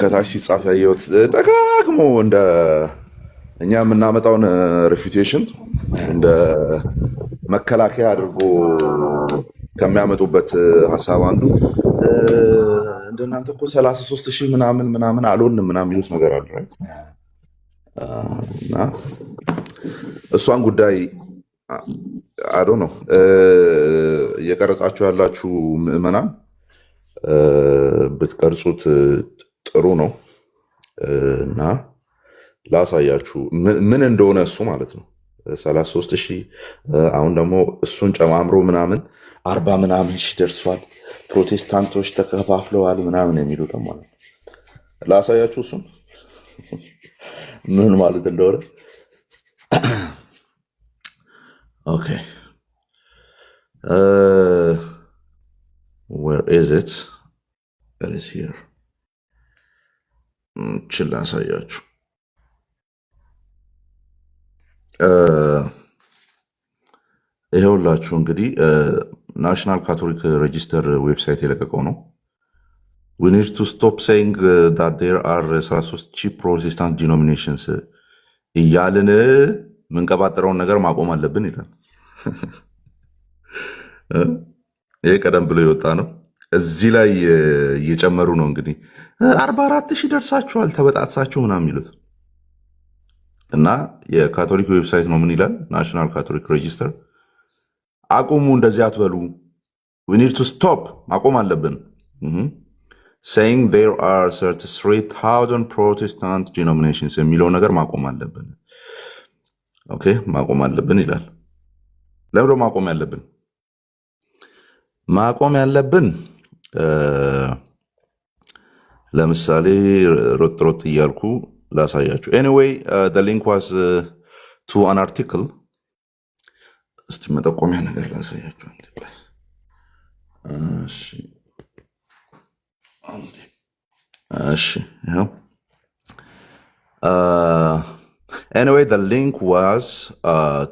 ከታች ሲጻፍ ያየሁት ደጋግሞ እንደ እኛ የምናመጣውን ሪፊቴሽን እንደ መከላከያ አድርጎ ከሚያመጡበት ሀሳብ አንዱ እንደናንተ እኮ 33 ሺህ ምናምን ምናምን አልሆንም ምናምን የሚሉት ነገር አለ። እና እሷን ጉዳይ አዶ ነው እየቀረጻችሁ ያላችሁ ምዕመናን ብትቀርጹት ጥሩ ነው። እና ላሳያችሁ ምን እንደሆነ እሱ ማለት ነው 33 ሺህ አሁን ደግሞ እሱን ጨማምሮ ምናምን 40 ምናምን ሺህ ደርሷል። ፕሮቴስታንቶች ተከፋፍለዋል ምናምን የሚሉት ማለት ነው። ላሳያችሁ እሱን ምን ማለት እንደሆነ። ኦኬ where is it? It is here. ችላ ላሳያችሁ። ይሄውላችሁ እንግዲህ ናሽናል ካቶሊክ ሬጂስተር ዌብሳይት የለቀቀው ነው። we need to stop saying that there are 33 ፕሮቴስታንት ዲኖሚኔሽንስ እያልን ምንቀባጠረውን ነገር ማቆም አለብን ይላል። ይሄ ቀደም ብሎ የወጣ ነው። እዚህ ላይ እየጨመሩ ነው እንግዲህ 44 ሺህ ደርሳችኋል ተበጣጥሳችሁ ምናምን የሚሉት እና የካቶሊክ ዌብሳይት ነው። ምን ይላል? ናሽናል ካቶሊክ ሬጂስተር አቁሙ፣ እንደዚህ አትበሉ። we need to stop ማቆም አለብን saying there are 33,000 protestant denominations የሚለው ነገር ማቆም አለብን። ኦኬ ማቆም አለብን ይላል። ለምዶ ማቆም ያለብን ለምሳሌ ሮጥ እያልኩ ላሳያችሁ። anyway the link was to an article። እስቲ መጠቆሚያ ነገር ላሳያችሁ። እሺ ያው anyway the link was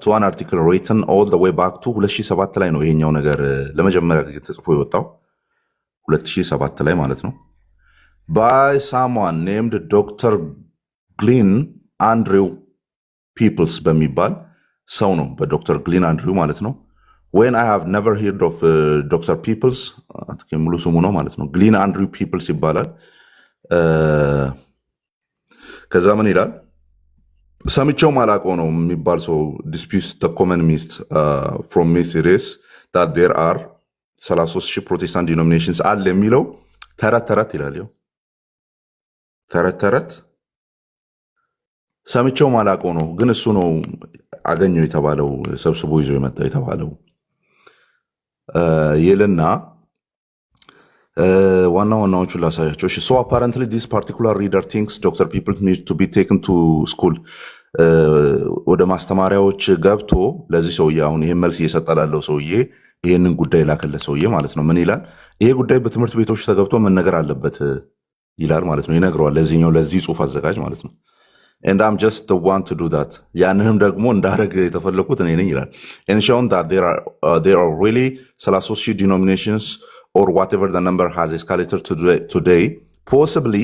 to an article written all the way back to 2007 ላይ ነው ይሄኛው ነገር ለመጀመሪያ ጊዜ ተጽፎ የወጣው 2007 ላይ ማለት ነው by someone named Dr. Glenn Andrew Peoples በሚባል ሰው ነው። በዶክተር ግሊን አንድሪው ማለት ነው። when I have never heard of Dr. Peoples ሙሉ ስሙ ነው ማለት ነው። ግሊን አንድሪው ፒፕልስ ይባላል። ከዛ ምን ይላል? ሰምቼው ማላውቀው ነው የሚባል ሰው disputes the common myth from mysteries that there are 33,000 ፕሮቴስታንት ዲኖሚኔሽንስ አለ የሚለው ተረት ይላል። ይኸው ተረት ሰምቼው ማላውቀው ነው፣ ግን እሱ ነው አገኘው የተባለው ሰብስቦ ይዞ የመጣ የተባለው ይልና ዋናዎቹን ላሳያቸው። so apparently this particular reader thinks Dr. People need to be taken to school ወደ ማስተማሪያዎች ገብቶ ለዚህ ሰውዬ አሁን ይሄን መልስ እየሰጠ ላለው ሰውዬ ይሄንን ጉዳይ ላከለ ሰውዬ ማለት ነው ምን ይላል? ይሄ ጉዳይ በትምህርት ቤቶች ተገብቶ መነገር አለበት ይላል ማለት ነው። ይነግረዋል ለዚህ ጽሑፍ አዘጋጅ ማለት ነው። and I'm just the one to do that ያንንም ደግሞ እንዳረግ የተፈለኩት እኔ ነኝ ይላል። and shown that there are really 33,000 denominations or whatever the number has escalated today possibly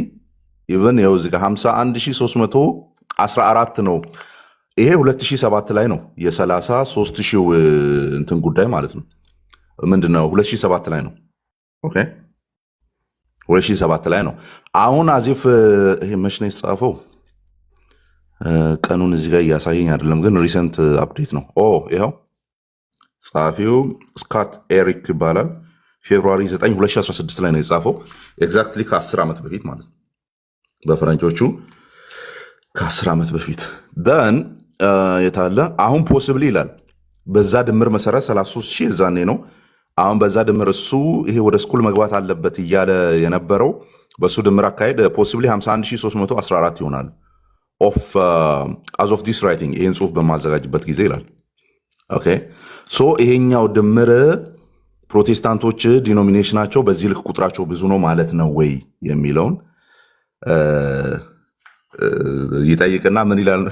even ይኸው እዚህ ጋር 51,314 ነው። ይሄ 2007 ላይ ነው የ33,000 እንትን ጉዳይ ማለት ነው። ምንድነው 2007 ላይ ነው። ኦኬ 2007 ላይ ነው። አሁን አዚፍ ይሄ መች ነው የተጻፈው? ቀኑን እዚህ ጋር እያሳየኝ አይደለም፣ ግን ሪሰንት አፕዴት ነው። ይኸው ጸሐፊው ስካት ኤሪክ ይባላል። ፌብሩዋሪ 9 2016 ላይ ነው የጻፈው። ኤግዛክትሊ ከ10 ዓመት በፊት ማለት ነው በፈረንጆቹ ከ10 ዓመት በፊት ደን የታለ አሁን ፖሲብሊ ይላል። በዛ ድምር መሰረት 33,000 እዛኔ ነው። አሁን በዛ ድምር እሱ ይሄ ወደ ስኩል መግባት አለበት እያለ የነበረው በሱ ድምር አካሄድ ፖሲብሊ 51,314 ይሆናል as of this writing ይሄን ጽሁፍ በማዘጋጅበት ጊዜ ይላል። ኦኬ ሶ ይሄኛው ድምር ፕሮቴስታንቶች ዲኖሚኔሽናቸው በዚህ ልክ ቁጥራቸው ብዙ ነው ማለት ነው ወይ የሚለውን ይጠይቅና ምን ይላል?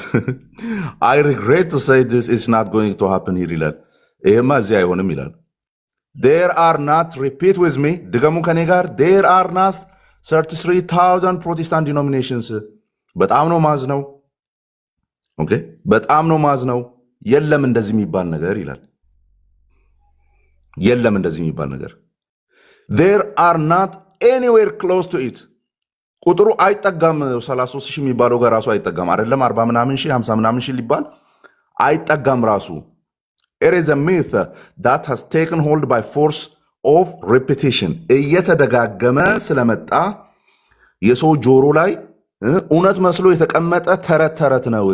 I regret to say this is not going to happen here ይላል። ይሄማ እዚህ አይሆንም ይላል። there are not repeat with me ድገሙ ከኔ ጋር there are not 33,000 ፕሮቴስታንት ዲኖሚኔሽንስ። በጣም ነው ማዝ ነው። ኦኬ በጣም ነው ማዝ ነው። የለም እንደዚህ የሚባል ነገር ይላል። የለም እንደዚህ የሚባል ነገር there are not anywhere close to it። ቁጥሩ አይጠጋም። 33 ሺህ የሚባለው ጋር ራሱ አይጠጋም። አይደለም 40 ምናምን ሺህ 50 ምናምን ሺህ ሊባል አይጠጋም ራሱ። it is a myth that has taken hold by force of repetition። እየተደጋገመ ስለመጣ የሰው ጆሮ ላይ እውነት መስሎ የተቀመጠ ተረት ተረት ነው።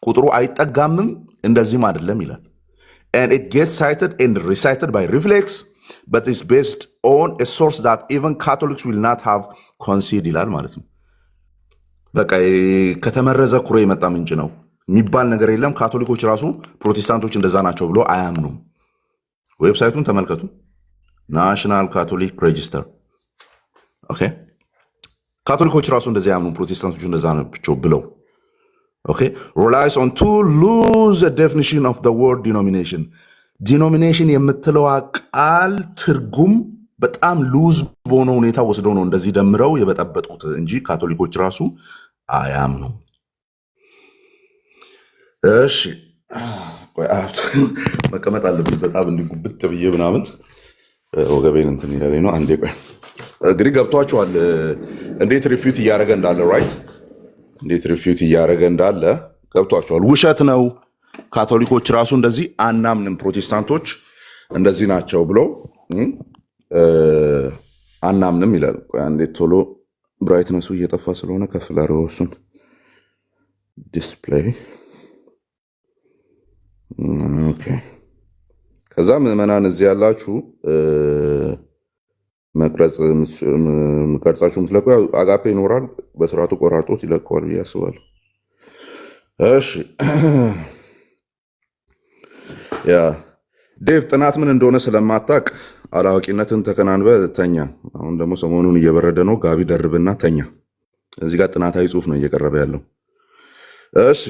ቁጥሩ አይጠጋምም እንደዚህም አይደለም ይላል። and it gets cited and recited by reflex but is based on a source that even Catholics will not have conceded ይላል ማለት ነው። በቃ ከተመረዘ ኩሬ የመጣ ምንጭ ነው የሚባል ነገር የለም። ካቶሊኮች ራሱ ፕሮቴስታንቶች እንደዛ ናቸው ብሎ አያምኑም። ዌብሳይቱን ተመልከቱ። ናሽናል ካቶሊክ ሬጂስተር። ኦኬ ካቶሊኮች ራሱ እንደዚህ አያምኑም፣ ፕሮቴስታንቶች እንደዛ ናቸው ብለው። ኦኬ relies on too loose a definition of the word denomination። ዲኖሚኔሽን የምትለዋ ቃል ትርጉም በጣም ሉዝ በሆነ ሁኔታ ወስደው ነው እንደዚህ ደምረው የበጠበጡት እንጂ ካቶሊኮች ራሱ አያምኑም። እሺ መቀመጥ አለብኝ በጣም እንዲጉብጥ ብዬ ምናምን ወገቤን እንትን ያለኝ ነው። አንዴ ቆይ እንግዲህ ገብቷችኋል እንዴት ሪፊዩት እያደረገ እንዳለ ራይት፣ እንዴት ሪፊዩት እያደረገ እንዳለ ገብቷችኋል። ውሸት ነው። ካቶሊኮች ራሱ እንደዚህ አናምንም፣ ፕሮቴስታንቶች እንደዚህ ናቸው ብለው አናምንም ይላል። አንዴ ቶሎ ብራይትነሱ እየጠፋ ስለሆነ ከፍ ላድርገው እሱን ዲስፕሌይ። ኦኬ ከዛ ምዕመናን እዚህ ያላችሁ ቀርጻችሁ ምትለቁ አጋፔ ይኖራል። በስርዓቱ ቆራርጦት ይለቀዋል ብዬ አስባለሁ። እሺ ያ ዴቭ ጥናት ምን እንደሆነ ስለማታቅ አላዋቂነትን ተከናንበ ተኛ። አሁን ደግሞ ሰሞኑን እየበረደ ነው፣ ጋቢ ደርብና ተኛ። እዚህ ጋር ጥናታዊ ጽሑፍ ነው እየቀረበ ያለው። እሺ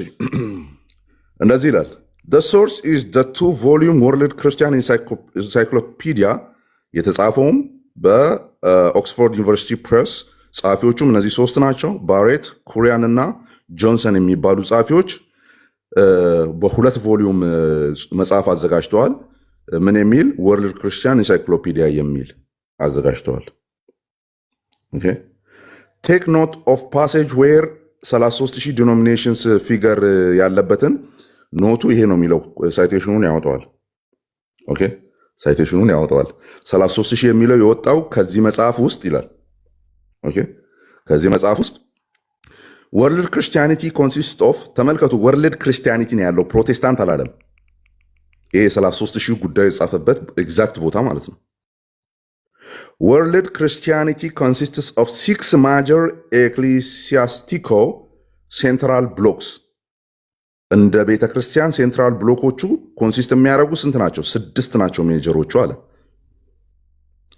እንደዚህ ይላል። The source is the 2-volume World Christian Encyclopedia። የተጻፈውም በኦክስፎርድ ዩኒቨርሲቲ ፕሬስ። ጸሐፊዎቹም እነዚህ ሶስት ናቸው፣ ባሬት፣ ኩሪያን እና ጆንሰን የሚባሉ ጸሐፊዎች በ2 ቮሊዩም መጽሐፍ አዘጋጅተዋል። ምን የሚል ወርልድ ክርስቲያን ኢንሳይክሎፒዲያ የሚል አዘጋጅተዋል። ኦኬ ቴክ ኖት ኦፍ ፓሴጅ ዌር 33000 ዲኖሚኔሽንስ ፊገር ያለበትን ኖቱ ይሄ ነው የሚለው ሳይቴሽኑን ያወጣዋል። ኦኬ ሳይቴሽኑን ያወጣዋል። 33000 የሚለው የወጣው ከዚህ መጽሐፍ ውስጥ ይላል። ኦኬ ከዚህ መጽሐፍ ውስጥ ወርልድ ክርስቲያኒቲ ኮንሲስት ኦፍ፣ ተመልከቱ፣ ወርልድ ክርስቲያኒቲ ነው ያለው፣ ፕሮቴስታንት አላለም። ይሄ 33000 ጉዳይ የጻፈበት ኤግዛክት ቦታ ማለት ነው። ወርልድ ክርስቲያኒቲ ኮንሲስትስ ኦፍ 6 ማጀር ኤክሊሲያስቲኮ ሴንትራል ብሎክስ። እንደ ቤተ ክርስቲያን ሴንትራል ብሎኮቹ ኮንሲስት የሚያደርጉ ስንት ናቸው? 6 ናቸው ሜጀሮቹ አለ።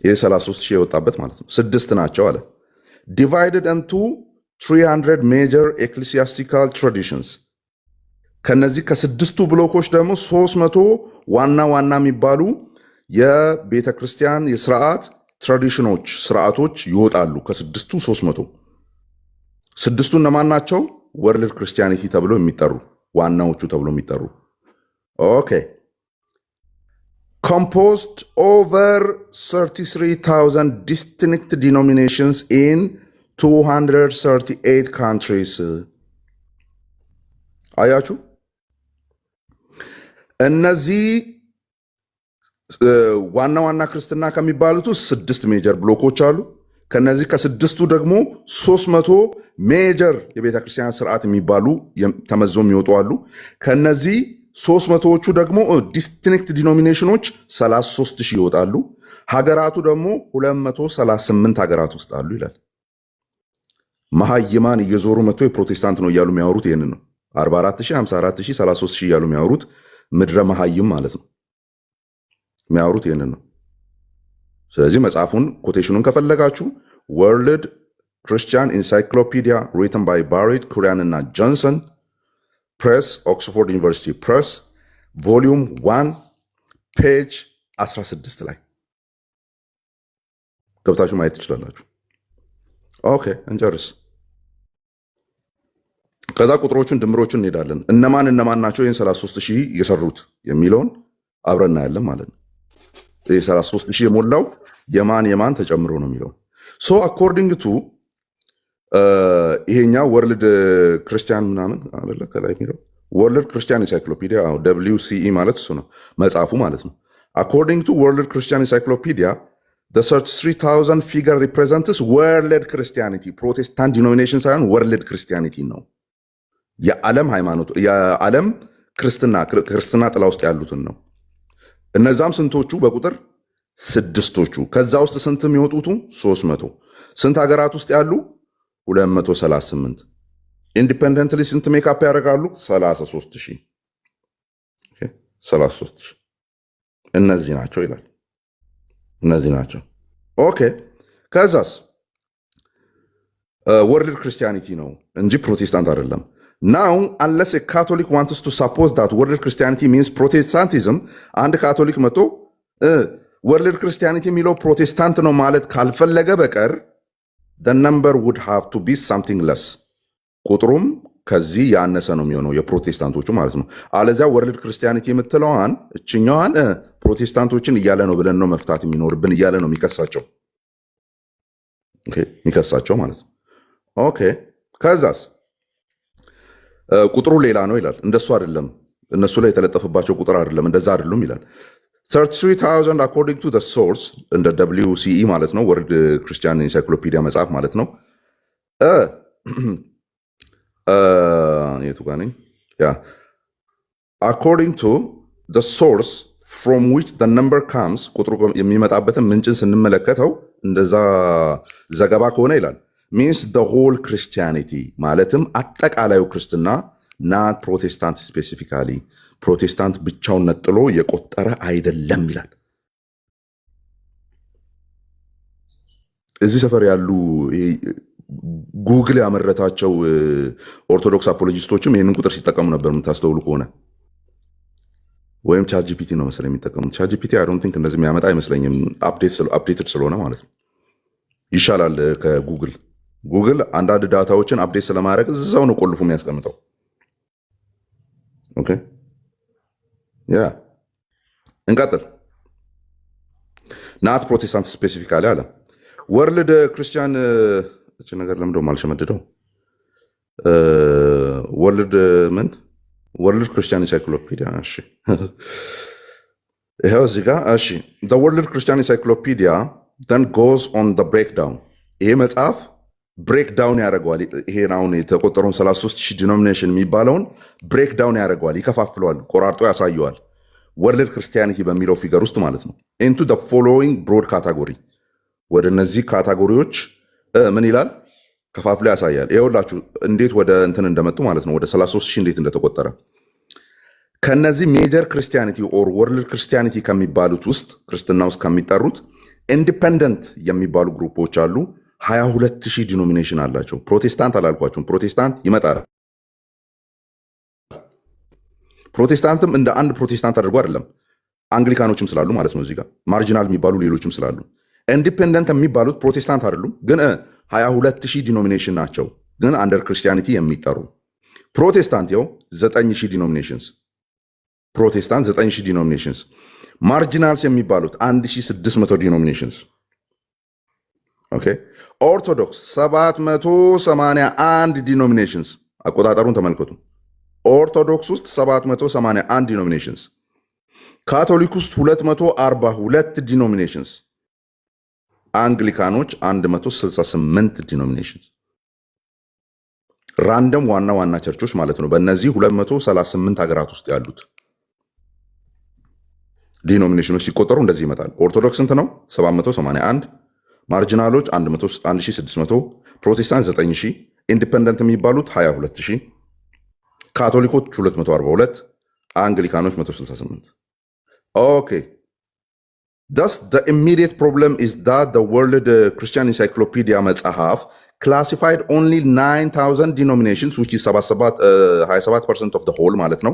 ይሄ 33000 የወጣበት ማለት ነው። 6 ናቸው አለ። ዲቫይድድ ኢንቱ 300 ሜጀር ኤክሊሲያስቲካል ትራዲሽንስ። ከነዚህ ከ6ቱ ብሎኮች ደግሞ 300 ዋና ዋና የሚባሉ የቤተ ክርስቲያን የስርዓት ትራዲሽኖች ስርዓቶች ይወጣሉ። ከ6ቱ 300። 6ቱ እነማን ናቸው? ወርልድ ክርስቲያኒቲ ተብሎ የሚጠሩ ዋናዎቹ ተብሎ የሚጠሩ። ኦኬ composed over 33,000 distinct denominations in 238 countries። አያችሁ እነዚህ ዋና ዋና ክርስትና ከሚባሉት 6 ሜጀር ብሎኮች አሉ። ከነዚህ ከ6ቱ ደግሞ 300 ሜጀር የቤተ ክርስቲያን ስርዓት የሚባሉ ተመዞ የሚወጡ አሉ። ከነዚህ 300ዎቹ ደግሞ ዲስቲንክት ዲኖሚኔሽኖች 33000 ይወጣሉ። ሀገራቱ ደግሞ 238 ሀገራት ውስጥ አሉ ይላል። መሀይማን እየዞሩ መጥተው የፕሮቴስታንት ነው እያሉ የሚያወሩት ይህንን ነው። 44000፣ 54000፣ 33000 እያሉ የሚያወሩት ምድረ መሀይም ማለት ነው። የሚያወሩት ይህንን ነው። ስለዚህ መጽሐፉን ኮቴሽኑን ከፈለጋችሁ ወርልድ ክርስቲያን ኢንሳይክሎፒዲያ ሪትን ባይ ባሬት፣ ኩሪያን እና ጆንሰን፣ ፕሬስ፣ ኦክስፎርድ ዩኒቨርሲቲ ፕሬስ፣ ቮሊዩም 1 ፔጅ 16 ላይ ገብታችሁ ማየት ትችላላችሁ። ኦኬ እንጨርስ። ከዛ ቁጥሮቹን ድምሮቹን እንሄዳለን። እነማን ናቸው ይህን 33 ሺህ የሰሩት የሚለውን አብረን እናያለን ማለት ነው። ይህ 33 ሺህ የሞላው የማን ተጨምሮ ነው የሚለው ሶ አኮርዲንግ ቱ ይሄኛው ወርልድ ክርስቲያን ምናምን አለ ከላይ የሚለው ወርልድ ክርስቲያን ኢንሳይክሎፒዲያ WCE ማለት እሱ ነው መጽሐፉ ማለት ነው። አኮርዲንግ ቱ ወርልድ ክርስቲያን ኢንሳይክሎፒዲያ the 33,000 figure represents world Christianity ፕሮቴስታንት ዲኖሚኔሽን ሳይሆን ወርልድ ክርስቲያኒቲ ነው። የዓለም ሃይማኖት የዓለም ክርስትና ጥላ ውስጥ ያሉትን ነው። እነዛም ስንቶቹ በቁጥር ስድስቶቹ። ከዛ ውስጥ ስንት የሚወጡቱ 300። ስንት ሀገራት ውስጥ ያሉ 238። ኢንዲፔንደንትሊ ስንት ሜካፕ ያደርጋሉ? 33,000 33,000 እነዚህ ናቸው ይላል። እነዚህ ናቸው። ኦኬ ከዛስ ወርልድ ክርስቲያኒቲ ነው እንጂ ፕሮቴስታንት አይደለም። ናው አንለስ ካቶሊክ ዋንትስ ቱ ሳፖዝ ዳት ወርልድ ክርስቲያኒቲ ሚንስ ፕሮቴስታንቲዝም አንድ ካቶሊክ መጥቶ ወርልድ ክርስቲያኒቲ የሚለው ፕሮቴስታንት ነው ማለት ካልፈለገ በቀር the number would have to be something less ቁጥሩም ከዚህ ያነሰ ነው የሚሆነው የፕሮቴስታንቶቹ ማለት ነው። አለዚያ ወርልድ ክርስቲያኒቲ የምትለዋን እችኛዋን ፕሮቴስታንቶችን እያለ ነው ብለን ነው መፍታት የሚኖርብን እያለ ነው የሚከሳቸው ማለት ነው። ኦኬ ከዛስ ቁጥሩ ሌላ ነው ይላል። እንደሱ አይደለም፣ እነሱ ላይ የተለጠፈባቸው ቁጥር አይደለም፣ እንደዛ አይደሉም ይላል። 33,000 according to the source እንደ WCE ማለት ነው ወርልድ ክርስቲያን ኢንሳይክሎፒዲያ መጽሐፍ ማለት ነው። የቱ ጋር ነኝ? ያ according to the source from which the number comes ቁጥሩ የሚመጣበትን ምንጭን ስንመለከተው እንደዛ ዘገባ ከሆነ ይላል means the whole Christianity ማለትም አጠቃላዩ ክርስትና ናት ፕሮቴስታንት ስፔሲፊካሊ ፕሮቴስታንት ብቻውን ነጥሎ የቆጠረ አይደለም ይላል። እዚህ ሰፈር ያሉ ጉግል ያመረታቸው ኦርቶዶክስ አፖሎጂስቶችም ይህንን ቁጥር ሲጠቀሙ ነበር የምታስተውሉ ከሆነ ወይም ቻትጂፒቲ ነው መሰለኝ የሚጠቀሙት። ቻትጂፒቲ አይ ዶንት ቲንክ እንደዚህ የሚያመጣ አይመስለኝም አፕዴትድ ስለሆነ ማለት ነው። ይሻላል ከጉግል ጉግል አንዳንድ ዳታዎችን አፕዴት ስለማድረግ እዛው ነው ቆልፎ የሚያስቀምጠው። ኦኬ ያ እንቀጥል። ናት ፕሮቴስታንት ስፔሲፊካሊ አለ ወርልድ ክርስቲያን እቺ ነገር ለምንድነው ማልሸመድደው? ወርልድ ወርልድ ክርስቲያን ኢንሳይክሎፒዲያ እሺ ይሄው እዚህ ጋር እሺ the world christian encyclopedia then goes on the breakdown ይሄ መጽሐፍ ብሬክዳውን ያደርገዋል። ይሄን አሁን የተቆጠረውን 33,000 ዲኖሚኔሽን የሚባለውን ብሬክዳውን ያደርገዋል፣ ይከፋፍለዋል፣ ቆራርጦ ያሳየዋል። ወርልድ ክርስቲያኒቲ በሚለው ፊገር ውስጥ ማለት ነው into the following broad category ወደ እነዚህ ካታጎሪዎች ምን ይላል ከፋፍሎ ያሳያል። ይኸውላችሁ እንዴት ወደ እንትን እንደመጡ ማለት ነው ወደ 33,000 እንዴት እንደተቆጠረ። ከነዚህ ሜጀር ክርስቲያኒቲ ኦር ወርልድ ክርስቲያኒቲ ከሚባሉት ውስጥ ክርስትና ውስጥ ከሚጠሩት ኢንዲፔንደንት የሚባሉ ግሩፖች አሉ። 22,000 ዲኖሚኔሽን አላቸው። ፕሮቴስታንት አላልኳቸውም፣ ፕሮቴስታንት ይመጣል። ፕሮቴስታንትም እንደ አንድ ፕሮቴስታንት አድርጎ አይደለም፣ አንግሊካኖችም ስላሉ ማለት ነው እዚህ ጋር ማርጂናል የሚባሉ ሌሎችም ስላሉ። ኢንዲፔንደንት የሚባሉት ፕሮቴስታንት አይደሉም፣ ግን 22,000 ዲኖሚኔሽን ናቸው፣ ግን አንደር ክርስቲያኒቲ የሚጠሩ። ፕሮቴስታንት ይኸው 9,000 ዲኖሚኔሽንስ፣ ፕሮቴስታንት 9,000 ዲኖሚኔሽንስ። ማርጂናልስ የሚባሉት 1,600 ዲኖሚኔሽንስ። ኦኬ ኦርቶዶክስ 781 ዲኖሚኔሽንስ። አቆጣጠሩን ተመልከቱ። ኦርቶዶክስ ውስጥ 781 ዲኖሚኔሽንስ፣ ካቶሊክ ውስጥ 242 ዲኖሚኔሽንስ፣ አንግሊካኖች 168 ዲኖሚኔሽንስ። ራንደም ዋና ዋና ቸርቾች ማለት ነው። በእነዚህ 238 ሀገራት ውስጥ ያሉት ዲኖሚኔሽኖች ሲቆጠሩ እንደዚህ ይመጣል። ኦርቶዶክስ ስንት ነው? 781፣ ማርጂናሎች 1,600፣ ፕሮቴስታንት 9,000፣ ኢንዲፔንደንት የሚባሉት 22,000፣ ካቶሊኮች 242፣ አንግሊካኖች 168። ኦኬ thus the immediate problem is that the World Christian Encyclopedia መጽሐፍ classified only 9,000 denominations which is 27% of the whole ማለት ነው።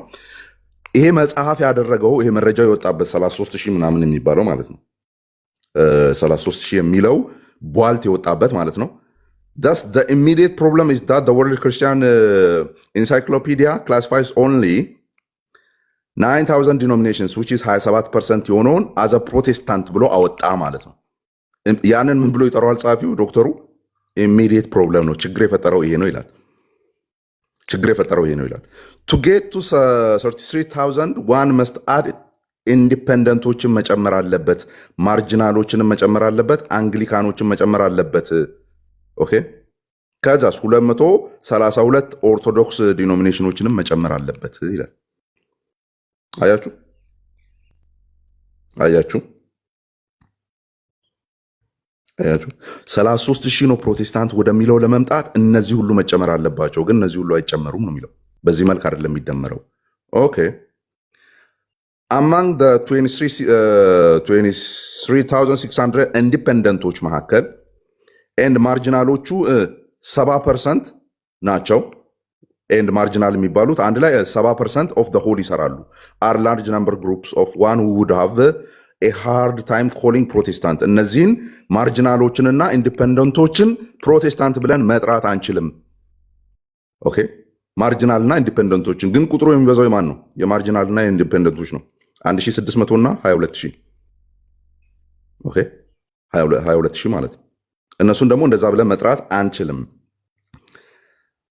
ይሄ መጽሐፍ ያደረገው ይሄ መረጃ የወጣበት 33,000 ምናምን የሚባለው ማለት ነው 33,000 የሚለው ቧልት የወጣበት ማለት ነው Thus, the immediate problem is that the World Christian Encyclopedia classifies only 9,000 denominations, which is 27% የሆነውን as a Protestant ብሎ አወጣ ማለት ነው። ያንን ምን ብሎ ይጠራዋል ጸሐፊው ዶክተሩ? ኢሚዲየት ፕሮብለም ነው፣ ችግር የፈጠረው ይሄ ነው ይላል። ችግር የፈጠረው ይሄ ነው ይላል። to get to 33,000 one must add ኢንዲፔንደንቶችን መጨመር አለበት፣ ማርጂናሎችንም መጨመር አለበት፣ አንግሊካኖችን መጨመር አለበት። ኦኬ ከዛስ 232 ኦርቶዶክስ ዲኖሚኔሽኖችንም መጨመር አለበት ይላል። አያችሁ አያችሁ አያችሁ 33,000 ነው ፕሮቴስታንት ወደሚለው ለመምጣት እነዚህ ሁሉ መጨመር አለባቸው። ግን እነዚህ ሁሉ አይጨመሩም ነው የሚለው። በዚህ መልክ አይደለም የሚደመረው። ኦኬ among the 23,600 ኢንዲፔንደንቶች መካከል ኤንድ ማርጂናሎቹ 70% ናቸው። ኤንድ ማርጂናል የሚባሉት አንድ ላይ 70% ኦፍ the whole ይሰራሉ። are large number groups of one who would have a hard time calling protestant እነዚህን ማርጂናሎችንና ኢንዲፔንደንቶችን ፕሮቴስታንት ብለን መጥራት አንችልም። ኦኬ ማርጂናልና ኢንዲፔንደንቶችን ግን ቁጥሩ የሚበዛው የማን ነው? የማርጂናልና የኢንዲፔንደንቶች ነው። 1600 እና 22,000 ኦኬ 22,000 ማለት ነው። እነሱን ደግሞ እንደዛ ብለን መጥራት አንችልም።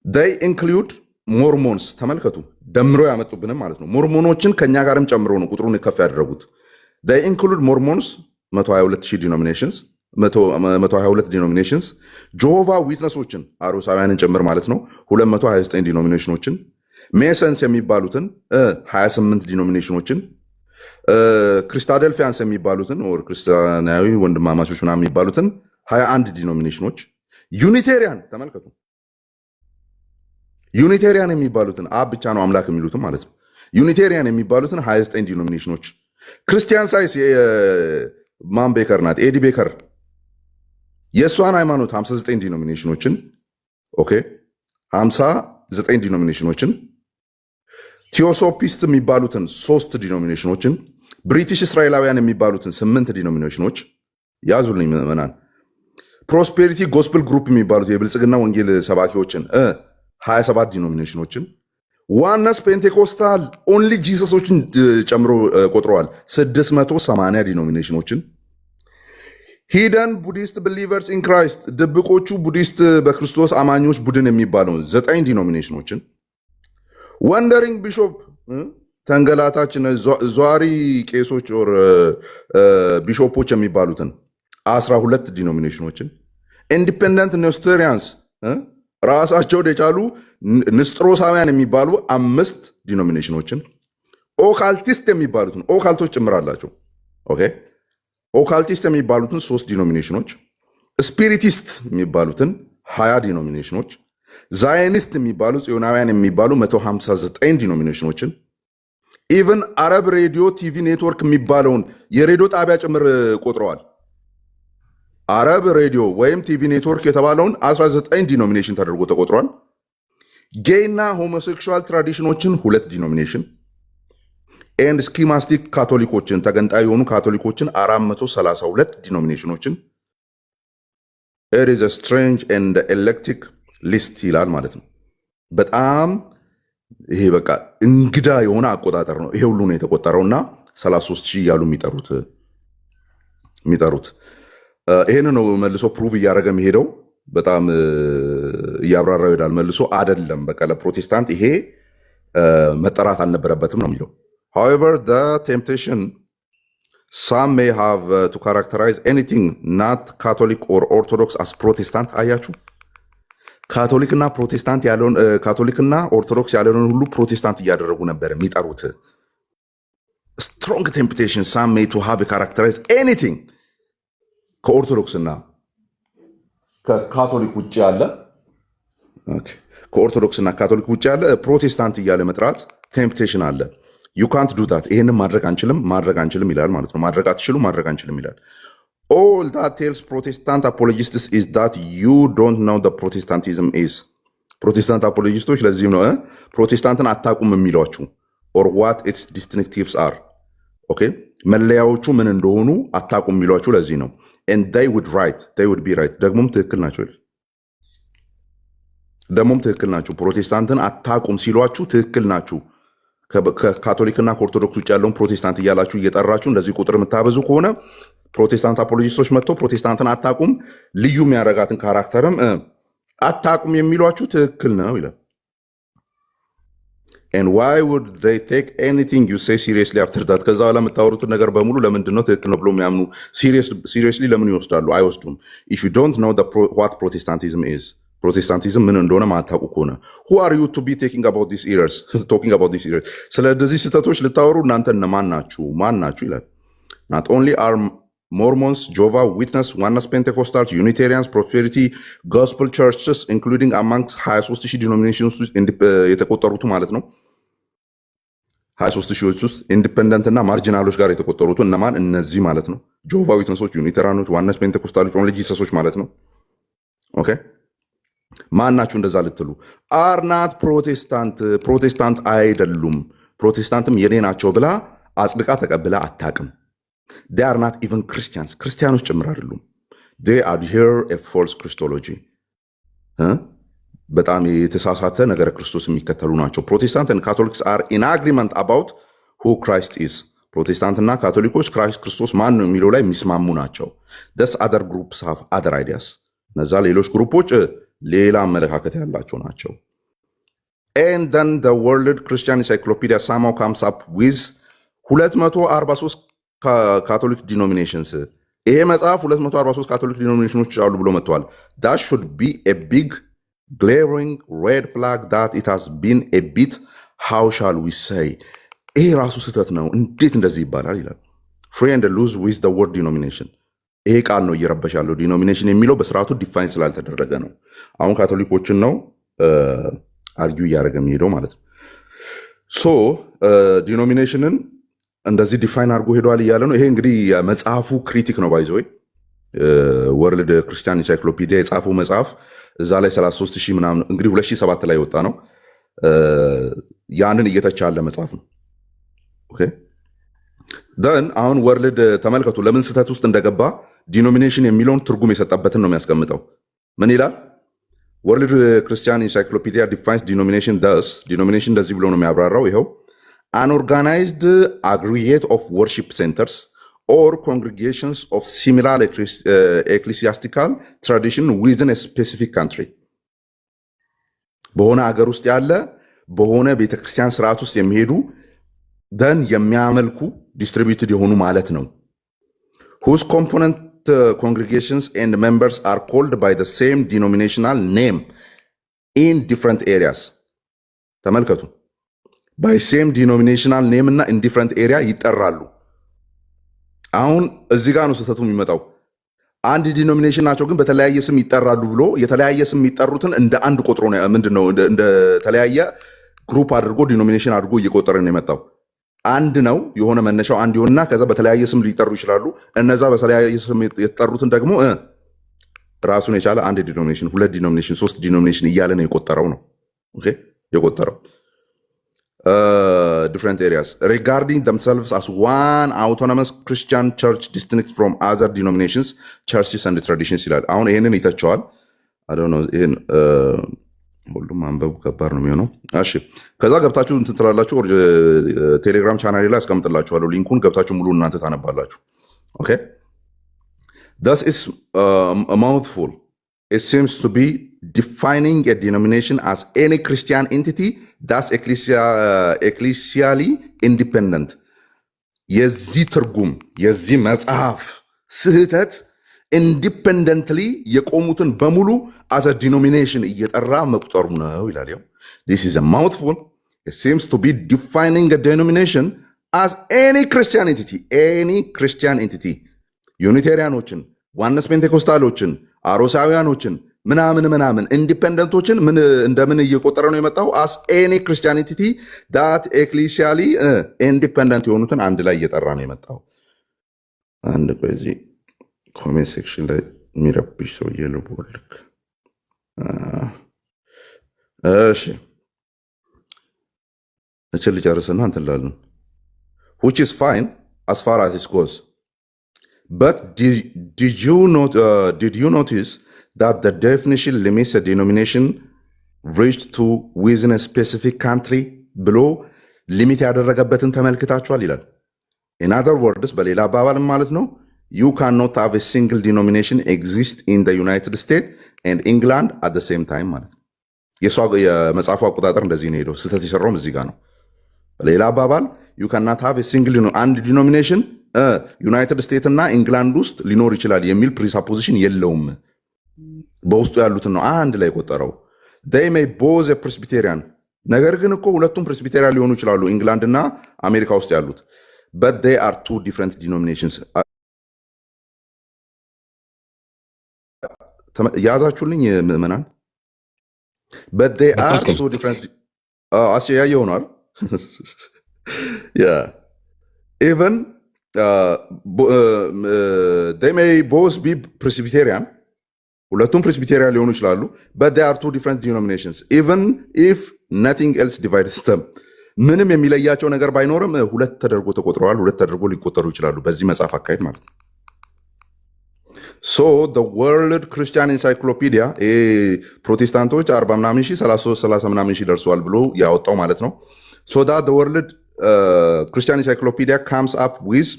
they include ሞርሞንስ ተመልከቱ፣ ደምሮ ያመጡብንም ማለት ነው። ሞርሞኖችን ከኛ ጋርም ጨምሮ ነው ቁጥሩን ከፍ ያደረጉት። they include ሞርሞንስ 122 ዲኖሚኔሽንስ 122 ዲኖሚኔሽንስ ጆሆቫ ዊትነሶችን አሮሳውያንን ጭምር ማለት ነው 229 ዲኖሚኔሽኖችን ሜሰንስ የሚባሉትን 28 ዲኖሚኔሽኖችን ክሪስታደልፊያንስ የሚባሉትን ኦር ክርስቲያናዊ ወንድማማቾች ምናምን የሚባሉትን 21 ዲኖሚኔሽኖች ዩኒቴሪያን ተመልከቱ ዩኒቴሪያን የሚባሉትን አብ ብቻ ነው አምላክ የሚሉትን ማለት ነው ዩኒቴሪያን የሚባሉትን 29 ዲኖሚኔሽኖች ክርስቲያን ሳይንስ ማን ቤከር ናት ኤዲ ቤከር የእሷን ሃይማኖት 59 ዲኖሚኔሽኖችን ኦኬ 59 ዲኖሚኔሽኖችን ቲዮሶፒስት የሚባሉትን 3 ዲኖሚኔሽኖችን ብሪቲሽ እስራኤላውያን የሚባሉትን 8 ዲኖሚኔሽኖች ያዙልኝ ምዕመናን። ፕሮስፔሪቲ ጎስፕል ግሩፕ የሚባሉት የብልጽግና ወንጌል ሰባኪዎችን 27 ዲኖሚኔሽኖችን ዋነስ ፔንቴኮስታል ኦንሊ ጂሰሶችን ጨምሮ ቆጥረዋል 680 ዲኖሚኔሽኖችን ሂደን ቡዲስት ብሊቨርስ ኢን ክራይስት ድብቆቹ ቡዲስት በክርስቶስ አማኞች ቡድን የሚባለውን 9 ዲኖሚኔሽኖችን ወንደሪንግ ቢሾፕ ተንገላታችን ዟሪ ቄሶች ኦር ቢሾፖች የሚባሉትን 12 ዲኖሚኔሽኖችን ኢንዲፔንደንት ኔስቶሪያንስ ራሳቸውን የቻሉ ንስጥሮሳውያን የሚባሉ 5 ዲኖሚኔሽኖችን ኦካልቲስት የሚባሉትን ኦካልቶች ጭምራላቸው ኦኬ ኦካልቲስት የሚባሉትን 3 ዲኖሚኔሽኖች ስፒሪቲስት የሚባሉትን 20 ዲኖሚኔሽኖች ዛይኒስት የሚባሉ ጽዮናውያን የሚባሉ 159 ዲኖሚኔሽኖችን ኢቨን አረብ ሬዲዮ ቲቪ ኔትወርክ የሚባለውን የሬዲዮ ጣቢያ ጭምር ቆጥረዋል። አረብ ሬዲዮ ወይም ቲቪ ኔትወርክ የተባለውን 19 ዲኖሚኔሽን ተደርጎ ተቆጥሯል። ጌይና ሆሞሴክሹዋል ትራዲሽኖችን 2 ዲኖሚኔሽን ኤንድ ስኪማስቲክ ካቶሊኮችን ተገንጣይ የሆኑ ካቶሊኮችን 432 ዲኖሚኔሽኖችን ኢት ኢዝ አ ስትሬንጅ ኤንድ ኤሌክትሪክ ሊስት ይላል ማለት ነው። በጣም ይሄ በቃ እንግዳ የሆነ አቆጣጠር ነው። ይሄ ሁሉ ነው የተቆጠረውና 33,000 እያሉ የሚጠሩት ይሄን ነው መልሶ ፕሩቭ እያደረገ የሚሄደው። በጣም እያብራራው ይሄዳል መልሶ አይደለም በቃ ለፕሮቴስታንት ይሄ መጠራት አልነበረበትም ነው የሚለው። however the temptation some may have to characterize anything not Catholic or Orthodox as Protestant አያችሁ ካቶሊክና ፕሮቴስታንት ያለውን ካቶሊክና ኦርቶዶክስ ያለውን ሁሉ ፕሮቴስታንት እያደረጉ ነበር የሚጠሩት። strong temptation some may to have characterize anything ከኦርቶዶክስና ከካቶሊክ ውጭ ያለ ከኦርቶዶክስና ካቶሊክ ውጭ ያለ ፕሮቴስታንት እያለ መጥራት ቴምፕቴሽን አለ። you can't do that ይሄንን ማድረግ አንችልም ይላል ማለት ነው። ማድረግ አትችሉም ማድረግ አንችልም ይላል። all that tells Protestant apologists is that you don't know the Protestantism is ፕሮቴስታንት አፖሎጂስቶች ለዚህም ነው ፕሮቴስታንትን አታውቁም የሚሏችሁ or what its distinctives are ኦኬ መለያዎቹ ምን እንደሆኑ አታውቁም የሚሏችሁ ለዚህ ነው። and they would be right ደግሞም ትክክል ናቸው። ደግሞም ትክክል ናችሁ። ፕሮቴስታንትን አታቁም ሲሏችሁ ትክክል ናችሁ። ከካቶሊክና ከኦርቶዶክስ ውጭ ያለውን ፕሮቴስታንት እያላችሁ እየጠራችሁ እንደዚህ ቁጥር የምታበዙ ከሆነ ፕሮቴስታንት አፖሎጂስቶች መጥቶ ፕሮቴስታንትን አታቁም ልዩ የሚያደርጋትን ካራክተርም አታቁም የሚሏችሁ ትክክል ነው ይላል። and why would they take anything you say seriously after that? ከዛ በኋላ የምታወሩትን ነገር በሙሉ ለምንድን ነው ትክክል ነው ብሎ የሚያምኑ? seriously ለምን ይወስዳሉ? አይወስዱም። if you don't know what Protestantism is, ፕሮቴስታንቲዝም ምን እንደሆነ ማታውቁ ከሆነ who are you to be talking about these errors? ስለዚህ ስህተቶች ልታወሩ እናንተ እነማን ናችሁ? ማን ናችሁ ይላል። not only are Mormons, Jehovah Witness, Oneness Pentecostals, Unitarians, Prosperity Gospel Churches including amongst 23,000 denominations ውስጥ የተቆጠሩት ማለት ነው። 23,000 ውስጥ ኢንዲፔንደንት እና ማርጂናሎች ጋር የተቆጠሩት እነማን? እነዚህ ማለት ነው። ጆቫ ዊትነሶች፣ ዩኒቴሪያኖች፣ ዋነስ ፔንቴኮስታሎች፣ ኦንሊ ጂሰሶች ማለት ነው። ኦኬ ማን ናችሁ እንደዛ ልትሉ? አርናት ፕሮቴስታንት አይደሉም። ፕሮቴስታንትም የኔ ናቸው ብላ አጽድቃ ተቀብላ አታቅም። they are not even Christians ክርስቲያኖች ጭምር አይደሉም። they adhere a false Christology በጣም የተሳሳተ ነገረ ክርስቶስ የሚከተሉ ናቸው። ፕሮቴስታንት and Catholics are in agreement about who Christ is። ፕሮቴስታንትና ካቶሊኮች ክርስቶስ ማን ነው የሚለው ላይ የሚስማሙ ናቸው። thus other groups have other ideas። እነዛ ሌሎች ግሩፖች ሌላ አመለካከት ያላቸው ናቸው። and then the World Christian Encyclopedia somehow comes up with 243 ካቶሊክ ዲኖሚኔሽንስ። ይሄ መጽሐፍ 243 ካቶሊክ ዲኖሚኔሽኖች አሉ ብሎ መጥተዋል። that should be a big glaring red flag that it has been a bit how shall we say ይሄ ራሱ ስህተት ነው፣ እንዴት እንደዚህ ይባላል ይላል። free and lose with the word denomination ይሄ ቃል ነው እየረበሽ ያለው። ዲኖሚኔሽን የሚለው በስርዓቱ ዲፋይን ስላልተደረገ ነው። አሁን ካቶሊኮችን ነው አርጊው እያደረገ የሚሄደው ማለት ነው። ሶ ዲኖሚኔሽንን እንደዚህ ዲፋይን አድርጎ ሄደዋል እያለ ነው። ይሄ እንግዲህ መጽሐፉ ክሪቲክ ነው ባይዘ ወርልድ ክርስቲያን ኢንሳይክሎፒዲያ የጻፈው መጽሐፍ እዛ ላይ 33,000 ምናምን እንግዲህ 2007 ላይ ወጣ ነው። ያንን እየተቻ ያለ መጽሐፍ ነው። ኦኬ ደን አሁን ወርልድ ተመልከቱ ለምን ስህተት ውስጥ እንደገባ ዲኖሚኔሽን የሚለውን ትርጉም የሰጠበትን ነው የሚያስቀምጠው። ምን ይላል? ወርልድ ክርስቲያን ኢንሳይክሎፒዲያ ዲፋይንስ ዲኖሚኔሽን ደስ ዲኖሚኔሽን እንደዚህ ብሎ ነው የሚያብራራው። ይኸው an organized aggregate of worship centers or congregations of similar ecclesiastical tradition within a specific country በሆነ አገር ውስጥ ያለ በሆነ ቤተክርስቲያን ስርዓት ውስጥ የሚሄዱ ደን የሚያመልኩ ዲስትሪቢዩትድ የሆኑ ማለት ነው። whose component congregations and members are called by the same denominational name in different areas። ተመልከቱ by same denominational name እና in different area ይጠራሉ። አሁን እዚህ ጋር ነው ስህተቱ የሚመጣው። አንድ ዲኖሚኔሽን ናቸው ግን በተለያየ ስም ይጠራሉ ብሎ የተለያየ ስም የሚጠሩትን እንደ አንድ ቆጥሮ ነው ምንድነው እንደ ተለያየ ግሩፕ አድርጎ ዲኖሚኔሽን አድርጎ እየቆጠረ ነው የመጣው። አንድ ነው የሆነ መነሻው አንድ ይሆንና ከዛ በተለያየ ስም ሊጠሩ ይችላሉ። እነዛ በተለያየ ስም የተጠሩትን ደግሞ ራሱን የቻለ አንድ ዲኖሚኔሽን፣ ሁለት ዲኖሚኔሽን፣ ሶስት ዲኖሚኔሽን እያለ ነው የቆጠረው ነው። ኦኬ የቆጠረው different areas regarding themselves as one autonomous Christian church distinct from other denominations, churches and traditions ይላል። አሁን ይሄንን ይተቸዋል። I don't know ይሄን ሁሉም አንበቡ ከባድ ነው የሚሆነው። እሺ ከዛ ገብታችሁ እንትን ትላላችሁ። ቴሌግራም ቻናሌ ላይ አስቀምጥላችኋለሁ ሊንኩን፣ ገብታችሁ ሙሉ እናንተ ታነባላችሁ። ኦኬ thus is a mouthful. It seems to be defining a denomination as any Christian entity that's ecclesially independent. የዚህ ትርጉም የዚህ መጽሐፍ ስህተት ኢንዲፔንደንትሊ የቆሙትን በሙሉ as a denomination እየጠራ መቁጠሩ ነው ይላል። this is a mouthful. It seems to be defining a denomination as any Christian entity ዩኒቴሪያኖችን፣ ዋነስ ፔንቴኮስታሎችን፣ አሮሳውያኖችን ምናምን ኢንዲፔንደንቶችን ምን እንደምን እየቆጠረ ነው የመጣው? as any Christian entity that ecclesially independent የሆኑትን አንድ ላይ እየጠራ ነው የመጣው። አንድ ቆይ ኮሜንት ሴክሽን ላይ የሚረብሽ ሰው የልቦልክ እሺ እችል ልጨርስና እንትን እላለን which is fine as far as it goes. But did you notice that the definition limits a denomination reach to within a specific country ብሎ ሊሚት ያደረገበትን ተመልክታችኋል ይላል። in other words በሌላ አባባል ማለት ነው you cannot have a single denomination exist in the United States and England at the same time ማለት ነው። የመጽሐፉ አቆጣጠር እንደዚህ ነው ሄደው ስህተት የሰራውም እዚህ ጋር ነው። በሌላ አባባል you cannot have a single አንድ ዲኖሚኔሽን ዩናይትድ ስቴትስ እና ኢንግላንድ ውስጥ ሊኖር ይችላል የሚል ፕሪሳፖዚሽን የለውም። በውስጡ ያሉትን ነው አንድ ላይ ቆጠረው። they may both a Presbyterian ነገር ግን እኮ ሁለቱም ፕሬስቢቴሪያን ሊሆኑ ይችላሉ ኢንግላንድ እና አሜሪካ ውስጥ ያሉት but they are two different denominations ያዛችሁልኝ ምዕመናን but they are two different አስያየ ሆኗል yeah even they may both be Presbyterian ሁለቱም ፕሬስቢቴሪያን ሊሆኑ ይችላሉ but they are two different denominations even if nothing else divides them ምንም የሚለያቸው ነገር ባይኖርም ሁለት ተደርጎ ተቆጥረዋል ሁለት ተደርጎ ሊቆጠሩ ይችላሉ በዚህ መጽሐፍ አካሄድ ማለት ነው። so the world Christian encyclopedia ፕሮቴስታንቶች 40 ምናምን ሺህ 30 ምናምን ሺህ ደርሰዋል ብሎ ያወጣው ማለት ነው። so that the world Christian encyclopedia comes up with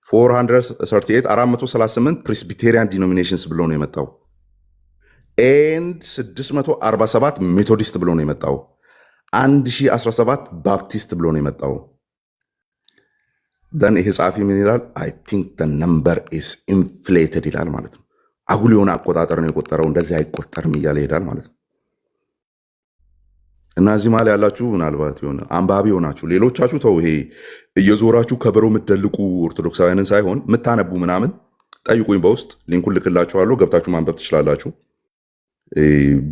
438 Presbyterian denominations ብሎ ነው የመጣው and 647 ሜቶዲስት ብሎ ነው የመጣው 1017 ባፕቲስት ብሎ ነው የመጣው። then ይሄ ጻፊ ምን ይላል I think the number is inflated ይላል ማለት ነው። አጉል የሆነ አቆጣጠር ነው የቆጠረው እንደዚህ አይቆጠርም እያለ ይሄዳል ማለት ነው። እና እዚህ ማለት ያላችሁ ምናልባት የሆነ አንባቢ ሆናችሁ ሌሎቻችሁ ተው ይሄ እየዞራችሁ ከበሮ የምትደልቁ ኦርቶዶክሳውያንን ሳይሆን የምታነቡ ምናምን ጠይቁኝ በውስጥ ሊንኩን ልክላችኋለሁ ገብታችሁ ማንበብ ትችላላችሁ።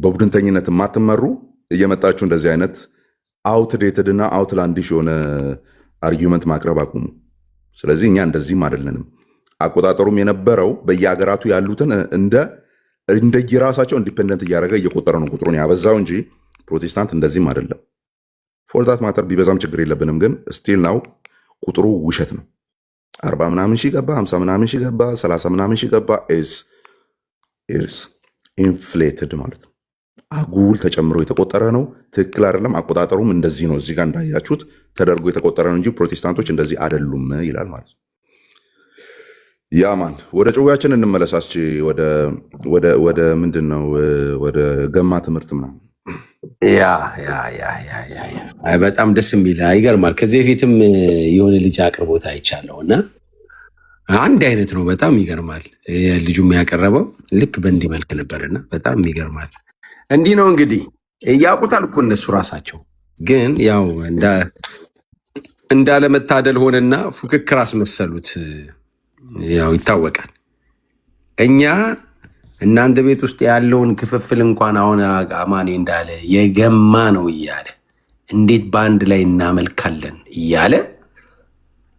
በቡድንተኝነት የማትመሩ እየመጣችሁ እንደዚህ አይነት አውትዴትድ እና አውትላንዲሽ የሆነ አርጊውመንት ማቅረብ አቁሙ። ስለዚህ እኛ እንደዚህም አይደለንም። አቆጣጠሩም የነበረው በየሀገራቱ ያሉትን እንደየራሳቸው ኢንዲፔንደንት እያደረገ እየቆጠረ ነው ቁጥሩን ያበዛው እንጂ ፕሮቴስታንት እንደዚህም አይደለም። ፎርዳት ማተር ቢበዛም ችግር የለብንም፣ ግን ስቲል ናው ቁጥሩ ውሸት ነው። 40 ምናምን ሺህ ገባ 50 ምናምን ሺህ ገባ 30 ምናምን ሺህ ገባ ኢዝ ኢንፍሌትድ ማለት ነው። አጉል ተጨምሮ የተቆጠረ ነው። ትክክል አይደለም። አቆጣጠሩም እንደዚህ ነው እዚህ ጋር እንዳያችሁት ተደርጎ የተቆጠረ ነው እንጂ ፕሮቴስታንቶች እንደዚህ አይደሉም ይላል ማለት ነው። ያማን ወደ ጭውያችን እንመለሳች ወደ ምንድነው ወደ ገማ ትምህርት ምናምን በጣም ደስ የሚል ይገርማል። ከዚህ በፊትም የሆነ ልጅ አቅርቦት አይቻለሁ እና አንድ አይነት ነው። በጣም ይገርማል። ልጁ የሚያቀረበው ልክ በእንዲህ መልክ ነበርና በጣም ይገርማል። እንዲህ ነው እንግዲህ ያውቁታል እኮ እነሱ ራሳቸው። ግን ያው እንዳለመታደል ሆነና ፉክክር አስመሰሉት። ያው ይታወቃል። እኛ እናንተ ቤት ውስጥ ያለውን ክፍፍል እንኳን አሁን አማኔ እንዳለ የገማ ነው እያለ እንዴት በአንድ ላይ እናመልካለን እያለ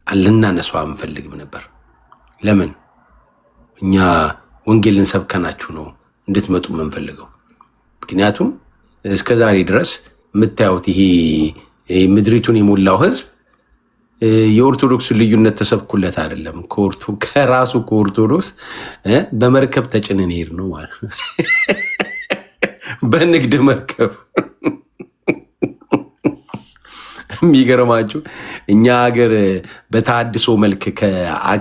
ልናነሳው አንፈልግም ነበር። ለምን? እኛ ወንጌልን ሰብከናችሁ ነው እንድትመጡ የምንፈልገው። ምክንያቱም እስከ ዛሬ ድረስ የምታዩት ይሄ ምድሪቱን የሞላው ህዝብ የኦርቶዶክስ ልዩነት ተሰብኩለት አይደለም። ከራሱ ከኦርቶዶክስ በመርከብ ተጭነን ሄድ ነው ማለት ነው። በንግድ መርከብ የሚገርማችሁ እኛ ሀገር በተሐድሶ መልክ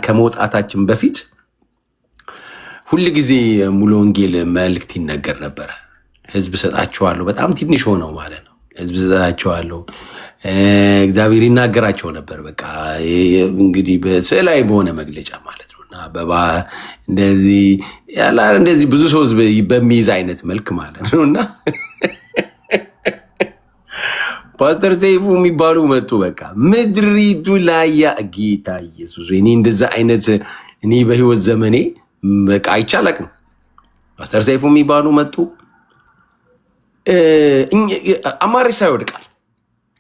ከመውጣታችን በፊት ሁል ጊዜ ሙሉ ወንጌል መልእክት ይነገር ነበረ። ህዝብ ሰጣቸዋለሁ፣ በጣም ትንሽ ሆነው ማለት ነው። ህዝብ ሰጣቸዋለሁ፣ እግዚአብሔር ይናገራቸው ነበር። በቃ እንግዲህ በስዕላዊ በሆነ መግለጫ ማለት ነው። እና እንደዚህ ብዙ ሰው ህዝብ በሚይዝ አይነት መልክ ማለት ነው። እና ፓስተር ሰይፉ የሚባሉ መጡ። በቃ ምድሪቱ ላይ ጌታ ኢየሱስ፣ እኔ እንደዛ አይነት እኔ በህይወት ዘመኔ በቃ አይቻላቅም። ፓስተር ሰይፉ የሚባሉ መጡ። አማሪሳ ይወድቃል፣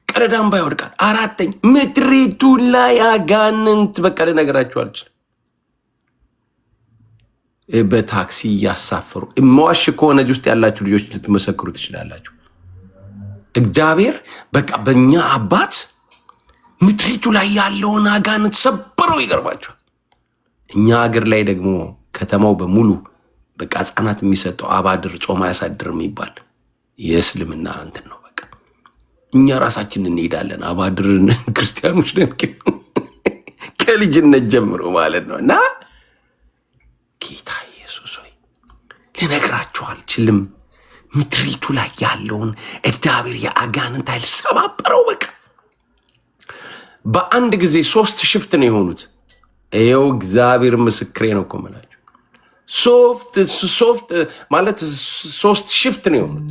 ቀረዳምባ ይወድቃል። አራተኛ ምድሪቱ ላይ አጋንንት በቃ ልነግራችሁ አልችልም። በታክሲ እያሳፈሩ መዋሽ ከሆነ ውስጥ ያላችሁ ልጆች ልትመሰክሩ ትችላላችሁ። እግዚአብሔር በቃ በእኛ አባት ምድሪቱ ላይ ያለውን አጋንንት ሰበረው። ይገርባችኋል። እኛ ሀገር ላይ ደግሞ ከተማው በሙሉ በቃ ህጻናት የሚሰጠው አባድር ጾም አያሳድር የሚባል የእስልምና እንትን ነው። በቃ እኛ ራሳችን እንሄዳለን። አባድርን ክርስቲያኖች ነን ከልጅነት ጀምሮ ማለት ነው። እና ጌታ ኢየሱስ ሆይ ልነግራችሁ አልችልም። ምድሪቱ ላይ ያለውን እግዚአብሔር የአጋንንት ኃይል ሰባበረው። በቃ በአንድ ጊዜ 3 ሽፍት ነው የሆኑት። ይኸው እግዚአብሔር ምስክሬ ነው እኮ የምላችሁ። ሶፍት ማለት 3 ሽፍት ነው የሆኑት።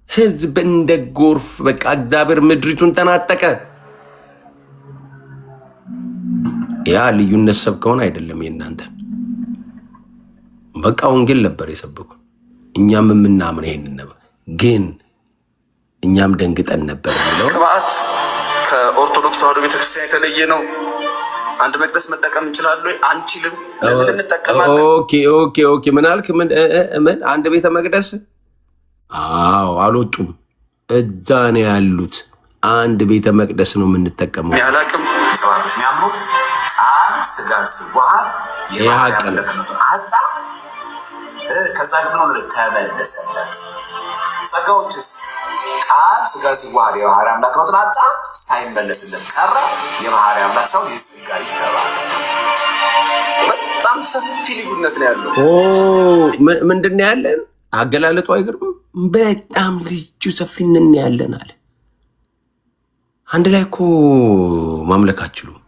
ህዝብ እንደ ጎርፍ በቃ እግዚአብሔር ምድሪቱን ተናጠቀ። ያ ልዩነት ሰብከውን አይደለም የእናንተን በቃ ወንጌል ነበር የሰበኩ። እኛም የምናምን ይሄንን ነበር፣ ግን እኛም ደንግጠን ነበር። ቅባት ከኦርቶዶክስ ተዋሕዶ ቤተክርስቲያን የተለየ ነው። አንድ መቅደስ መጠቀም እንችላለን ወይ? አንችልም። ለምን እንጠቀማለን? ኦኬ ምን አልክ? ምን አንድ ቤተ መቅደስ? አዎ አልወጡም፣ እዛ ነው ያሉት። አንድ ቤተ መቅደስ ነው የምንጠቀመው። ያላቅም ቅባቶች የሚያምኑት ቃል ስጋ ሲዋሃድ የባህሪ አምላክነቱን አጣ። ከዛ ግን ሆነ ተመለሰለት። ጸጋዎችስ ቃል ስጋ ሲዋሃድ የባህሪ አምላክነቱን አጣ፣ ሳይመለስለት ቀረ። የባህሪ አምላክ ሰው የጸጋ ልጅ ተባለ። በጣም ሰፊ ልዩነት ነው ያለው። ምንድን ነው ያለን? አገላለጡ አይገርምም? በጣም ልዩ ሰፊነት ያለን አለ። አንድ ላይ እኮ ማምለክ አትችሉም።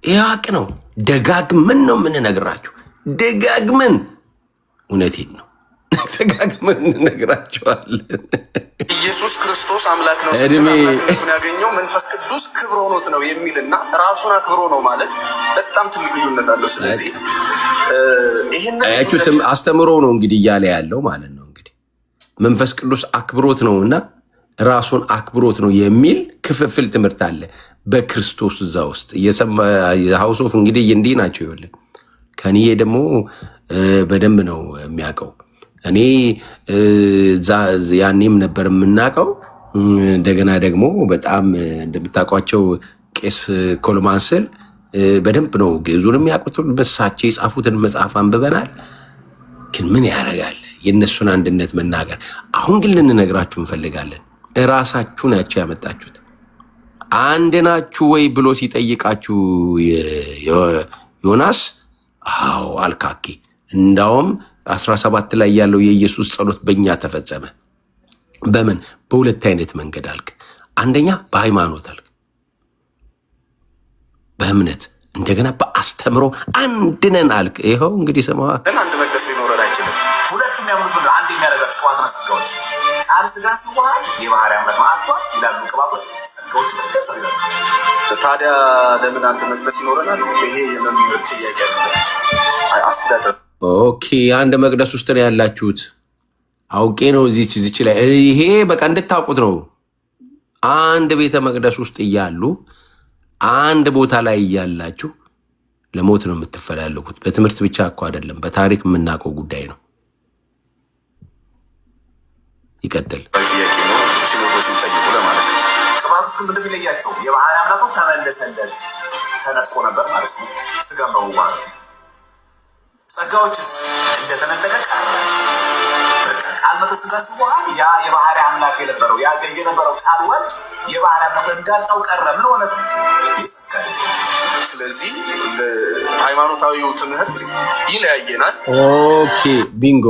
ይህ ሀቅ ነው። ደጋግመን ነው የምንነግራችሁ፣ ደጋግመን። እውነቴን ነው፣ ደጋግመን እንነግራችኋለን። ኢየሱስ ክርስቶስ አምላክ ነው። አምላክነቱን ያገኘው መንፈስ ቅዱስ ክብር ሆኖት ነው የሚልና ራሱን አክብሮ ነው ማለት በጣም ትልቅ ልዩነት አለው። ስለዚህ ይህን አስተምሮ ነው እንግዲህ እያለ ያለው ማለት ነው። እንግዲህ መንፈስ ቅዱስ አክብሮት ነው እና ራሱን አክብሮት ነው የሚል ክፍፍል ትምህርት አለ በክርስቶስ እዛ ውስጥ ሀውሶፍ እንግዲህ እንዲህ ናቸው። ይኸውልህ ከኔ ደግሞ በደንብ ነው የሚያውቀው። እኔ ያኔም ነበር የምናውቀው። እንደገና ደግሞ በጣም እንደምታውቋቸው ቄስ ኮሎማንስል በደንብ ነው ግዕዙን የሚያውቁት። በሳቸው የጻፉትን መጽሐፍ አንብበናል። ግን ምን ያደርጋል የእነሱን አንድነት መናገር። አሁን ግን ልንነግራችሁ እንፈልጋለን። እራሳችሁ ናቸው ያመጣችሁት። አንድ ናችሁ ወይ ብሎ ሲጠይቃችሁ ዮናስ አዎ አልካኬ። እንዳውም 17 ላይ ያለው የኢየሱስ ጸሎት በእኛ ተፈጸመ። በምን? በሁለት አይነት መንገድ አልክ። አንደኛ በሃይማኖት አልክ፣ በእምነት እንደገና በአስተምሮ አንድ ነን አልክ። ይኸው እንግዲህ ሰማዋ አንድ መቅደስ ሊኖረን አይችልም። ሁለቱም ያምኑት ምንድን አንድ የሚያደርጋቸው ቅባትና ጸጋዎች ቃል ስጋ ሲዋሃድ የባህሪ አምላክ ማዕቷል ይላሉ ቅባቶች፣ ጸጋዎች መደሰው ይላሉ። ታዲያ ለምን አንድ መቅደስ ይኖረናል? ይሄ የመምህር ጥያቄ ነው። አስተዳደር ኦኬ፣ አንድ መቅደስ ውስጥ ነው ያላችሁት። አውቄ ነው እዚች ላይ ይሄ በቃ እንድታውቁት ነው። አንድ ቤተ መቅደስ ውስጥ እያሉ አንድ ቦታ ላይ እያላችሁ ለሞት ነው የምትፈላለጉት። በትምህርት ብቻ እኮ አይደለም፣ በታሪክ የምናውቀው ጉዳይ ነው። ይቀጥል። ጥያቄ ነው። ሲኖዶስን ጠይቁ ለማለት ነው። ቅባቶች ግን ምንድን ይለያቸው? የባህሪ አምላኩ ተመለሰለት፣ ተነጥቆ ነበር ማለት ነው ስጋ በመዋሃድ። ጸጋዎችስ እንደተነጠቀ ቀረ። በቃ ቃል መቶ ስጋ ሲዋሃድ ያ የባህሪ አምላክ የነበረው ያ የነበረው ቃል ወልድ የባህሪ አምላክ እንዳልጣው ቀረ። ምን ሆነ? ስለዚህ ሃይማኖታዊው ትምህርት ይለያየናል። ኦኬ ቢንጎ።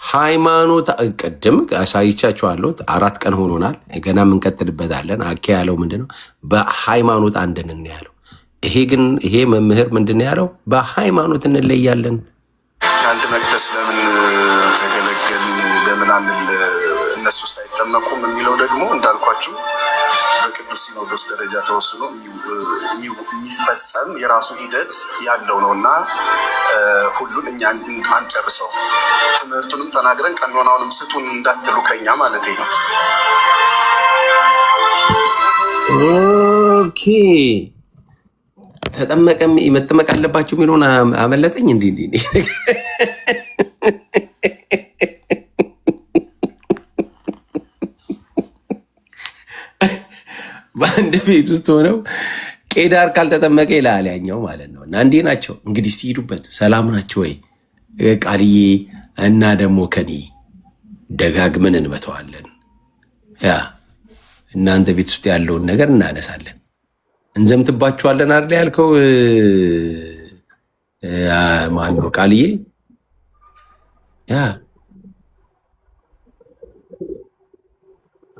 ሃይማኖት ቅድም አሳይቻችኋለሁ። 4 ቀን ሆኖናል። ገና የምንቀጥልበታለን። አኬ ያለው ምንድነው? በሃይማኖት አንድ ነን ያለው። ይሄ መምህር ምንድን ነው ያለው? በሃይማኖት እንለያለን። አንድ መቅደስ ለምን ተገለገል ለምን አንል እነሱ ሳይጠመቁም የሚለው ደግሞ እንዳልኳችሁ በቅዱስ ሲኖዶስ ደረጃ ተወስኖ የሚፈጸም የራሱ ሂደት ያለው ነው እና ሁሉን እኛ አንጨርሰው። ትምህርቱንም ተናግረን ቀኖናውንም ስጡን እንዳትሉ ከኛ ማለት ነው። ኦኬ ተጠመቀም መጠመቅ አለባቸው የሚለውን አመለጠኝ። እንዲህ በአንድ ቤት ውስጥ ሆነው ቄዳር ካልተጠመቀ ይላል ያኛው ማለት ነው። እና እንዲህ ናቸው እንግዲህ ሲሄዱበት ሰላም ናቸው ወይ ቃልዬ እና ደግሞ ከኒ ደጋግመን እንመተዋለን። ያ እናንተ ቤት ውስጥ ያለውን ነገር እናነሳለን፣ እንዘምትባችኋለን አይደል ያልከው ማነው ቃልዬ? ያ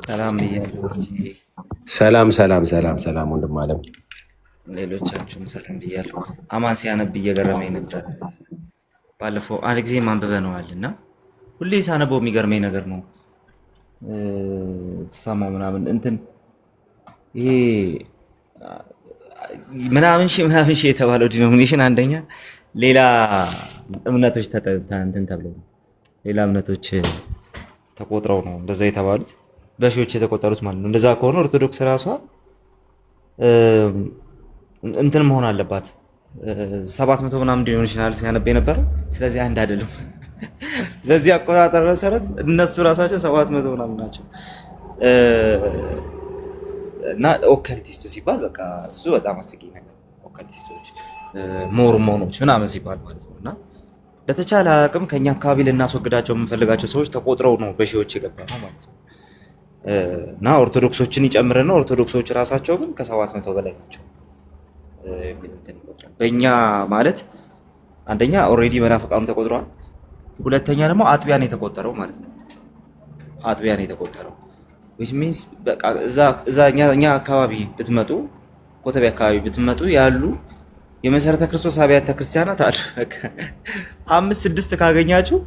ሰላም ብያለሁ። ሰላም ሰላም ሰላም ሰላም ወንድም አለም፣ ሌሎቻችሁም ሰላም ብያለሁ። አማን ሲያነብ እየገረመኝ ነበር። ባለፈው አንድ ጊዜ ማንብበነዋል እና ሁሌ ሳነበው የሚገርመኝ ነገር ነው። ሰማው ምናምን እንትን ይሄ ምናምን ሺህ የተባለው ዲኖሚኔሽን አንደኛ ሌላ እምነቶች እንትን ተብለው ሌላ እምነቶች ተቆጥረው ነው እንደዛ የተባሉት፣ በሺዎች የተቆጠሩት ማለት ነው። እንደዛ ከሆነ ኦርቶዶክስ ራሷ እንትን መሆን አለባት 700 ምናምን ዲኖሚኔሽናል ሲያነብ የነበረ። ስለዚህ አንድ አይደለም። ስለዚህ አቆጣጠር መሰረት እነሱ ራሳቸው 700 ምናምን ናቸው። እና ኦካልቲስቱ ሲባል በቃ እሱ በጣም አስቂኝ ነገር፣ ኦካልቲስቶች ሞርሞኖች ምናምን ሲባል ማለት ነው። እና በተቻለ አቅም ከኛ አካባቢ ልናስወግዳቸው የምንፈልጋቸው ሰዎች ተቆጥረው ነው በሺዎች የገባ ነው ማለት ነው። እና ኦርቶዶክሶችን ይጨምርና ኦርቶዶክሶች ራሳቸው ግን ከ700 በላይ ናቸው። በእኛ ማለት አንደኛ ኦልሬዲ መናፍቃኑ ተቆጥረዋል፣ ሁለተኛ ደግሞ አጥቢያን የተቆጠረው ማለት ነው። አጥቢያን የተቆጠረው which means በቃ እዛ እኛ አካባቢ ብትመጡ፣ ኮተቤ አካባቢ ብትመጡ ያሉ የመሰረተ ክርስቶስ አብያተ ክርስቲያናት አሉ። 5-6 ካገኛችሁ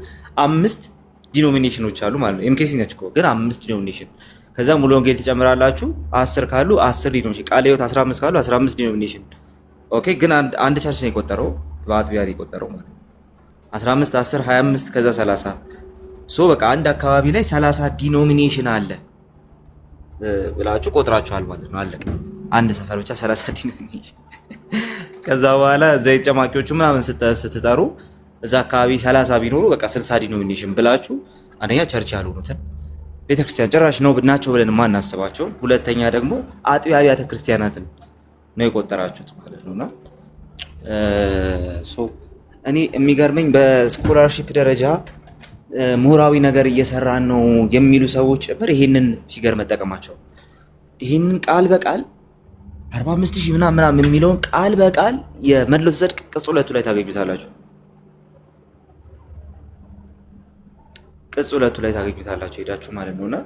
5 ዲኖሚኔሽኖች አሉ ማለት ነው። ኤምኬሲ ነች እኮ ግን 5 ዲኖሚኔሽን። ከዛ ሙሉ ወንጌል ትጨምራላችሁ 10 ካሉ 10 ዲኖሚኔሽን፣ ቃለ ሕይወት 15 ካሉ 15 ዲኖሚኔሽን። ኦኬ ግን አንድ ቸርች ነው የቆጠረው፣ በአጥቢያ ነው የቆጠረው ማለት 15 10 25 ከዛ 30 ሶ በቃ አንድ አካባቢ ላይ 30 ዲኖሚኔሽን አለ ብላችሁ ቆጥራችኋል ማለት ነው። አለቀ። አንድ ሰፈር ብቻ 30 ዲኖሚኔሽን። ከዛ በኋላ ዘይት ጨማቂዎቹ ምናምን ስትጠሩ እዛ አካባቢ 30 ቢኖሩ በቃ 60 ዲኖሚኔሽን ብላችሁ አንደኛ ቸርች ያልሆኑትን ቤተክርስቲያን ጭራሽ ነው ናቸው ብለን ማናስባቸው፣ ሁለተኛ ደግሞ አጥቢያ አብያተ ክርስቲያናትን ነው የቆጠራችሁት ማለት ነውና ሶ እኔ የሚገርመኝ በስኮላርሺፕ ደረጃ ምሁራዊ ነገር እየሰራን ነው የሚሉ ሰዎች ጭምር ይሄንን ፊገር መጠቀማቸው፣ ይሄንን ቃል በቃል 45000 ምናምን የሚለውን ቃል በቃል የመድሎተ ጽድቅ ቅጽ 2 ላይ ታገኙታላችሁ። ቅጽ 2 ላይ ታገኙታላችሁ ሄዳችሁ ማለት ነውና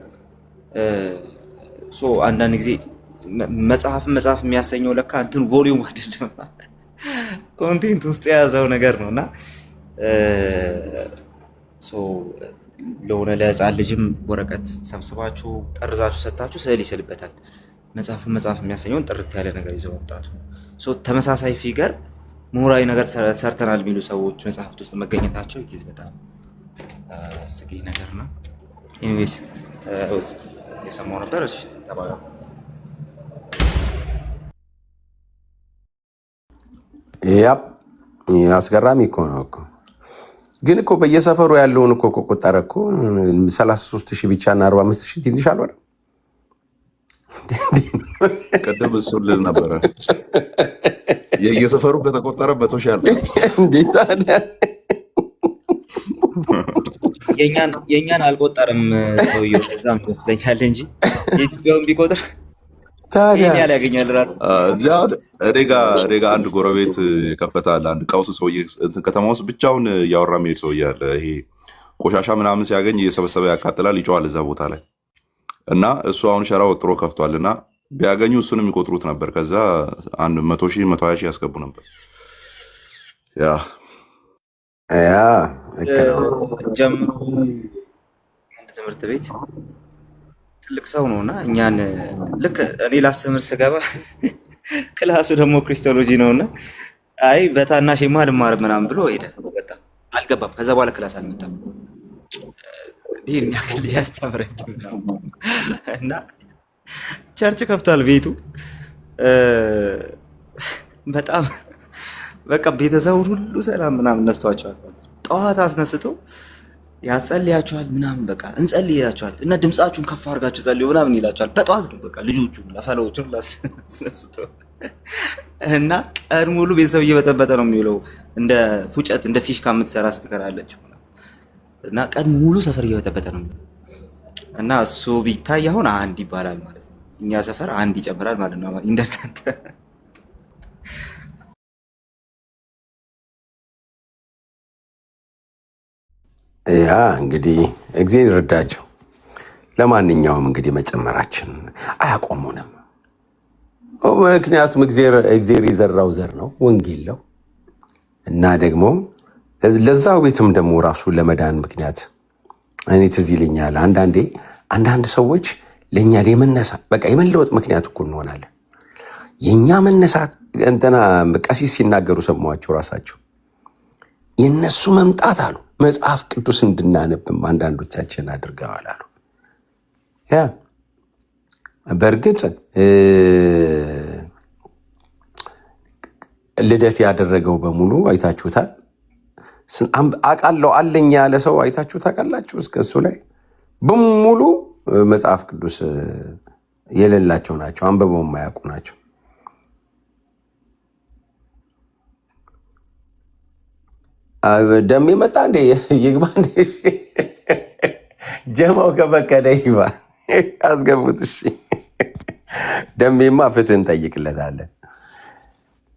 ሶ አንዳንድ ጊዜ መጽሐፍ የሚያሰኘው ለካ እንትን ቮሊዩም አይደለም ኮንቴንት ውስጥ የያዘው ነገር ነውና ሶ ለሆነ ለህፃን ልጅም ወረቀት ሰብስባችሁ ጠርዛችሁ ሰጣችሁ ስዕል ይስልበታል። መጽሐፍ የሚያሰኘውን ጥርት ያለ ነገር ይዘው መምጣቱ ሶ ተመሳሳይ ፊገር ምሁራዊ ነገር ሰርተናል የሚሉ ሰዎች መጽሐፍት ውስጥ መገኘታቸው ይትዝ በጣም አስቂኝ ነገር ነው። ኢንዌስ የሰማው ነበር። እሺ ተባለ። ያ አስገራሚ እኮ ነው እኮ። ግን እኮ በየሰፈሩ ያለውን እኮ ቆጠረ እኮ 33,000 ብቻ እና 45,000 ትንሽ አልሆነም። ቅድም እሱን ልል ነበረ። የየሰፈሩ ከተቆጠረ 100,000 አለ። እንዴት ታዲያ የኛን አልቆጠርም ሰውየው፣ እዛም ይመስለኛል እንጂ የኢትዮጵያውን ቢቆጥር ታዲያ ያለ ያገኛል ራሱ። እኔ ጋ አንድ ጎረቤት ይከፈታል። አንድ ቀውስ ሰውዬ እንትን ከተማ ውስጥ ብቻውን እያወራ የሚሄድ ሰውዬ አለ። ይሄ ቆሻሻ ምናምን ሲያገኝ እየሰበሰበ ያቃጥላል፣ ይጨዋል እዛ ቦታ ላይ እና እሱ አሁን ሸራ ወጥሮ ከፍቷል። እና ቢያገኙ እሱንም ይቆጥሩት ነበር። ከዛ 100,000 120,000 ያስገቡ ነበር። ያ ጀምሮ አንድ ትምህርት ቤት ትልቅ ሰው ነው እና እኛን ልክ እኔ ላስተምር ስገባ ክላሱ ደግሞ ክሪስቶሎጂ ነው እና አይ በታናሽማ ልማር ምናምን ብሎ ሄደ። በቃ አልገባም። ከዛ በኋላ ክላስ አልመጣም። ይህ የሚያክል ልጅ ያስተምረኝ እና ቸርች ከፍቷል ቤቱ። በጣም በቃ ቤተሰቡን ሁሉ ሰላም ምናምን ነስቷቸዋል። ጠዋት አስነስቶ ያጸልያቸዋል ምናምን በቃ እንጸልይ ይላቸዋል እና ድምፃችሁን ከፍ አድርጋችሁ ጸልዩ ምናምን ይላቸዋል። በጠዋት ነው በቃ ልጆቹን ለፈለዎቹን አስነስቶ እና ቀን ሙሉ ቤተሰብ እየበጠበጠ ነው የሚውለው። እንደ ፉጨት እንደ ፊሽካ የምትሰራ ስፒከር አለች እና ቀን ሙሉ ሰፈር እየበጠበጠ ነው እና እሱ ቢታይ አሁን አንድ ይባላል ማለት ነው። እኛ ሰፈር አንድ ይጨምራል ማለት ነው እንደናንተ። ያ እንግዲህ እግዚአብሔር ይርዳቸው። ለማንኛውም እንግዲህ መጨመራችን አያቆሙንም። ምክንያቱም እግዚአብሔር የዘራው ዘር ነው፣ ወንጌል ነው እና ደግሞ ለዛው ቤትም ደግሞ ራሱ ለመዳን ምክንያት እኔ ትዝ ይለኛል አንዳንድ ሰዎች ለእኛ የመነሳት በቃ የመለወጥ ምክንያት እኮ እንሆናለን። የእኛ መነሳት እንትና ቀሲስ ሲናገሩ ሰማኋቸው ራሳቸው። የእነሱ መምጣት አሉ መጽሐፍ ቅዱስ እንድናነብም አንዳንዶቻችን አድርገዋል አሉ። ያ በእርግጥ ልደት ያደረገው በሙሉ አይታችሁታል። አውቃለሁ አለኝ ያለ ሰው አይታችሁ ታውቃላችሁ? እስከ እሱ ላይ በሙሉ መጽሐፍ ቅዱስ የሌላቸው ናቸው፣ አንብበው የማያውቁ ናቸው። ደሜ መጣ እንዴ? ይግባ እንዴ? ጀማው ከፈቀደ ይግባ፣ አስገቡት። እሺ ደሜማ ፍትህ እንጠይቅለታለን።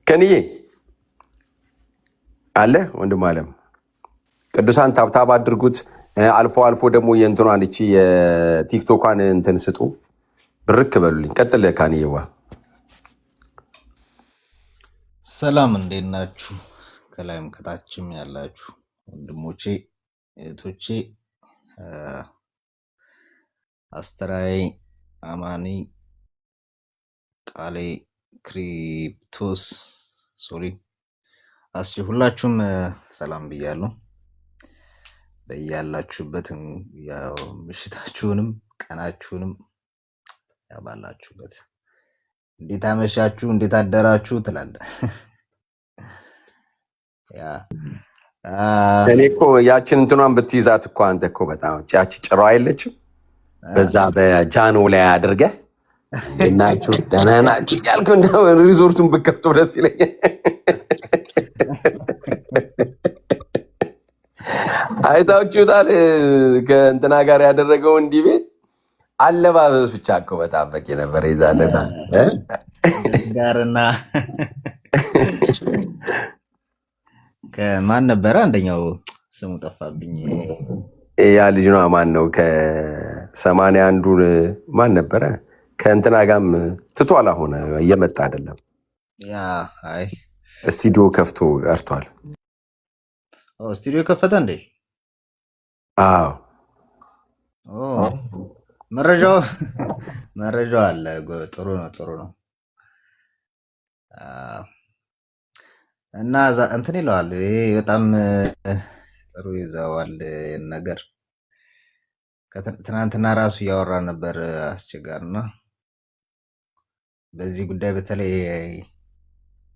ከንዬ አለ ወንድም አለም ቅዱሳን ታብታብ አድርጉት። አልፎ አልፎ ደግሞ የእንትኗን እቺ የቲክቶኳን እንትን ስጡ፣ ብርክ በሉልኝ። ቀጥል ካንዬዋ። ሰላም እንዴት ናችሁ? ከላይም ከታችም ያላችሁ ወንድሞቼ እህቶቼ፣ አስተራይ፣ አማኒ፣ ቃሌ፣ ክሪፕቶስ፣ ሶሪ አስቺ ሁላችሁም ሰላም ብያለሁ። በያላችሁበት ያው ምሽታችሁንም ቀናችሁንም ያባላችሁበት እንዴት አመሻችሁ እንዴት አደራችሁ ትላለህ። ያ እኔ እኮ ያችን እንትኗን ብትይዛት እኮ አንተ እኮ በጣም ያቺ ጭራ አይለችም? በዛ በጃኖ ላይ አድርገህ እናችሁ ደህና ናችሁ ያልኩ እንደው ሪዞርቱን ብከፍተው ደስ ይለኛል። አይታችሁታል ከእንትና ጋር ያደረገው እንዲህ ቤት አለባበስ ብቻ እኮ በጣም በቂ ነበር። ይዛለታ ጋርና ከማን ነበረ አንደኛው ስሙ ጠፋብኝ። ያ ልጅ ነው ማን ነው? ከ81 ማን ነበረ? ከእንትና ጋርም ትቷል። አሁን እየመጣ አይደለም። ያ አይ ስቱዲዮ ከፍቶ ቀርቷል። ስቱዲዮ ከፈተ እንዴ? አዎ መረጃው አለ። ጥሩ ነው። እና እንትን ይለዋል። ይሄ በጣም ጥሩ ይዘዋል ነገር። ትናንትና ራሱ እያወራ ነበር አስቸጋሪና በዚህ ጉዳይ በተለይ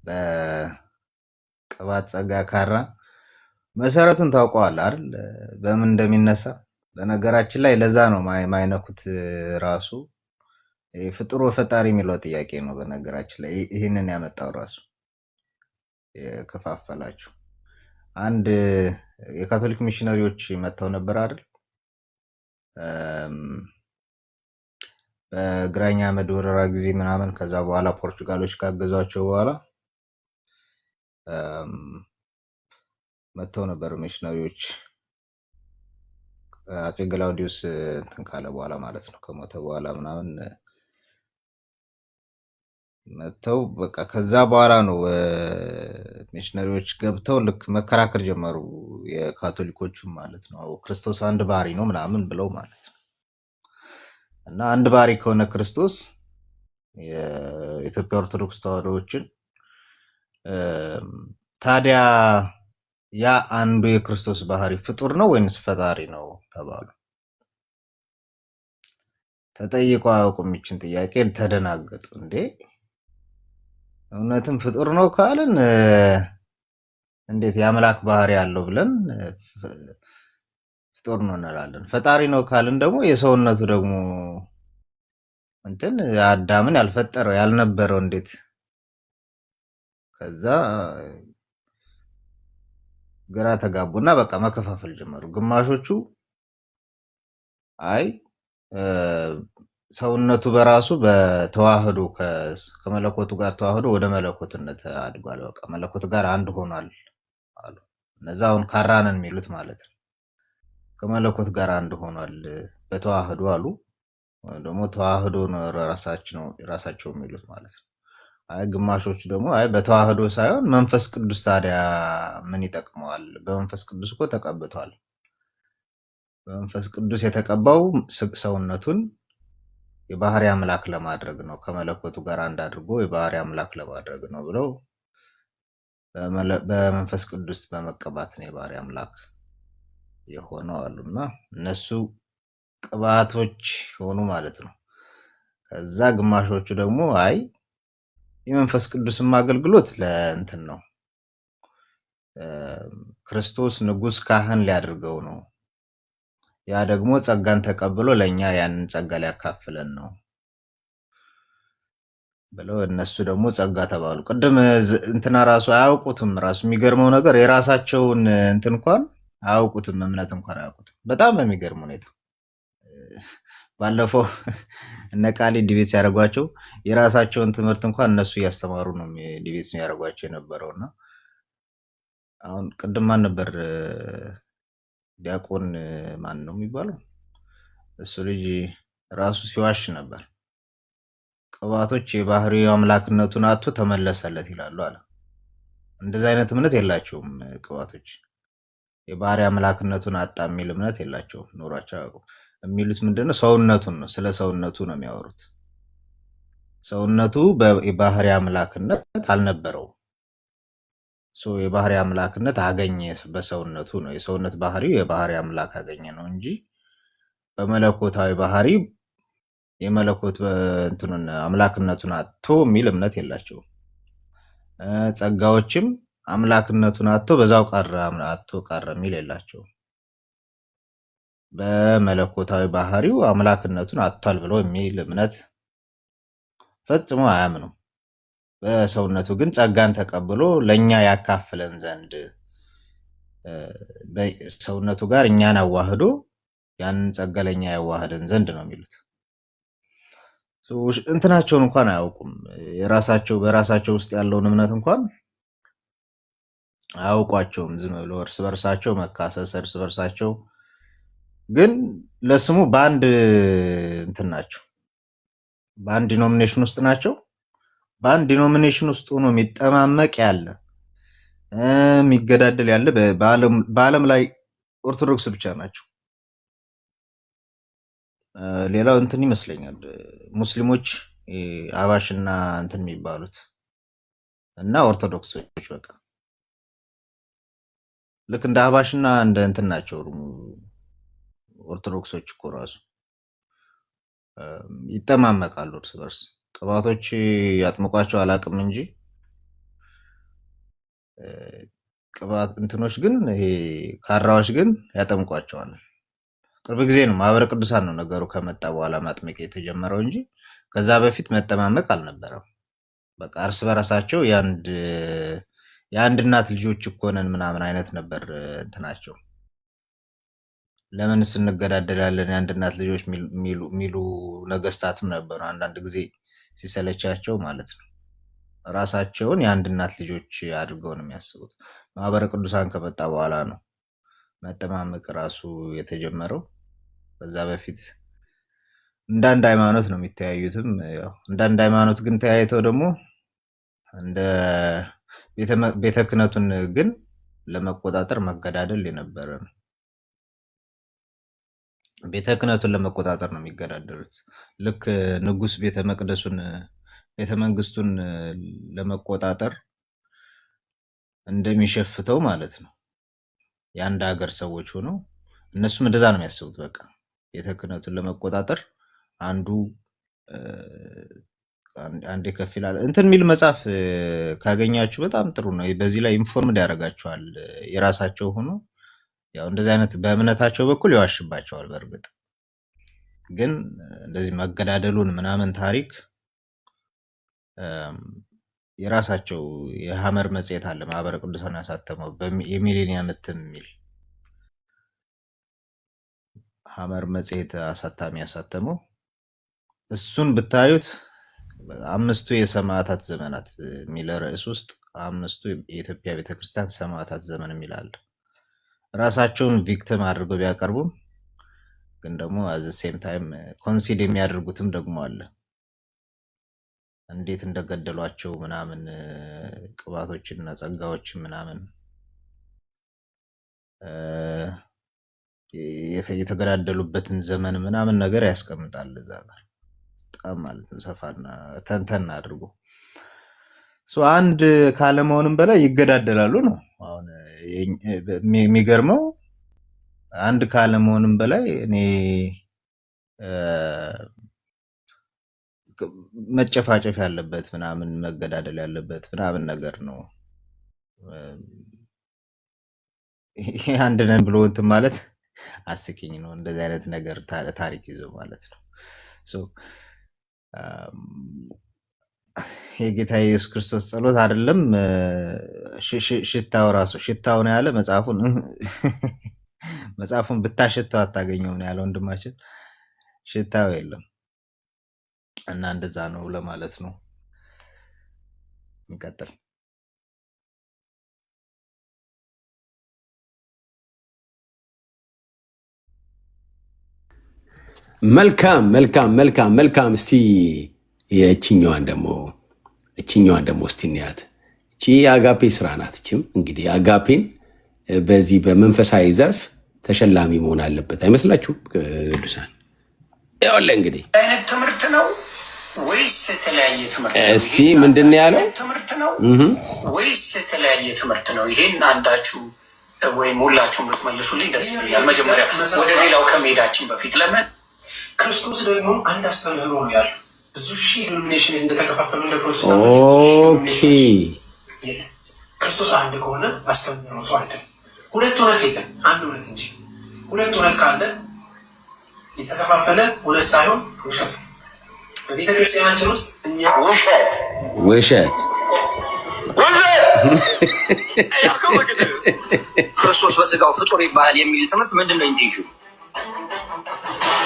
በቅባት ጸጋ ካራ መሰረቱን ታውቀዋለህ አይደል? በምን እንደሚነሳ በነገራችን ላይ ለዛ ነው ማይነኩት ራሱ ፍጡር ፈጣሪ የሚለው ጥያቄ ነው። በነገራችን ላይ ይህንን ያመጣው ራሱ የከፋፈላችሁ አንድ የካቶሊክ ሚሽነሪዎች መጥተው ነበር አይደል? በግራኝ አህመድ ወረራ ጊዜ ምናምን ከዛ በኋላ ፖርቹጋሎች ካገዟቸው በኋላ መጥተው ነበር ሚሽነሪዎች አፄ ገላውዲዮስ እንትን ካለ በኋላ ማለት ነው ከሞተ በኋላ ምናምን መጥተው በቃ ከዛ በኋላ ነው ሚሽነሪዎች ገብተው ልክ መከራከር ጀመሩ የካቶሊኮቹ ማለት ነው። ክርስቶስ አንድ ባህሪ ነው ምናምን ብለው ማለት ነው። እና አንድ ባህሪ ከሆነ ክርስቶስ የኢትዮጵያ ኦርቶዶክስ ተዋሕዶዎችን ታዲያ ያ አንዱ የክርስቶስ ባህሪ ፍጡር ነው ወይንስ ፈጣሪ ነው ተባሉ። ተጠይቀው አያውቁም ይችን ጥያቄ፣ ተደናገጡ። እንዴ እውነትም ፍጡር ነው ካልን እንዴት የአምላክ ባህሪ ያለው ብለን ፍጡር ነው እንላለን። ፈጣሪ ነው ካልን ደግሞ የሰውነቱ ደግሞ እንትን አዳምን ያልፈጠረው ያልነበረው እንዴት ከዛ ግራ ተጋቡና በቃ መከፋፈል ጀመሩ። ግማሾቹ አይ ሰውነቱ በራሱ በተዋህዶ ከመለኮቱ ጋር ተዋህዶ ወደ መለኮትነት አድጓል፣ በቃ መለኮት ጋር አንድ ሆኗል አሉ። እነዛ አሁን ካራንን የሚሉት ማለት ነው። ከመለኮት ጋር አንድ ሆኗል በተዋህዶ አሉ። ደግሞ ተዋህዶ ነው ራሳቸው የሚሉት ማለት ነው። አይ ግማሾቹ ደግሞ አይ በተዋህዶ ሳይሆን መንፈስ ቅዱስ ታዲያ ምን ይጠቅመዋል? በመንፈስ ቅዱስ እኮ ተቀብቷል። በመንፈስ ቅዱስ የተቀባው ሰውነቱን የባህሪ አምላክ ለማድረግ ነው፣ ከመለኮቱ ጋር አንድ አድርጎ የባህሪ አምላክ ለማድረግ ነው ብለው በመንፈስ ቅዱስ በመቀባት ነው የባህሪ አምላክ የሆነው አሉና እነሱ ቅባቶች ሆኑ ማለት ነው። ከዛ ግማሾቹ ደግሞ አይ የመንፈስ ቅዱስም አገልግሎት ለእንትን ነው፣ ክርስቶስ ንጉስ ካህን ሊያደርገው ነው፣ ያ ደግሞ ጸጋን ተቀብሎ ለኛ ያንን ጸጋ ሊያካፍለን ነው ብለው እነሱ ደግሞ ጸጋ ተባሉ። ቅድም እንትና ራሱ አያውቁትም። ራሱ የሚገርመው ነገር የራሳቸውን እንትን እንኳን አያውቁትም፣ እምነት እንኳን አያውቁትም። በጣም በሚገርም ሁኔታ ባለፈው እነ ቃሊ ዲቤት ሲያደርጓቸው የራሳቸውን ትምህርት እንኳን እነሱ እያስተማሩ ነው ዲቤት ሲያደርጓቸው የነበረውና አሁን ቅድም ማን ነበር ዲያቆን ማን ነው የሚባለው? እሱ ልጅ ራሱ ሲዋሽ ነበር። ቅባቶች የባህሪው አምላክነቱን አጥቶ ተመለሰለት ይላሉ አለ። እንደዚህ አይነት እምነት የላቸውም ቅባቶች። የባህሪ አምላክነቱን አጣ የሚል እምነት የላቸውም፣ ኖሯቸው አያውቁም። የሚሉት ምንድነው? ሰውነቱን ነው፣ ስለ ሰውነቱ ነው የሚያወሩት። ሰውነቱ የባህሪ አምላክነት አልነበረውም። የባህሪ አምላክነት አገኘ በሰውነቱ ነው። የሰውነት ባህሪው የባህሪ አምላክ አገኘ ነው እንጂ በመለኮታዊ ባህሪ የመለኮት እንትኑን አምላክነቱን አጥቶ የሚል እምነት የላቸውም። ጸጋዎችም አምላክነቱን አጥቶ በዛው ቀረ የሚል የላቸውም። በመለኮታዊ ባህሪው አምላክነቱን አጥቷል ብሎ የሚል እምነት ፈጽሞ አያምኑም። በሰውነቱ ግን ጸጋን ተቀብሎ ለኛ ያካፍለን ዘንድ ሰውነቱ ጋር እኛን አዋህዶ ያንን ጸጋ ለኛ ያዋህደን ዘንድ ነው የሚሉት። እንትናቸውን እንኳን አያውቁም። በራሳቸው ውስጥ ያለውን እምነት እንኳን አያውቋቸውም። ዝም ብሎ እርስ በርሳቸው መካሰስ፣ እርስ በርሳቸው ግን ለስሙ በአንድ እንትን ናቸው፣ በአንድ ዲኖሚኔሽን ውስጥ ናቸው። በአንድ ዲኖሚኔሽን ውስጥ ሆኖ የሚጠማመቅ ያለ የሚገዳደል ያለ በዓለም ላይ ኦርቶዶክስ ብቻ ናቸው። ሌላው እንትን ይመስለኛል ሙስሊሞች አባሽና እንትን የሚባሉት እና ኦርቶዶክሶች በቃ ልክ እንደ አባሽና እንደ እንትን ናቸው። ኦርቶዶክሶች እኮ ራሱ ይጠማመቃሉ እርስ በርስ። ቅባቶች ያጥምቋቸው አላቅም እንጂ ቅባት እንትኖች ግን ይሄ ካራዎች ግን ያጠምቋቸዋል። ቅርብ ጊዜ ነው ማህበረ ቅዱሳን ነው ነገሩ ከመጣ በኋላ ማጥመቅ የተጀመረው እንጂ ከዛ በፊት መጠማመቅ አልነበረም። በቃ እርስ በራሳቸው የአንድ እናት ልጆች እኮ ነን ምናምን አይነት ነበር እንትናቸው። ለምን እንገዳደላለን የአንድ እናት ልጆች የሚሉ ነገስታትም ነበሩ። አንዳንድ ጊዜ ሲሰለቻቸው ማለት ነው ራሳቸውን የአንድ እናት ልጆች አድርገው ነው የሚያስቡት። ማህበረ ቅዱሳን ከመጣ በኋላ ነው መጠማመቅ ራሱ የተጀመረው። በዛ በፊት እንዳንድ ሃይማኖት ነው የሚተያዩትም። ያው እንዳንድ ሃይማኖት ግን ተያይተው ደግሞ እንደ ቤተ ክህነቱን ግን ለመቆጣጠር መገዳደል የነበረ ነው። ቤተ ክህነቱን ለመቆጣጠር ነው የሚገዳደሉት። ልክ ንጉስ ቤተ መንግስቱን ለመቆጣጠር እንደሚሸፍተው ማለት ነው። የአንድ ሀገር ሰዎች ሆነው እነሱም እንደዛ ነው የሚያስቡት። በቃ ቤተ ክህነቱን ለመቆጣጠር አንዴ ከፍ ይላል። እንትን የሚል መጽሐፍ ካገኛችሁ በጣም ጥሩ ነው። በዚህ ላይ ኢንፎርምድ ያደርጋቸዋል። የራሳቸው ሆኖ ያው እንደዚህ አይነት በእምነታቸው በኩል ይዋሽባቸዋል። በእርግጥ ግን እንደዚህ መገዳደሉን ምናምን ታሪክ የራሳቸው የሐመር መጽሔት አለ ማህበረ ቅዱሳን ያሳተመው የሚሊኒየም እትም የሚል ሐመር መጽሔት አሳታሚ ያሳተመው እሱን ብታዩት አምስቱ የሰማዕታት ዘመናት የሚል ርዕስ ውስጥ አምስቱ የኢትዮጵያ ቤተክርስቲያን ሰማዕታት ዘመን የሚል አለ። ራሳቸውን ቪክቲም አድርገው ቢያቀርቡም ግን ደግሞ አዘ ሴም ታይም ኮንሲድ የሚያደርጉትም ደግሞ አለ። እንዴት እንደገደሏቸው ምናምን ቅባቶችና ጸጋዎችን ምናምን የተገዳደሉበትን ዘመን ምናምን ነገር ያስቀምጣል እዛ ጋር በጣም ማለት ነው ሰፋና ተንተን አድርጎ አንድ ካለመሆንም በላይ ይገዳደላሉ ነው። አሁን የሚገርመው አንድ ካለመሆንም በላይ እኔ መጨፋጨፍ ያለበት ምናምን መገዳደል ያለበት ምናምን ነገር ነው። ይሄ አንድ ነን ብሎ እንትን ማለት አስቂኝ ነው። እንደዚህ አይነት ነገር ታሪክ ይዞ ማለት ነው። የጌታ ኢየሱስ ክርስቶስ ጸሎት አይደለም ሽታው ራሱ ሽታው ነው ያለ መጽሐፉን ብታሽታው አታገኘው ነው ያለው ወንድማችን። ሽታው የለም እና እንደዛ ነው ለማለት ነው። እንቀጥል። መልካም መልካም መልካም መልካም። እስቲ እችኛዋን ደግሞ እስቲ እንያት። እቺ የአጋፔ ስራ ናት። እችም እንግዲህ አጋፔን በዚህ በመንፈሳዊ ዘርፍ ተሸላሚ መሆን አለበት አይመስላችሁም? ቅዱሳን ያለ እንግዲህ አይነት ትምህርት ነው ወይስ የተለያየ ትምህርት ነው? እስቲ ምንድን ነው ያለው? ትምህርት ነው ወይስ የተለያየ ትምህርት ነው? ይሄን አንዳችሁ ወይም ሁላችሁም ብትመልሱልኝ ደስ ይለኛል። መጀመሪያ ወደ ሌላው ከመሄዳችን በፊት ለምን ክርስቶስ ደግሞ አንድ አስተምህሮ ነው ያለው። ብዙ ሺህ ዶሚኔሽን እንደተከፋፈሉ እንደ ፕሮቴስታንት ክርስቶስ አንድ ከሆነ አስተምህሮቱ አንድ ነው። ሁለት እውነት የለም፣ አንድ እውነት እንጂ። ሁለት እውነት ካለ የተከፋፈለ እውነት ሳይሆን ውሸት ነው። በቤተ ክርስቲያናችን ውስጥ እኛ ውሸት ክርስቶስ በስጋው ፍጡር ይባላል የሚል ትምህርት ምንድን ነው? እንጂ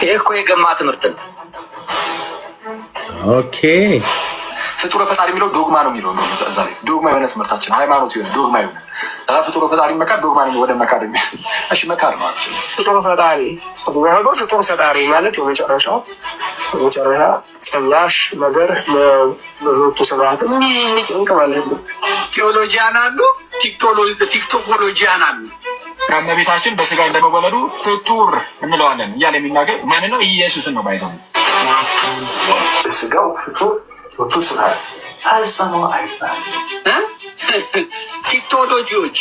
ይሄ እኮ የገማ ትምህርት ነው። ኦኬ ፍጡረ ፈጣሪ የሚለው ዶግማ ነው የሚለው ነው። እዛ ላይ ዶግማ የሆነ ትምህርታችን ሃይማኖት የሆነ ዶግማ የሆነ ፍጡረ ፈጣሪ መካድ ዶግማ ነው። ወደ መካድ እሺ መካድ ነው። ፍጡር ፈጣሪ ፍጡር ፈጣሪ ማለት የመጨረሻው ጸያሽ ነገር ለሮቱ ስርዓት የሚጨንቅ ማለት ነው። ቴዎሎጂያን አሉ፣ ቲክቶኮሎጂያን አሉ። ከእመቤታችን በስጋ እንደመወለዱ ፍጡር እንለዋለን እያለ የሚናገር ማን ነው? ኢየሱስን ነው። ባይዘው ስጋው ፍጡር ሮቱ ስርዓት ፈጽሞ አይባልም። ቲክቶኮሎጂዎች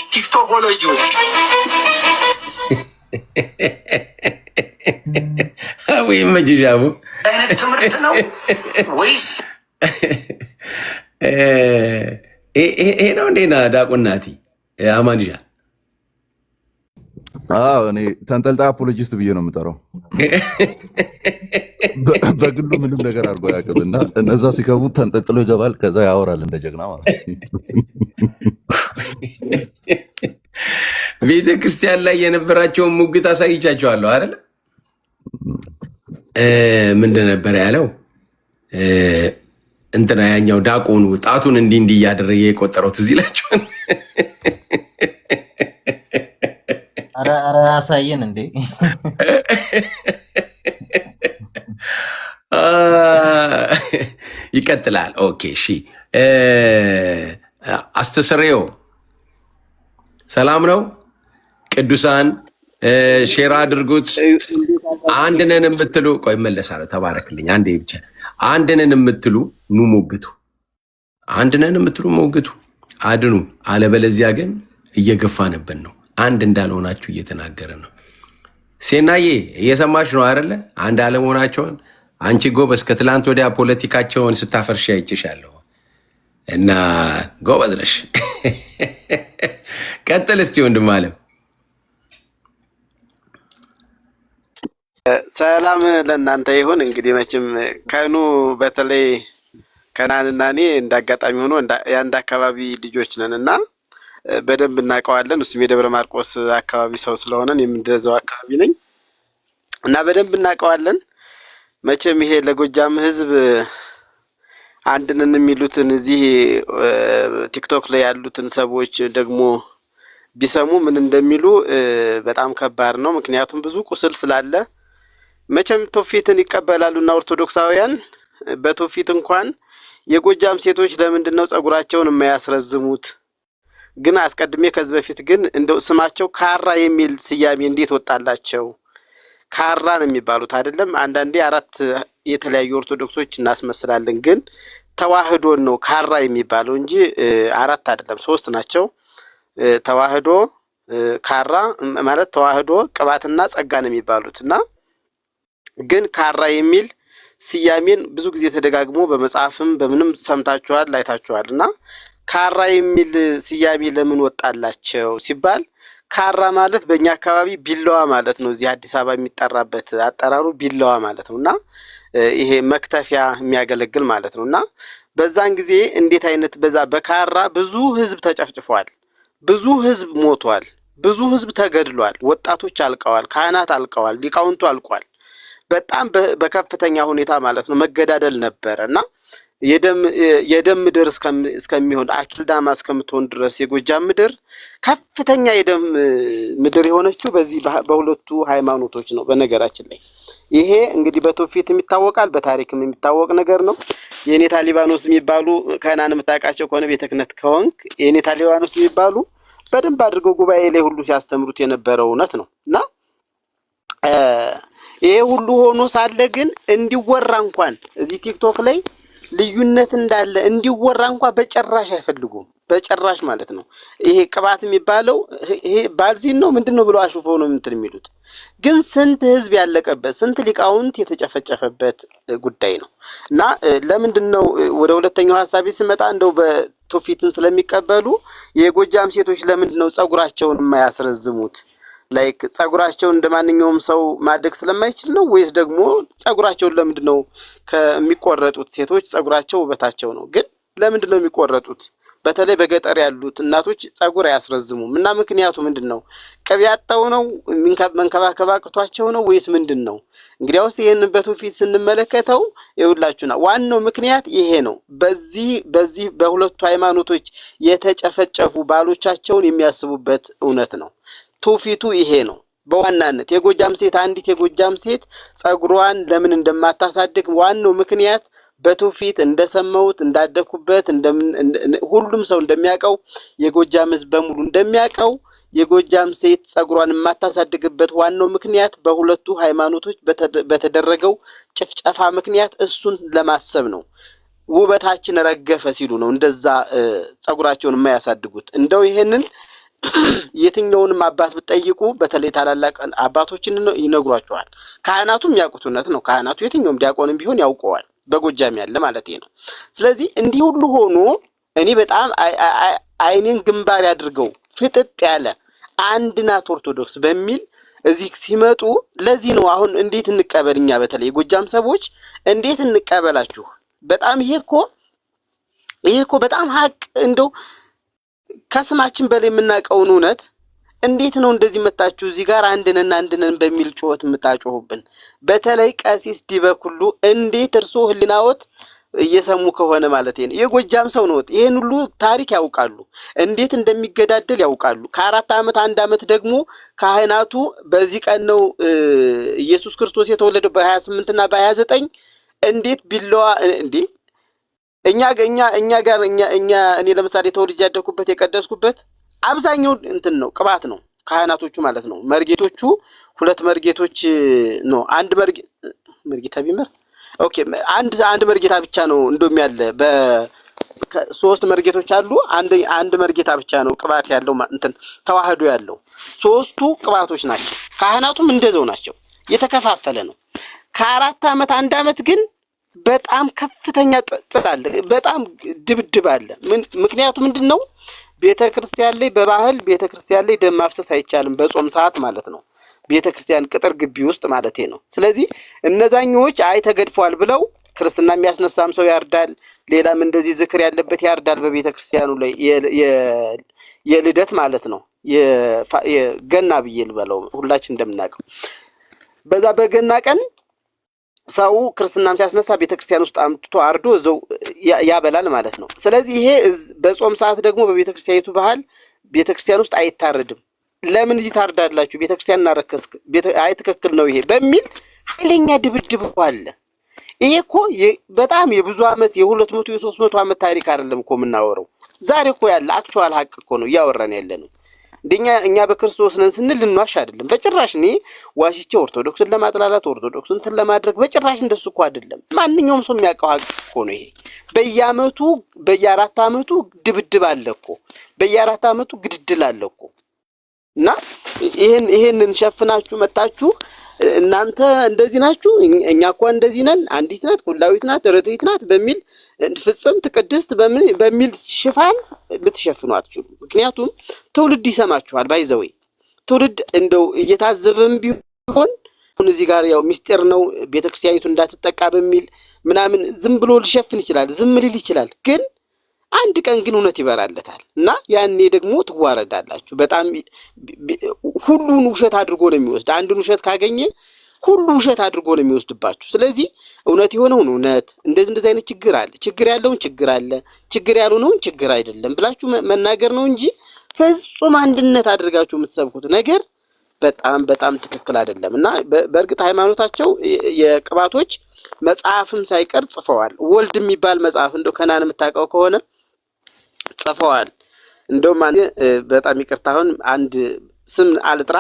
ወይም መጅጃቡ አይነት ትምህርት ነው ወይስ ይሄ ነው? እንዴና ዳቁናቲ አማንጃ እኔ ተንጠልጣ አፖሎጂስት ብዬ ነው የምጠራው። በግሉ ምንም ነገር አድርጎ አያውቅም እና እነዛ ሲገቡት ተንጠልጥሎ ይገባል። ከዛ ያወራል እንደ ጀግና ማለት ነው። ቤተ ክርስቲያን ላይ የነበራቸውን ሙግት አሳይቻቸዋለሁ አይደለ? ምንድን ነበር ያለው? እንትና ያኛው ዳቆኑ ጣቱን እንዲህ እያደረገ የቆጠረው ትዝ ይላቸዋል። ኧረ ያሳየን እንዴ! ይቀጥላል። ኦኬ እሺ። አስተስሬዮ ሰላም ነው ቅዱሳን፣ ሼር አድርጉት። አንድ ነን የምትሉ ቆይ መለሳለሁ። ተባረክልኝ። አንዴ ብቻ አንድ ነን የምትሉ ኑ ሞግቱ። አንድ ነን የምትሉ ሞግቱ፣ አድኑ። አለበለዚያ ግን እየገፋንብን ነው። አንድ እንዳልሆናችሁ እየተናገረ ነው። ሴናዬ እየሰማች ነው አይደለ? አንድ አለመሆናቸውን አንቺ ጎበዝ፣ ከትላንት ወዲያ ፖለቲካቸውን ስታፈርሽ አይቼሻለሁ እና ጎበዝ ነሽ። ቀጥል እስቲ ወንድም አለም። ሰላም ለእናንተ ይሁን። እንግዲህ መቼም ከኑ በተለይ ከናንና እኔ እንዳጋጣሚ ሆኖ የአንድ አካባቢ ልጆች ነን እና በደንብ እናውቀዋለን። እሱም የደብረ ማርቆስ አካባቢ ሰው ስለሆነን የምንደዛው አካባቢ ነኝ እና በደንብ እናውቀዋለን። መቼም ይሄ ለጎጃም ህዝብ አንድነን የሚሉትን እዚህ ቲክቶክ ላይ ያሉትን ሰዎች ደግሞ ቢሰሙ ምን እንደሚሉ በጣም ከባድ ነው። ምክንያቱም ብዙ ቁስል ስላለ መቼም ትውፊትን ይቀበላሉና ኦርቶዶክሳውያን በትውፊት እንኳን የጎጃም ሴቶች ለምንድን ነው ጸጉራቸውን የማያስረዝሙት? ግን አስቀድሜ ከዚህ በፊት ግን እንደው ስማቸው ካራ የሚል ስያሜ እንዴት ወጣላቸው? ካራ ነው የሚባሉት አይደለም። አንዳንዴ አራት የተለያዩ ኦርቶዶክሶች እናስመስላለን፣ ግን ተዋህዶን ነው ካራ የሚባለው እንጂ አራት አይደለም፣ 3 ናቸው። ተዋህዶ ካራ ማለት ተዋህዶ ቅባትና ጸጋ ነው የሚባሉት እና ግን ካራ የሚል ስያሜን ብዙ ጊዜ ተደጋግሞ በመጽሐፍም በምንም ሰምታችኋል አይታችኋል። እና ካራ የሚል ስያሜ ለምን ወጣላቸው ሲባል ካራ ማለት በእኛ አካባቢ ቢላዋ ማለት ነው። እዚህ አዲስ አበባ የሚጠራበት አጠራሩ ቢላዋ ማለት ነው እና ይሄ መክተፊያ የሚያገለግል ማለት ነው እና በዛን ጊዜ እንዴት አይነት በዛ በካራ ብዙ ህዝብ ተጨፍጭፏል፣ ብዙ ህዝብ ሞቷል፣ ብዙ ህዝብ ተገድሏል፣ ወጣቶች አልቀዋል፣ ካህናት አልቀዋል፣ ሊቃውንቱ አልቋል። በጣም በከፍተኛ ሁኔታ ማለት ነው መገዳደል ነበረ እና የደም ምድር እስከሚሆን አኪልዳማ እስከምትሆን ድረስ የጎጃም ምድር ከፍተኛ የደም ምድር የሆነችው በዚህ በሁለቱ ሃይማኖቶች ነው። በነገራችን ላይ ይሄ እንግዲህ በትውፊትም ይታወቃል፣ በታሪክም የሚታወቅ ነገር ነው። የኔታ ሊባኖስ የሚባሉ ከናን የምታውቃቸው ከሆነ ቤተ ክህነት ከሆንክ የኔታ ሊባኖስ የሚባሉ በደንብ አድርገው ጉባኤ ላይ ሁሉ ሲያስተምሩት የነበረው እውነት ነው እና ይሄ ሁሉ ሆኖ ሳለ ግን እንዲወራ እንኳን እዚህ ቲክቶክ ላይ ልዩነት እንዳለ እንዲወራ እንኳን በጭራሽ አይፈልጉም። በጭራሽ ማለት ነው። ይሄ ቅባት የሚባለው ይሄ ባልዚን ነው ምንድነው ብለው አሹፈው ነው እንትን የሚሉት። ግን ስንት ህዝብ ያለቀበት ስንት ሊቃውንት የተጨፈጨፈበት ጉዳይ ነው እና ለምንድነው ወደ ሁለተኛው ሐሳቤ ስመጣ እንደው በትውፊትን ስለሚቀበሉ የጎጃም ሴቶች ለምንድነው ጸጉራቸውን የማያስረዝሙት? ላይክ ጸጉራቸውን እንደማንኛውም ሰው ማድረግ ስለማይችል ነው ወይስ ደግሞ ጸጉራቸውን ለምንድነው ከሚቆረጡት? ሴቶች ጸጉራቸው ውበታቸው ነው፣ ግን ለምንድነው የሚቆረጡት? በተለይ በገጠር ያሉት እናቶች ጸጉር አያስረዝሙም እና ምክንያቱ ምንድነው? ቅቤ ያጣው ነው? መንከባከብ አቅቷቸው ነው ወይስ ምንድነው? እንግዲያውስ ይሄን በትውፊት ስንመለከተው ይኸውላችሁና ዋናው ምክንያት ይሄ ነው። በዚህ በሁለቱ ሃይማኖቶች የተጨፈጨፉ ባሎቻቸውን የሚያስቡበት እውነት ነው። ትውፊቱ ይሄ ነው በዋናነት። የጎጃም ሴት አንዲት የጎጃም ሴት ጸጉሯን ለምን እንደማታሳድግ ዋናው ምክንያት በትውፊት እንደሰማሁት እንዳደኩበት ሁሉም ሰው እንደሚያውቀው የጎጃም ሕዝብ በሙሉ እንደሚያውቀው የጎጃም ሴት ጸጉሯን የማታሳድግበት ዋናው ምክንያት በሁለቱ ሃይማኖቶች በተደረገው ጭፍጨፋ ምክንያት እሱን ለማሰብ ነው። ውበታችን ረገፈ ሲሉ ነው እንደዛ ጸጉራቸውን የማያሳድጉት። እንደው ይሄንን የትኛውንም አባት ብትጠይቁ በተለይ ታላላቅ አባቶችን ይነግሯቸዋል። ካህናቱም ያውቁት እውነት ነው። ካህናቱ የትኛውም ዲያቆንም ቢሆን ያውቀዋል፣ በጎጃም ያለ ማለት ነው። ስለዚህ እንዲህ ሁሉ ሆኖ እኔ በጣም አይኔን ግንባር ያድርገው ፍጥጥ ያለ አንድ ናት ኦርቶዶክስ በሚል እዚህ ሲመጡ ለዚህ ነው አሁን እንዴት እንቀበልኛ? በተለይ የጎጃም ሰዎች እንዴት እንቀበላችሁ? በጣም ይሄ እኮ በጣም ሀቅ እንደው ከስማችን በላይ የምናውቀውን እውነት እንዴት ነው እንደዚህ መጣችሁ እዚህ ጋር አንድነን በሚል ጩኸት የምታጮሁብን? በተለይ ቀሲስ ዲበኩሉ እንዴት እርሶ ህሊናዎት እየሰሙ ከሆነ ማለት ነው የጎጃም ሰው ነው። ይሄን ሁሉ ታሪክ ያውቃሉ፣ እንዴት እንደሚገዳደል ያውቃሉ። ከ4 ዓመት 1 ዓመት ደግሞ ካህናቱ በዚህ ቀን ነው ኢየሱስ ክርስቶስ የተወለደው በ28 እና በ29 እንዴት ቢላዋ እንዴ እኛ እኔ ለምሳሌ ተወልጄ ያደኩበት የቀደስኩበት አብዛኛው እንትን ነው ቅባት ነው ካህናቶቹ ማለት ነው። መርጌቶቹ 2 መርጌቶች ነው አንድ መርጌታ ቢመር ኦኬ አንድ መርጌታ ብቻ ነው እንደውም ያለ በ3 መርጌቶች አሉ። አንድ መርጌታ ብቻ ነው ቅባት ያለው እንትን ተዋህዶ ያለው። 3ቱ ቅባቶች ናቸው። ካህናቱም እንደዛው ናቸው። የተከፋፈለ ነው። ከ4 ዓመት 1 ዓመት ግን በጣም ከፍተኛ ጥል አለ፣ በጣም ድብድብ አለ። ምክንያቱ ምንድነው? ቤተክርስቲያን ላይ በባህል ቤተክርስቲያን ላይ ደም ማፍሰስ አይቻልም፣ በጾም ሰዓት ማለት ነው። ቤተክርስቲያን ቅጥር ግቢ ውስጥ ማለት ነው። ስለዚህ እነዛኞች አይ ተገድፏል ብለው ክርስትና የሚያስነሳም ሰው ያርዳል፣ ሌላም እንደዚህ ዝክር ያለበት ያርዳል። በቤተክርስቲያኑ ላይ የልደት ማለት ነው የገና ብዬ ልበለው ሁላችን እንደምናውቀው በዛ በገና ቀን ሰው ክርስትናም ሲያስነሳ ቤተክርስቲያን ውስጥ አምጥቶ አርዶ እዛው ያበላል ማለት ነው። ስለዚህ ይሄ በጾም ሰዓት ደግሞ በቤተክርስቲያኒቱ ባህል ቤተክርስቲያን ውስጥ አይታረድም። ለምን እዚህ ታርዳላችሁ? ቤተክርስቲያን እናረከስ አይ ትክክል ነው ይሄ በሚል ኃይለኛ ድብድብ አለ። ይሄ እኮ በጣም የብዙ ዓመት የ200 የ300 ዓመት ታሪክ አይደለም እኮ የምናወራው። ዛሬ እኮ ያለ አክቹዋል ሀቅ እኮ ነው እያወራን ያለ ነው። እኛ በክርስቶስ ነን ስንል ልንዋሽ አይደለም በጭራሽ። እኔ ዋሽቼ ኦርቶዶክስን ለማጥላላት ኦርቶዶክስን እንትን ለማድረግ በጭራሽ እንደሱ እኮ አይደለም። ማንኛውም ሰው የሚያውቀው ሀቅ እኮ ነው ይሄ። በየዓመቱ በየ4 ዓመቱ ድብድብ አለ እኮ፣ በየ4 ዓመቱ ግድድል አለ እኮ። እና ይሄንን ሸፍናችሁ መጣችሁ እናንተ እንደዚህ ናችሁ፣ እኛ እኮ እንደዚህ ነን፣ አንዲት ናት፣ ኩላዊት ናት፣ ርትዕት ናት በሚል ፍጽምት ቅድስት በሚል ሽፋን ልትሸፍኑ አትችሉ። ምክንያቱም ትውልድ ይሰማችኋል። ባይዘዌ ትውልድ እንደው እየታዘበም ቢሆን እዚህ ጋር ያው ሚስጥር ነው ቤተክርስቲያኒቱ እንዳትጠቃ በሚል ምናምን ዝም ብሎ ሊሸፍን ይችላል፣ ዝም ሊል ይችላል። ግን አንድ ቀን ግን እውነት ይበራለታል እና ያኔ ደግሞ ትዋረዳላችሁ። በጣም ሁሉን ውሸት አድርጎ ነው የሚወስድ። አንድን ውሸት ካገኘ ሁሉ ውሸት አድርጎ ነው የሚወስድባችሁ። ስለዚህ እውነት የሆነውን እውነት፣ እንደዚህ አይነት ችግር አለ፣ ችግር ያለውን ችግር አለ፣ ችግር ያልሆነውን ችግር አይደለም ብላችሁ መናገር ነው እንጂ ፍጹም አንድነት አድርጋችሁ የምትሰብኩት ነገር በጣም ትክክል አይደለም። እና በእርግጥ ሃይማኖታቸው የቅባቶች መጽሐፍም ሳይቀር ጽፈዋል። ወልድ የሚባል መጽሐፍ እንደው ከናን የምታውቀው ከሆነ ጽፈዋል። እንደውም በጣም ይቅርታ አሁን አንድ ስም አልጥራ፣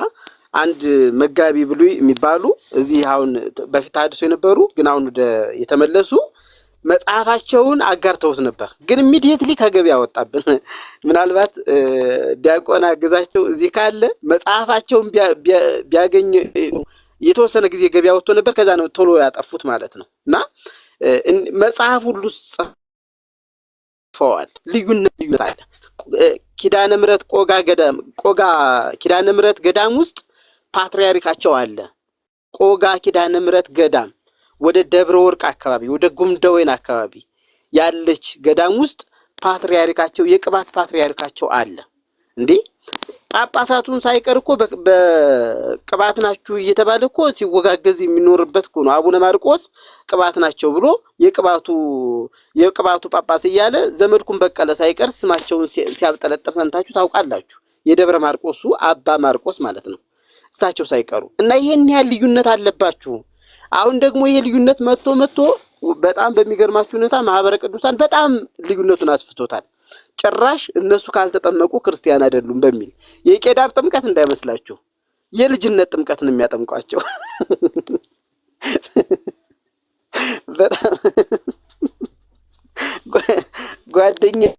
አንድ መጋቢ ብሉይ የሚባሉ እዚህ አሁን በፊት አድሶ የነበሩ ግን አሁን ወደ የተመለሱ መጽሐፋቸውን አጋርተውት ነበር። ግን ኢሚዲየትሊ ከገበያ ወጣብን። ምናልባት ዲያቆን አገዛቸው እዚህ ካለ መጽሐፋቸውን ቢያገኝ የተወሰነ ጊዜ ገበያ ወጥቶ ነበር። ከዛ ነው ቶሎ ያጠፉት ማለት ነው። እና መጽሐፍ ሁሉ ጽፈዋል። ልዩነት አለ። ኪዳነ ምሕረት ቆጋ ኪዳነ ምሕረት ገዳም ውስጥ ፓትርያርካቸው አለ። ቆጋ ኪዳነ ምሕረት ገዳም ወደ ደብረ ወርቅ አካባቢ ወደ ጉምደወይን አካባቢ ያለች ገዳም ውስጥ ፓትርያርካቸው የቅባት ፓትርያርካቸው አለ። እንዴ ጳጳሳቱን ሳይቀር እኮ በቅባት ናችሁ እየተባለ እኮ ሲወጋገዝ የሚኖርበት እኮ ነው። አቡነ ማርቆስ ቅባት ናቸው ብሎ የቅባቱ ጳጳስ እያለ ዘመድኩን በቀለ ሳይቀር ስማቸውን ሲያብጠለጥር ሰምታችሁ ታውቃላችሁ። የደብረ ማርቆሱ አባ ማርቆስ ማለት ነው እሳቸው ሳይቀሩ። እና ይሄን ያህል ልዩነት አለባችሁ። አሁን ደግሞ ይሄ ልዩነት መጥቶ በጣም በሚገርማችሁ ሁኔታ ማህበረ ቅዱሳን በጣም ልዩነቱን አስፍቶታል። ጭራሽ እነሱ ካልተጠመቁ ክርስቲያን አይደሉም በሚል የቄዳር ጥምቀት እንዳይመስላችሁ የልጅነት ጥምቀት ነው የሚያጠምቋቸው። ጓደኛዬ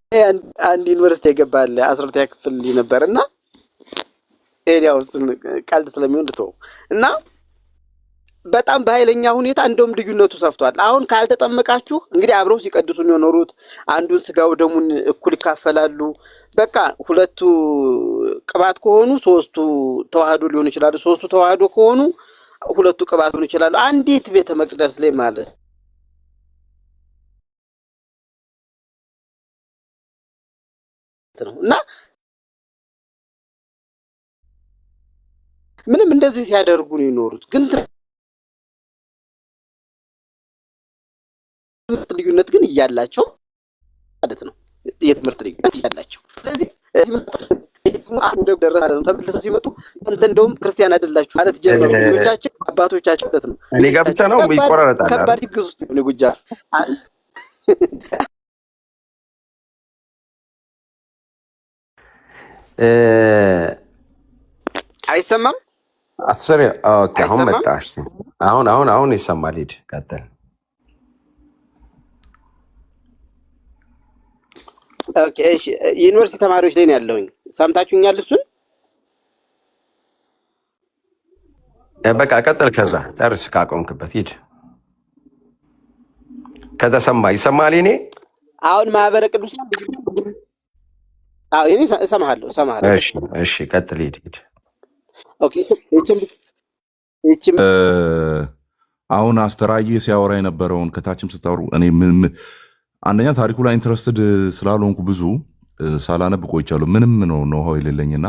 አንድ ዩኒቨርሲቲ የገባለ 12ኛ ክፍል ነበርና ኤሪያውስ ቀልድ ስለሚሆን ልተው እና በጣም በኃይለኛ ሁኔታ እንደውም ልዩነቱ ሰፍቷል። አሁን ካልተጠመቃችሁ እንግዲህ አብረው ሲቀድሱ ነው የኖሩት። አንዱን ስጋው ደሙን እኩል ይካፈላሉ። በቃ ሁለቱ ቅባት ከሆኑ ሶስቱ ተዋህዶ ሊሆኑ ይችላሉ። ሶስቱ ተዋህዶ ከሆኑ ሁለቱ ቅባት ሊሆኑ ይችላሉ። አንዲት ቤተ መቅደስ ላይ ማለት ነው። እና ምንም እንደዚህ ሲያደርጉ ነው የኖሩት። ግን ልዩነት ግን እያላቸው ማለት ነው። የትምህርት ልዩነት እያላቸው ስለዚህ አንድ ደረሰ ነው ተመልሰው ሲመጡ አንተ እንደውም ክርስቲያን አይደላችሁ ማለት ጀመሩ። ልጆቻቸው አባቶቻቸው ማለት ነው። እኔ ጋር ብቻ ነው ይቆራረጣል። ከባድ ችግር ውስጥ ነው ጉጃ አይሰማም። አትሰሪ። ኦኬ አሁን መጣሽ። አሁን ይሰማል። ሂድ ቀጥል። ኦኬ እሺ፣ ዩኒቨርሲቲ ተማሪዎች ላይ ነው ያለውኝ። ሰምታችሁኛል? እሱን በቃ ቀጥል። ከዛ ጨርስ ካቆምክበት ሂድ። ከተሰማ ይሰማል። እኔ አሁን ማህበረ ቅዱሳን እኔ እሰማሃለሁ። እሺ ቀጥል። ሂድ። ኦኬ አሁን አስተራዬ ሲያወራ የነበረውን ከታችም ስታወሩ እኔ አንደኛ ታሪኩ ላይ ኢንትረስትድ ስላልሆንኩ ብዙ ሳላነብ ቆይቻለሁ። ምንም ነው የሌለኝና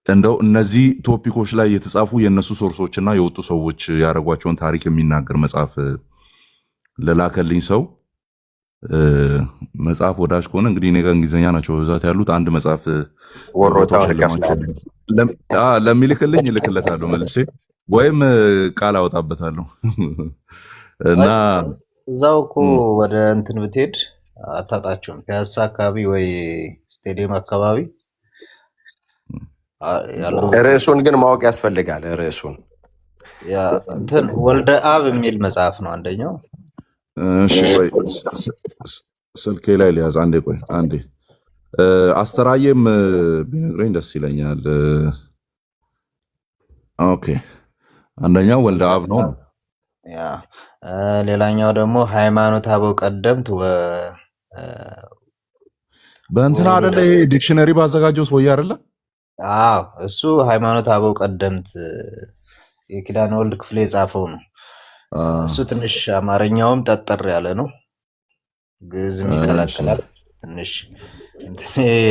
እንደው እነዚህ ቶፒኮች ላይ የተጻፉ የእነሱ ሶርሶችና የወጡ ሰዎች ያደረጓቸውን ታሪክ የሚናገር መጽሐፍ ለላከልኝ ሰው መጽሐፍ ወዳጅ ከሆነ እንግዲህ እኔ ጋር እንግሊዝኛ ናቸው በብዛት ያሉት። አንድ መጽሐፍ ለሚልክልኝ እልክለታለሁ መልሼ ወይም ቃል አወጣበታለሁ እና እዛው እኮ ወደ እንትን ብትሄድ አታጣቸውም። ፒያሳ አካባቢ ወይ ስቴዲየም አካባቢ ርዕሱን ግን ማወቅ ያስፈልጋል። ርዕሱን እንትን ወልደ አብ የሚል መጽሐፍ ነው አንደኛው። እሺ ቆይ ስልኬ ላይ ሊያዝ አንዴ፣ ቆይ አንዴ። አስተራዬም ቢነግረኝ ደስ ይለኛል። ኦኬ አንደኛው ወልደ አብ ነው። ያ ሌላኛው ደግሞ ሃይማኖት አበው ቀደምት በእንትና አይደለ? ይሄ ዲክሽነሪ ባዘጋጀው ሰውዬ አይደለ? አዎ እሱ ሃይማኖት አበው ቀደምት የኪዳነ ወልድ ክፍሌ የጻፈው ነው። እሱ ትንሽ አማርኛውም ጠጠር ያለ ነው፣ ግዕዝም ይቀላቅላል ትንሽ።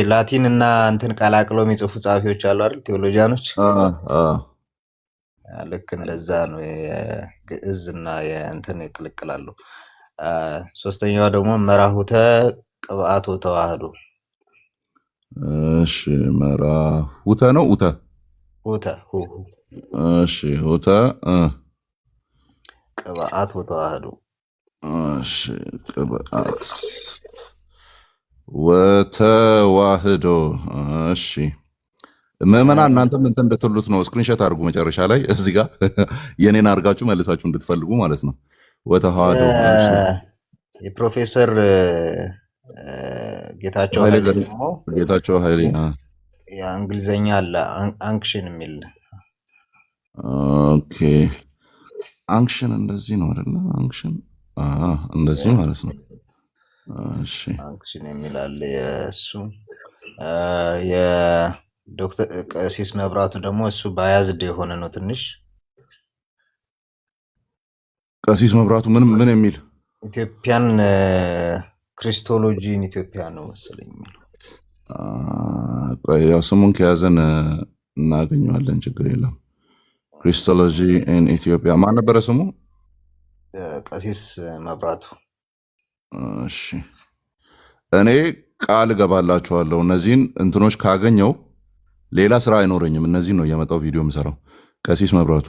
ላቲን እና እንትን ቀላቅለው የሚጽፉ ጸሐፊዎች አሉ አይደል? ቴዎሎጂያኖች ልክ እንደዛ ነው። የግዕዝ እና የእንትን ይቀላቅላሉ። ሶስተኛዋ ደግሞ መራሁተ ቅብአቶ ተዋህዶ። እሺ መራሁተ ነው ኡተ ሁተ እሺ ሁተ ቅብአቶ ተዋህዶ። እሺ ቅብአት ወተዋህዶ። እሺ ምዕመናን እናንተም እንትን እንድትሉት ነው። ስክሪንሾት አድርጉ መጨረሻ ላይ እዚህ ጋር የኔን አድርጋችሁ መልሳችሁ እንድትፈልጉ ማለት ነው። ወተዋህዶ የፕሮፌሰር ጌታቸው ኃይሌ ደግሞ ጌታቸው ኃይሌ የእንግሊዘኛ አለ አንክሽን የሚል። ኦኬ አንክሽን እንደዚህ ነው አይደለ? አንክሽን እንደዚህ ማለት ነው። እሺ አንክሽን የሚል አለ የእሱ የዶክተር ቀሲስ መብራቱ ደግሞ እሱ ባያዝድ የሆነ ነው ትንሽ። ቀሲስ መብራቱ ምን የሚል ኢትዮጵያን ክሪስቶሎጂ ኢን ኢትዮጵያ ነው መሰለኝ የሚለው። ያው ስሙን ከያዘን እናገኘዋለን፣ ችግር የለም። ክሪስቶሎጂ ኢን ኢትዮጵያ ማን ነበረ ስሙ? ቀሲስ መብራቱ። እሺ እኔ ቃል እገባላችኋለሁ እነዚህን እንትኖች ካገኘው ሌላ ስራ አይኖረኝም። እነዚህን ነው እየመጣው ቪዲዮ የምሰራው። ቀሲስ መብራቱ።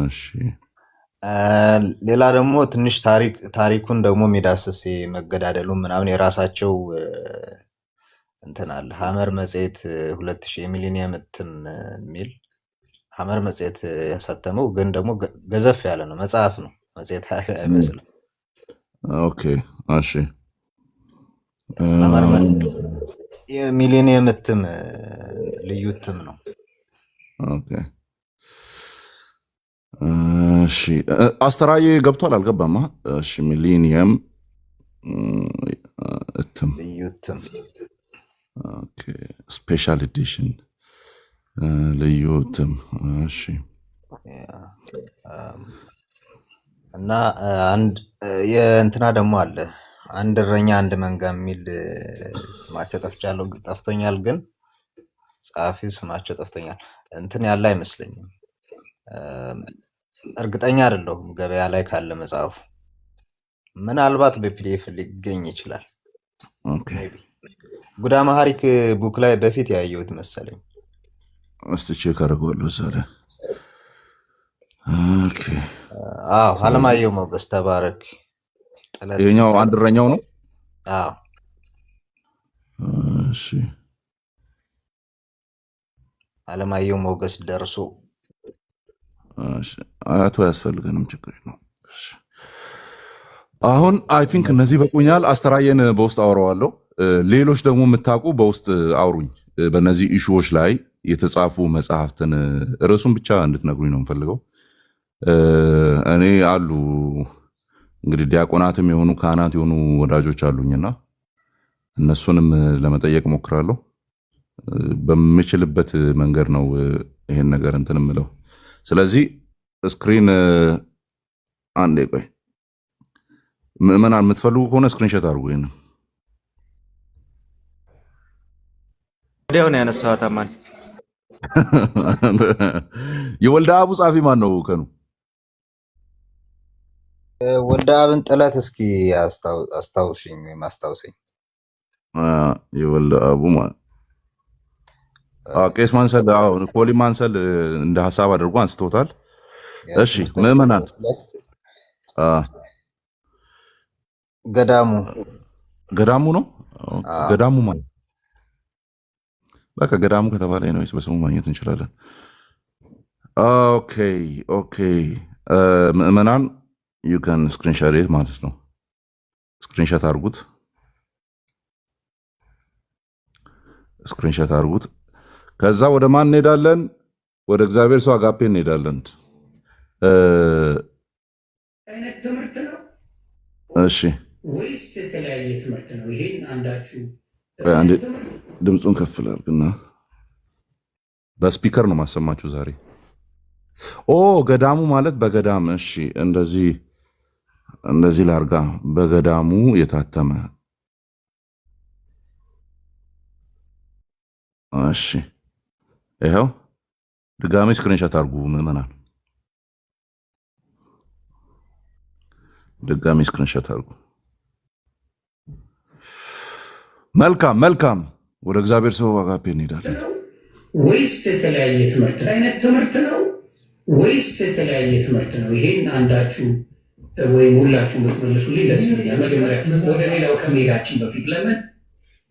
እሺ ሌላ ደግሞ ትንሽ ታሪኩን ደግሞ የሚዳስስ መገዳደሉ ምናምን የራሳቸው እንትን አለ። ሀመር መጽሔት 2000 የሚሊኒየም እትም የሚል ሀመር መጽሔት ያሳተመው ግን ደግሞ ገዘፍ ያለ ነው። መጽሐፍ ነው፣ መጽሔት አይመስልም። ኦኬ እሺ ሀመር የሚሊኒየም እትም ልዩ እትም ነው። ኦኬ እሺ አስተራዬ ገብቷል አልገባማ? እሺ ሚሊኒየም እትም ልዩ እትም ኦኬ ስፔሻል ኤዲሽን ልዩ እትም። እሺ እና አንድ የእንትና ደግሞ አለ አንድ እረኛ አንድ መንጋ የሚል ስማቸው ጠፍቶኛል፣ ግን ጸሐፊው ስማቸው ጠፍቶኛል። እንትን ያለ አይመስለኝም፣ እርግጠኛ አይደለሁም። ገበያ ላይ ካለ መጽሐፉ ምናልባት በፒዲኤፍ ሊገኝ ይችላል። ጉዳ ማሐሪክ ቡክ ላይ በፊት ያየሁት መሰለኝ። እስቲ ቼክ አደርገዋለሁ እዛ ላይ። ኦኬ አዎ አለማየሁ ሞገስ ተባረክ። ይሄኛው አንድ እረኛው ነው። አዎ እሺ አለማየሁ ሞገስ ደርሶ አያቱ አያስፈልገንም፣ ችግር ነው። አሁን አይ ቲንክ እነዚህ በቁኛል። አስተራየን በውስጥ አወራዋለሁ። ሌሎች ደግሞ የምታውቁ በውስጥ አውሩኝ። በእነዚህ ኢሹዎች ላይ የተጻፉ መጽሐፍትን ርዕሱን ብቻ እንድትነግሩኝ ነው የምፈልገው። እኔ አሉ እንግዲህ ዲያቆናትም የሆኑ ካህናት የሆኑ ወዳጆች አሉኝና እነሱንም ለመጠየቅ ሞክራለሁ። በምችልበት መንገድ ነው ይሄን ነገር እንትን የምለው። ስለዚህ ስክሪን አንዴ ቆይ ምዕመናን የምትፈልጉ ከሆነ ስክሪንሾት አድርጉ። ይሄን ወዲያውን ያነሳኋት አማን የወልደ አቡ ጻፊ ማን ነው? ከኑ ወልደ አብን ጥለት እስኪ አስታውሽኝ ወይም አስታውሰኝ። የወልደ አቡ ማለት ቄስ ማንሰል ፖሊ ማንሰል እንደ ሀሳብ አድርጎ አንስቶታል። እሺ ምዕመናን ገዳሙ ነው። ገዳሙ ማለት በቃ ገዳሙ ከተባለ ነው በስሙ ማግኘት እንችላለን። ኦኬ ምዕመናን ዩ ካን ስክሪንሾት ማለት ነው። ስክሪንሾት አድርጉት። ከዛ ወደ ማን እንሄዳለን? ወደ እግዚአብሔር ሰው አጋፔ እንሄዳለን። አይነት ትምህርት ነው እሺ ወይስ የተለያየ ትምህርት ነው? ይሄን አንዳችሁ አንዴ ድምፁን ከፍ ላድርግና በስፒከር ነው ማሰማችሁ ዛሬ። ገዳሙ ማለት በገዳም እሺ፣ እንደዚህ ላርጋ በገዳሙ የታተመ እሺ፣ ይኸው ድጋሜ ስክሪንሾት አድርጉ ምዕመናን፣ ድጋሜ ስክሪንሾት አድርጉ። መልካም ወደ እግዚአብሔር ሰው አጋፔ እንሄዳለን። ወይስ የተለያየ ትምህርት አይነት ትምህርት ነው ወይስ የተለያየ ትምህርት ነው? ይሄን አንዳችሁ ወይም ሁላችሁ ብትመልሱልኝ ደስ ይለኛል። መጀመሪያ ወደ ሌላው ከመሄዳችን በፊት ለምን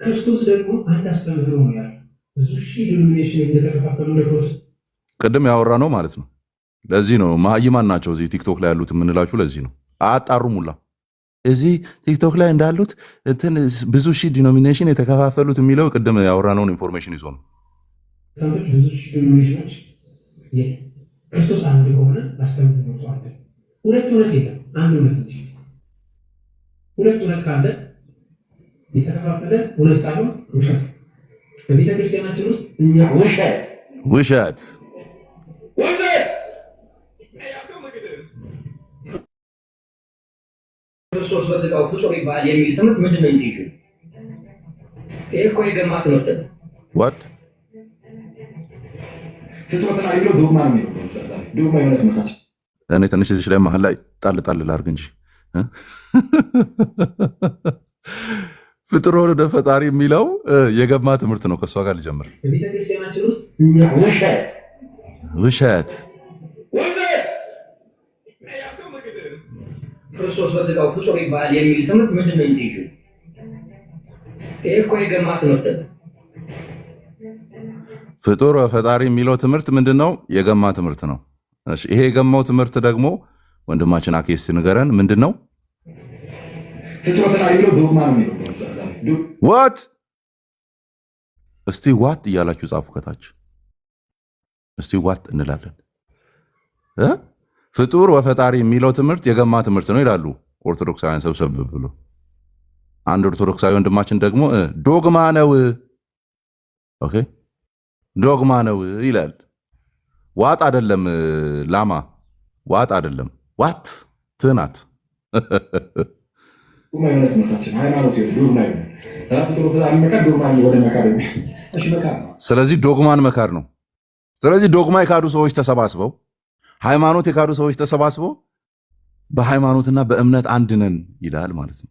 ክርስቶስ ደግሞ አንድ አስተምህሮ ነው ያለው። ብዙ ሺህ ዲኖሚኔሽን እንደተከፋፈሉ ለክርስቶስ ቅድም ያወራ ነው ማለት ነው። ለዚህ ነው መሀይማን ናቸው እዚህ ቲክቶክ ላይ ያሉት የምንላችሁ። ለዚህ ነው አያጣሩም ሁላ እዚህ ቲክቶክ ላይ እንዳሉት ብዙ ሺህ ዲኖሚኔሽን የተከፋፈሉት የሚለው ቅድም ያወራነውን ኢንፎርሜሽን ይዞ ነው። ብዙ ሺህ ዲኖሚኔሽኖች ክርስቶስ አንድ የሆነ አስተምህሮ አለ። ሁለት እውነት የለም፣ አንድ እውነት እንጂ። ሁለት እውነት ካለ የተከፋፈለ እውነት ሳይሆን ውሸት። በቤተ ክርስቲያናችን ውስጥ እኛ ውሸት ክርስቶስ በስጋው ፍጡር ይባል የሚል ትምህርት ምንድን ነው እንጂ ይሄ እኮ የገማ ትምህርት ነው። ዋት ፍጡረትን አይብሎ ዶግማ ነው የሚለው ዶግማ የሆነ ትምህርት። እኔ ትንሽ እዚህ ላይ መሀል ላይ ጣል ላድርግ እንጂ ፍጡር ወደ ፈጣሪ የሚለው የገማ ትምህርት ነው። ከእሷ ጋር ልጀምር። በቤተክርስቲያናችን ውስጥ ውሸት ክርስቶስ በስጋው ፍጡር ይባል የሚል ትምህርት ምንድን ነው እንጂ ይሄ እኮ የገማ ትምህርት ነው። ፍጡር ፈጣሪ የሚለው ትምህርት ምንድን ነው? የገማ ትምህርት ነው። እሺ ይሄ የገማው ትምህርት ደግሞ ወንድማችን አኬስ ንገረን፣ ምንድን ነው? ዋት እስቲ ዋት እያላችሁ ጻፉ ከታች። እስቲ ዋት እንላለን። ፍጡር ወፈጣሪ የሚለው ትምህርት የገማ ትምህርት ነው ይላሉ ኦርቶዶክሳውያን ሰብሰብ ብሎ። አንድ ኦርቶዶክሳዊ ወንድማችን ደግሞ ዶግማ ነው፣ ኦኬ ዶግማ ነው ይላል። ዋጥ አይደለም ላማ፣ ዋጥ አይደለም፣ ዋት ትናት። ስለዚህ ዶግማን መካድ ነው። ስለዚህ ዶግማ የካዱ ሰዎች ተሰባስበው፣ ሃይማኖት የካዱ ሰዎች ተሰባስበው በሃይማኖትና በእምነት አንድ ነን ይላል ማለት ነው።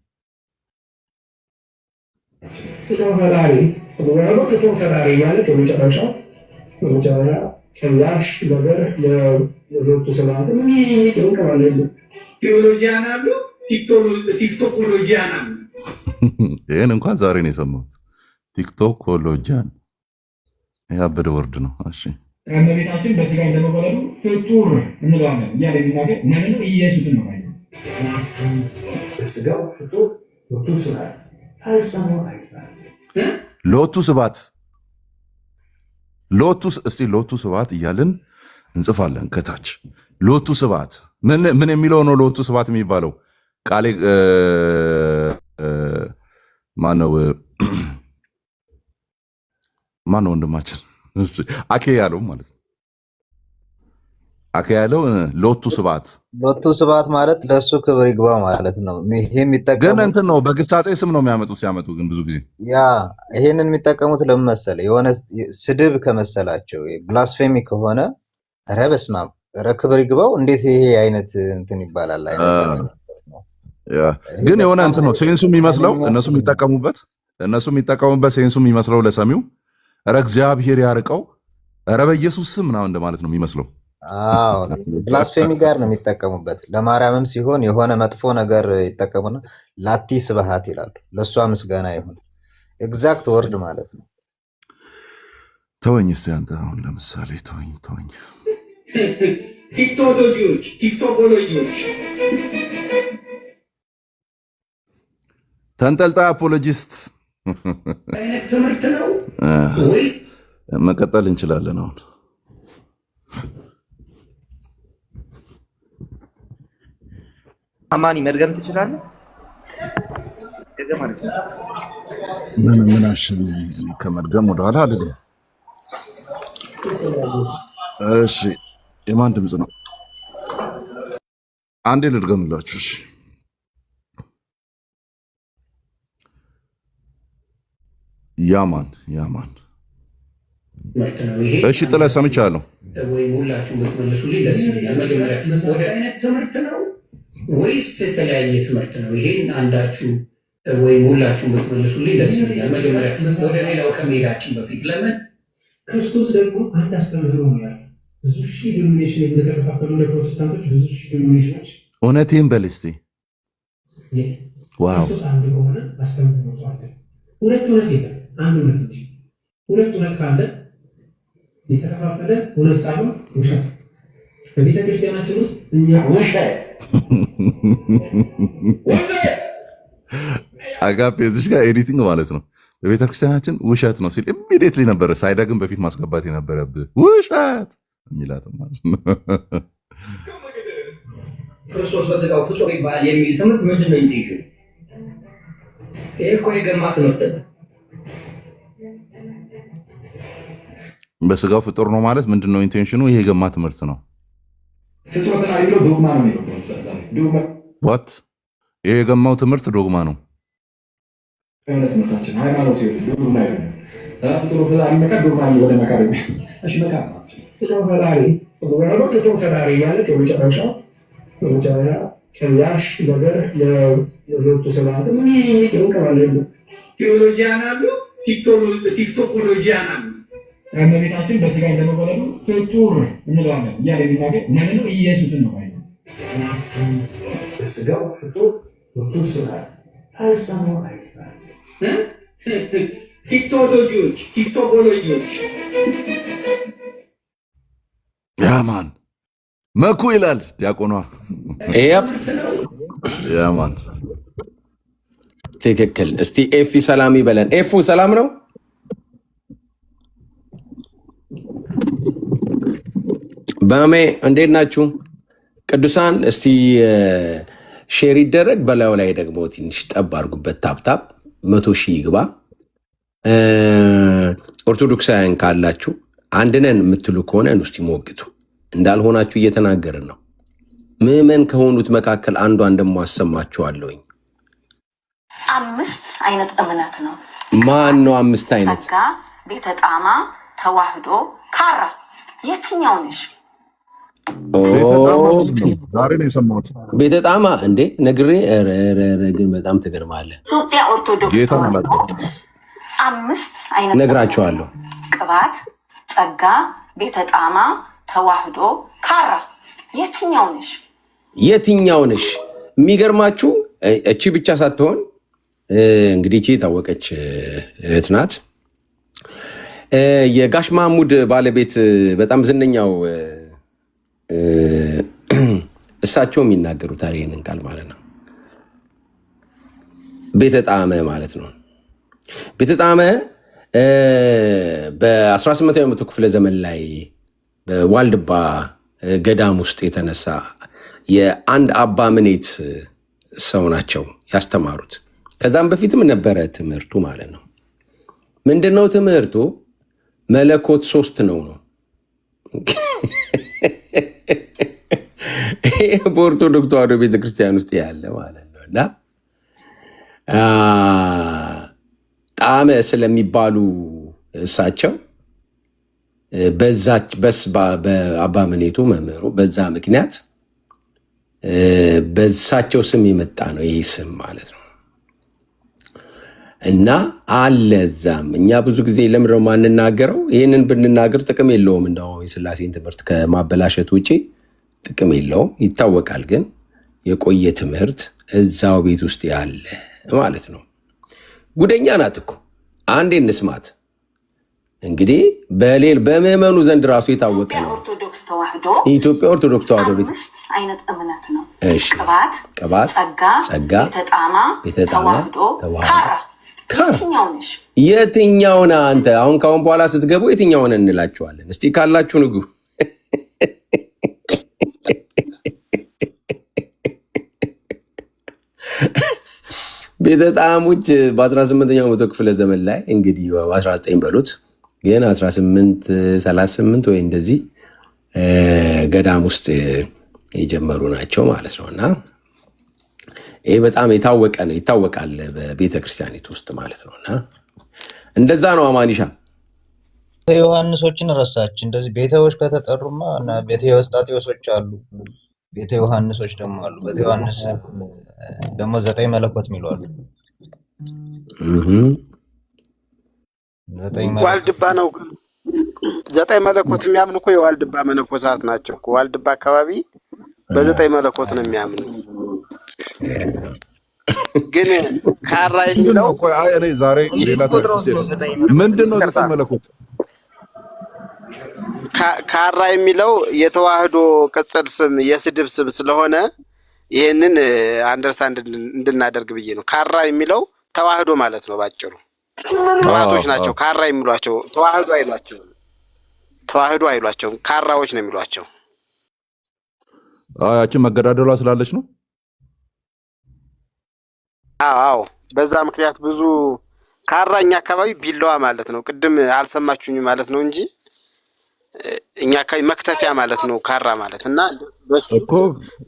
ቴዎሎጂያን አሉ፣ ቲክቶኮሎጂያን አሉ። ይህን እንኳን ዛሬ ነው የሰማሁት። ቲክቶኮሎጂያን ያበደ ወርድ ነው። እሺ እመቤታችን በስጋ እንደመወለዱ ፍጡር እንለዋለን እያለ የሚናገር ማን ነው? ኢየሱስን ነው ማለት ነው። ስጋው ፍጡር ሎቱ ስብሐት ሎቱ ስብሐት እስቲ ሎቱ ስብሐት እያልን እንጽፋለን ከታች። ሎቱ ስብሐት ምን የሚለው ነው? ሎቱ ስብሐት የሚባለው ቃሌ ማነው ወንድማችን አኬ ያለው ማለት ነው። አከ ያለው ሎቱ ስብሐት ማለት ለሱ ክብር ይግባ ማለት ነው። ይሄ ግን የሚጠቀሙት እንትን ነው በግሳጼ ስም ነው የሚያመጡት። ሲያመጡ ግን ብዙ ጊዜ ይሄንን የሚጠቀሙት ለምን መሰለህ? የሆነ ስድብ ከመሰላቸው ብላስፌሚ ከሆነ ኧረ በስመ አብ ኧረ ክብር ይግባው እንዴት ይሄ አይነት እንትን ይባላል አይነት ግን የሆነ እንትን ነው ሴንሱ የሚመስለው እነሱ የሚጠቀሙበት ሴንሱ የሚመስለው ለሰሚው ኧረ እግዚአብሔር ያርቀው ኧረ በኢየሱስ ስም ምናምን እንደማለት ነው የሚመስለው። ብላስፌሚ ጋር ነው የሚጠቀሙበት። ለማርያምም ሲሆን የሆነ መጥፎ ነገር ይጠቀሙና ላቲ ስብሐት ይላሉ። ለእሷ ምስጋና ይሁን ኤግዛክት ወርድ ማለት ነው። ተወኝ እስኪ አንተ አሁን ለምሳሌ ተወኝ ቲክቶኮሎጂዎች ተንጠልጣይ አፖሎጂስት አይነት ትምህርት ነው ወይ? መቀጠል እንችላለን አሁን አማኒ መድገም ትችላለህ? ምን አሽን ከመድገም ወደኋላ አልልም። እሺ የማን ድምፅ ነው? አንዴ ልድገምላችሁ። እሺ ያማን እሺ ጥለ ሰምቻለሁ ወይ ሁላችሁ ብትመልሱልኝ ደስ ይለኛል። መጀመሪያ ወደ አይነት ትምህርት ነው ወይስ የተለያየ ትምህርት ነው? ይሄን አንዳችሁ ወይም ሁላችሁ ብትመልሱልኝ ደስ ይለኛል። መጀመሪያ ወደ ሌላው ከመሄዳችን በፊት ለምን ክርስቶስ ደግሞ አንድ አስተምህሮ ነው ያለው። ብዙ ሺህ ዲኖሚኔሽን የተከፋፈሉ ለፕሮቴስታንቶች ብዙ ሺህ ዲኖሚኔሽኖች እውነቴን በል እስቲ ዋው ክርስቶስ አንድ ከሆነ አስተምህሮ አለ። ሁለት እውነት የለም አንድ እውነት እንጂ። ሁለት እውነት ካለ የተከፋፈለ እውነት ሳይሆን ውሸት በቤተ ክርስቲያናችን ውስጥ እኛ ውሸት አጋፔ እዚህ ጋር ኤዲቲንግ ማለት ነው። በቤተ ክርስቲያናችን ውሸት ነው ሲል ኢሚዲየትሊ ነበረ ሳይደግም በፊት ማስገባት የነበረብህ ውሸት የሚላትም ማለት ነው። ክርስቶስ በስጋው ፍጡር ይባላል የሚል ትምህርት ምንድን ነው? እንጂ ይሄ እኮ የገማ ትምህርት ነው። በስጋው ፍጡር ነው ማለት ምንድን ነው ኢንቴንሽኑ? ይሄ የገማ ትምህርት ነው። ፍጡር የሚለው ዶግማ ነው የሚለው ዋት ይሄ የገማው ትምህርት ዶግማ ነው። ትምህርታችን ሃይማኖት ዶግማ ነው። ፍጡር ፈጣሪ መካ ዶግማ ነው ወደ መካ ነው። እሺ መካ ፍጡር ፈጣሪ ማለት የመጨረሻው ጸያሽ ነገር ለሮቱ ሰላም ምን ይተውቀዋል። ቴዎሎጂያን አሉ፣ ቲክቶኮሎጂያን አሉ። እመቤታችን በስጋ እንደመወለዱ ፍጡር እንለዋለን እያለ የሚናገር ማን ነው? ኢየሱስን ነው ማለት ነው። በስጋው ፍጡር ፍጡር ስራ አልሰማው አይባል። ቲክቶኮሎጂዎች ያማን መኩ ይላል ዲያቆኗ። ያማን ትክክል። እስቲ ኤፊ ሰላም ይበለን። ኤፉ ሰላም ነው? በሜ እንዴት ናችሁ ቅዱሳን? እስቲ ሼር ይደረግ። በላዩ ላይ ደግሞ ትንሽ ጠብ አድርጉበት። ታፕታፕ 100 ሺህ ይግባ። ኦርቶዶክሳውያን ካላችሁ አንድነን የምትሉ ከሆነ እስቲ ሞግቱ። እንዳልሆናችሁ እየተናገርን ነው። ምዕመን ከሆኑት መካከል አንዷን ደግሞ አሰማችኋለሁኝ። 5 አይነት እምነት ነው። ማን ነው 5 አይነት? ጸጋ፣ ቤተ ጣማ፣ ተዋህዶ፣ ካራ የትኛው ነሽ? ዛሬ ነው የሰማሁት። ቤተ ጣማ እንዴ ነግሬ ግን በጣም ትገርማለህ። ኢትዮጵያ ኦርቶዶክስ 5 አይነት ነግራችኋለሁ። ቅባት፣ ጸጋ፣ ቤተ ጣማ፣ ተዋህዶ፣ ካራ የትኛው ነሽ? የትኛው ነሽ? የሚገርማችሁ እቺ ብቻ ሳትሆን እንግዲህ እቺ የታወቀች እህት ናት። የጋሽ ማሙድ ባለቤት በጣም ዝነኛው እሳቸው የሚናገሩታል ይህንን ቃል ማለት ነው። ቤተ ጣመ ማለት ነው። ቤተ ጣመ በ18ኛው መቶ ክፍለ ዘመን ላይ በዋልድባ ገዳም ውስጥ የተነሳ የአንድ አባ ምኔት ሰው ናቸው ያስተማሩት። ከዛም በፊትም ነበረ ትምህርቱ ማለት ነው። ምንድነው ትምህርቱ? መለኮት 3 ነው። በኦርቶዶክስ ተዋሕዶ ቤተክርስቲያን ውስጥ ያለ ማለት ነው። እና ጣመ ስለሚባሉ እሳቸው በዛች በአባ መኔቱ መምህሩ በዛ ምክንያት በሳቸው ስም የመጣ ነው ይህ ስም ማለት ነው። እና አለዛም እኛ ብዙ ጊዜ ለምንድነው ማንናገረው? ይህንን ብንናገር ጥቅም የለውም። እንደው የሥላሴን ትምህርት ከማበላሸት ውጭ ጥቅም የለውም፣ ይታወቃል። ግን የቆየ ትምህርት እዛው ቤት ውስጥ ያለ ማለት ነው። ጉደኛ ናት እኮ አንዴ እንስማት። እንግዲህ በምዕመኑ ዘንድ ራሱ የታወቀ ነው። የኢትዮጵያ ኦርቶዶክስ ተዋሕዶ ቤት አይነት እምነት ነው። እሺ፣ ቅባት፣ ጸጋ፣ የተጣማ ተዋሕዶ የትኛውን አንተ አሁን ካሁን በኋላ ስትገቡ የትኛውን እንላችኋለን? እስቲ ካላችሁ ንጉ። ቤተ ጣዕሞች በ18ኛው መቶ ክፍለ ዘመን ላይ እንግዲህ 19 በሉት ግን 1838 ወይ እንደዚህ ገዳም ውስጥ የጀመሩ ናቸው ማለት ነው። እና ይሄ በጣም የታወቀ ነው፣ ይታወቃል በቤተ ክርስቲያኒቱ ውስጥ ማለት ነው። እና እንደዛ ነው። አማኒሻ ዮሐንሶችን ረሳች። እንደዚህ ቤተዎች ከተጠሩማ እና ቤተ ዮስጣቴዎሶች አሉ፣ ቤተ ዮሐንሶች ደግሞ አሉ። ቤተ ዮሐንስ ደግሞ 9 መለኮት የሚሉ አሉ። ዋልድባ ነው 9 መለኮት የሚያምኑ እኮ የዋልድባ መነኮሳት ናቸው እኮ። ዋልድባ አካባቢ በ9 መለኮት ነው የሚያምኑ። ግን ካራ የሚለው እኔ ዛሬ ምንድን ነው 9 መለኮት? ካራ የሚለው የተዋህዶ ቅጽል ስም የስድብ ስም ስለሆነ ይህንን አንደርስታንድ እንድናደርግ ብዬ ነው። ካራ የሚለው ተዋህዶ ማለት ነው ባጭሩ። ተዋህዶች ናቸው ካራ የሚሏቸው፣ ተዋህዶ አይሏቸውም። ተዋህዶ አይሏቸውም፣ ካራዎች ነው የሚሏቸው። ያችን መገዳደሏ ስላለች ነው። አዎ በዛ ምክንያት ብዙ ካራ እኛ አካባቢ ቢላዋ ማለት ነው። ቅድም አልሰማችሁኝ ማለት ነው እንጂ እኛ አካባቢ መክተፊያ ማለት ነው ካራ ማለት። እና እኮ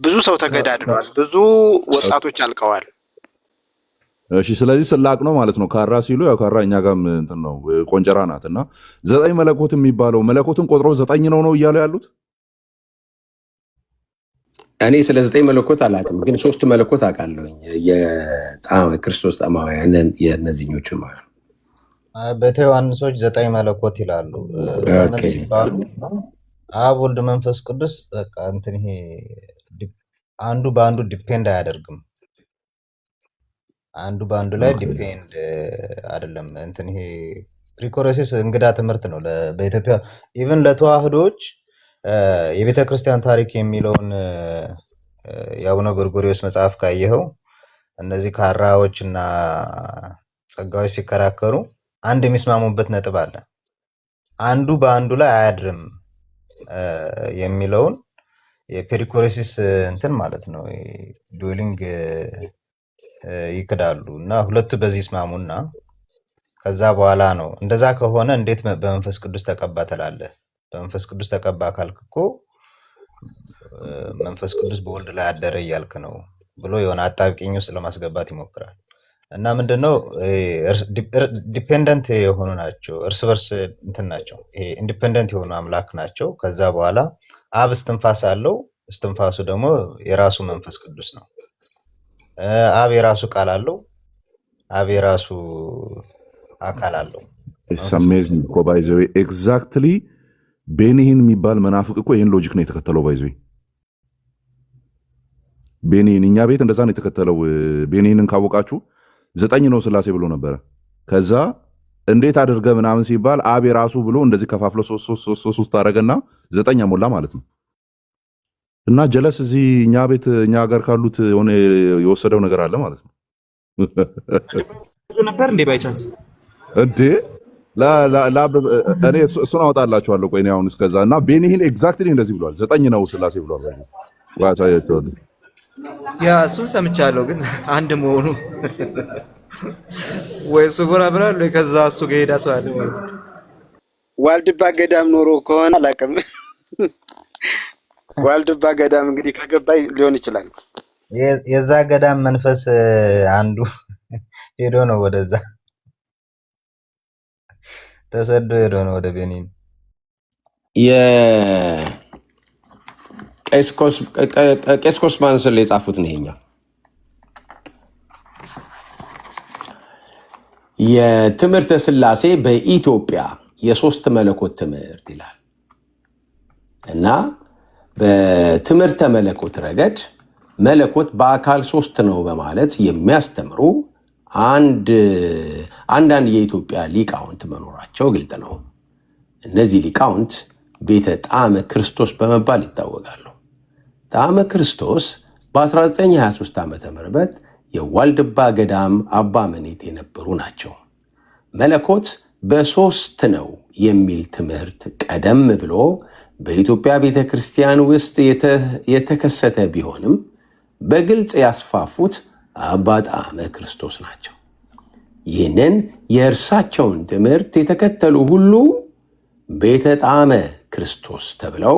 ብዙ ሰው ተገዳድሏል፣ ብዙ ወጣቶች አልቀዋል። እሺ፣ ስለዚህ ስላቅ ነው ማለት ነው። ካራ ሲሉ ያው ካራ እኛ ጋርም እንትን ነው ቆንጨራ ናት። እና 9 መለኮት የሚባለው መለኮትን ቆጥሮ 9 ነው እያሉ ያሉት። እኔ ስለ 9 መለኮት አላውቅም፣ ግን 3 መለኮት አውቃለሁኝ። የክርስቶስ ጣማውያን የእነዚህኞቹ ማለት ነው። ቤተ ዮሐንሶች 9 መለኮት ይላሉ። ለምን ሲባሉ አብ፣ ወልድ፣ መንፈስ ቅዱስ በቃ እንትን ይሄ አንዱ በአንዱ ዲፔንድ አያደርግም። አንዱ በአንዱ ላይ ዲፔንድ አይደለም። እንትን ይሄ ፕሪኮረሲስ እንግዳ ትምህርት ነው በኢትዮጵያ ኢቭን ለተዋህዶች የቤተ ክርስቲያን ታሪክ የሚለውን የአቡነ ጎርጎርዮስ መጽሐፍ ካየኸው እነዚህ ካራዎች እና ጸጋዎች ሲከራከሩ አንድ የሚስማሙበት ነጥብ አለ። አንዱ በአንዱ ላይ አያድርም የሚለውን የፔሪኮሬሲስ እንትን ማለት ነው ዱዌሊንግ ይክዳሉ። እና ሁለቱ በዚህ ይስማሙና ከዛ በኋላ ነው እንደዛ ከሆነ እንዴት በመንፈስ ቅዱስ ተቀባ ትላለህ? በመንፈስ ቅዱስ ተቀባ ካልክ እኮ መንፈስ ቅዱስ በወልድ ላይ አደረ እያልክ ነው ብሎ የሆነ አጣብቂኝ ውስጥ ለማስገባት ይሞክራል። እና ምንድነው ዲፔንደንት የሆኑ ናቸው፣ እርስ በርስ እንትን ናቸው። ይሄ ኢንዲፔንደንት የሆኑ አምላክ ናቸው። ከዛ በኋላ አብ እስትንፋስ አለው፣ እስትንፋሱ ደግሞ የራሱ መንፈስ ቅዱስ ነው። አብ የራሱ ቃል አለው፣ አብ የራሱ አካል አለው። አሜዚንግ እኮ ባይ ዘ ዌይ ኤግዛክትሊ ቤኒሂን የሚባል መናፍቅ እኮ ይህን ሎጂክ ነው የተከተለው። ባይ ዘ ዌይ ቤኒሂን እኛ ቤት እንደዛ ነው የተከተለው። ቤኒሂንን ካወቃችሁ 9 ነው ስላሴ ብሎ ነበረ። ከዛ እንዴት አድርገ ምናምን ሲባል አብ የራሱ ብሎ እንደዚህ ከፋፍሎ 3 አደረገና 9 ሞላ ማለት ነው። እና ጀለስ እዚህ እኛ ቤት እኛ ሀገር ካሉት የሆነ የወሰደው ነገር አለ ማለት ነው ነበር እንዴ ባይቻንስ እንዴ እኔ እሱን አወጣላችኋለሁ። ቆይ አሁን እስከዛ እና ቤኒሂን ኤግዛክትሊ እንደዚህ ብሏል። 9 ነው ስላሴ ብሏል። ዋሳያችኋለሁ። ያ እሱን ሰምቻለሁ፣ ግን አንድ መሆኑ ወይ እሱ ጎራ ብሏል ወይ ከዛ እሱ ጋር ሄዳ ሰው አለ ማለት ነው። ዋልድባ ገዳም ኖሮ ከሆነ አላውቅም። ዋልድባ ገዳም እንግዲህ ከገባይ ሊሆን ይችላል። የዛ ገዳም መንፈስ አንዱ ሄዶ ነው ወደዛ ተሰዶ ሄዶ ነው ወደ ቤኒን። ቄስ ኮስማን ስለ የጻፉት ነው ይሄኛው። የትምህርተ ሥላሴ በኢትዮጵያ የሶስት መለኮት ትምህርት ይላል እና በትምህርተ መለኮት መለኮት በአካል ሶስት ነው በማለት የሚያስተምሩ አንዳንድ የኢትዮጵያ ሊቃውንት መኖራቸው ግልጥ ነው። እነዚህ ሊቃውንት ቤተ ጣዕመ ክርስቶስ በመባል ይታወቃሉ። ጣዕመ ክርስቶስ በ1923 ዓ.ም የዋልድባ ገዳም አባ መኔት የነበሩ ናቸው። መለኮት በሶስት ነው የሚል ትምህርት ቀደም ብሎ በኢትዮጵያ ቤተ ክርስቲያን ውስጥ የተከሰተ ቢሆንም በግልጽ ያስፋፉት አባ ጣዕመ ክርስቶስ ናቸው። ይህንን የእርሳቸውን ትምህርት የተከተሉ ሁሉ ቤተ ጣዕመ ክርስቶስ ተብለው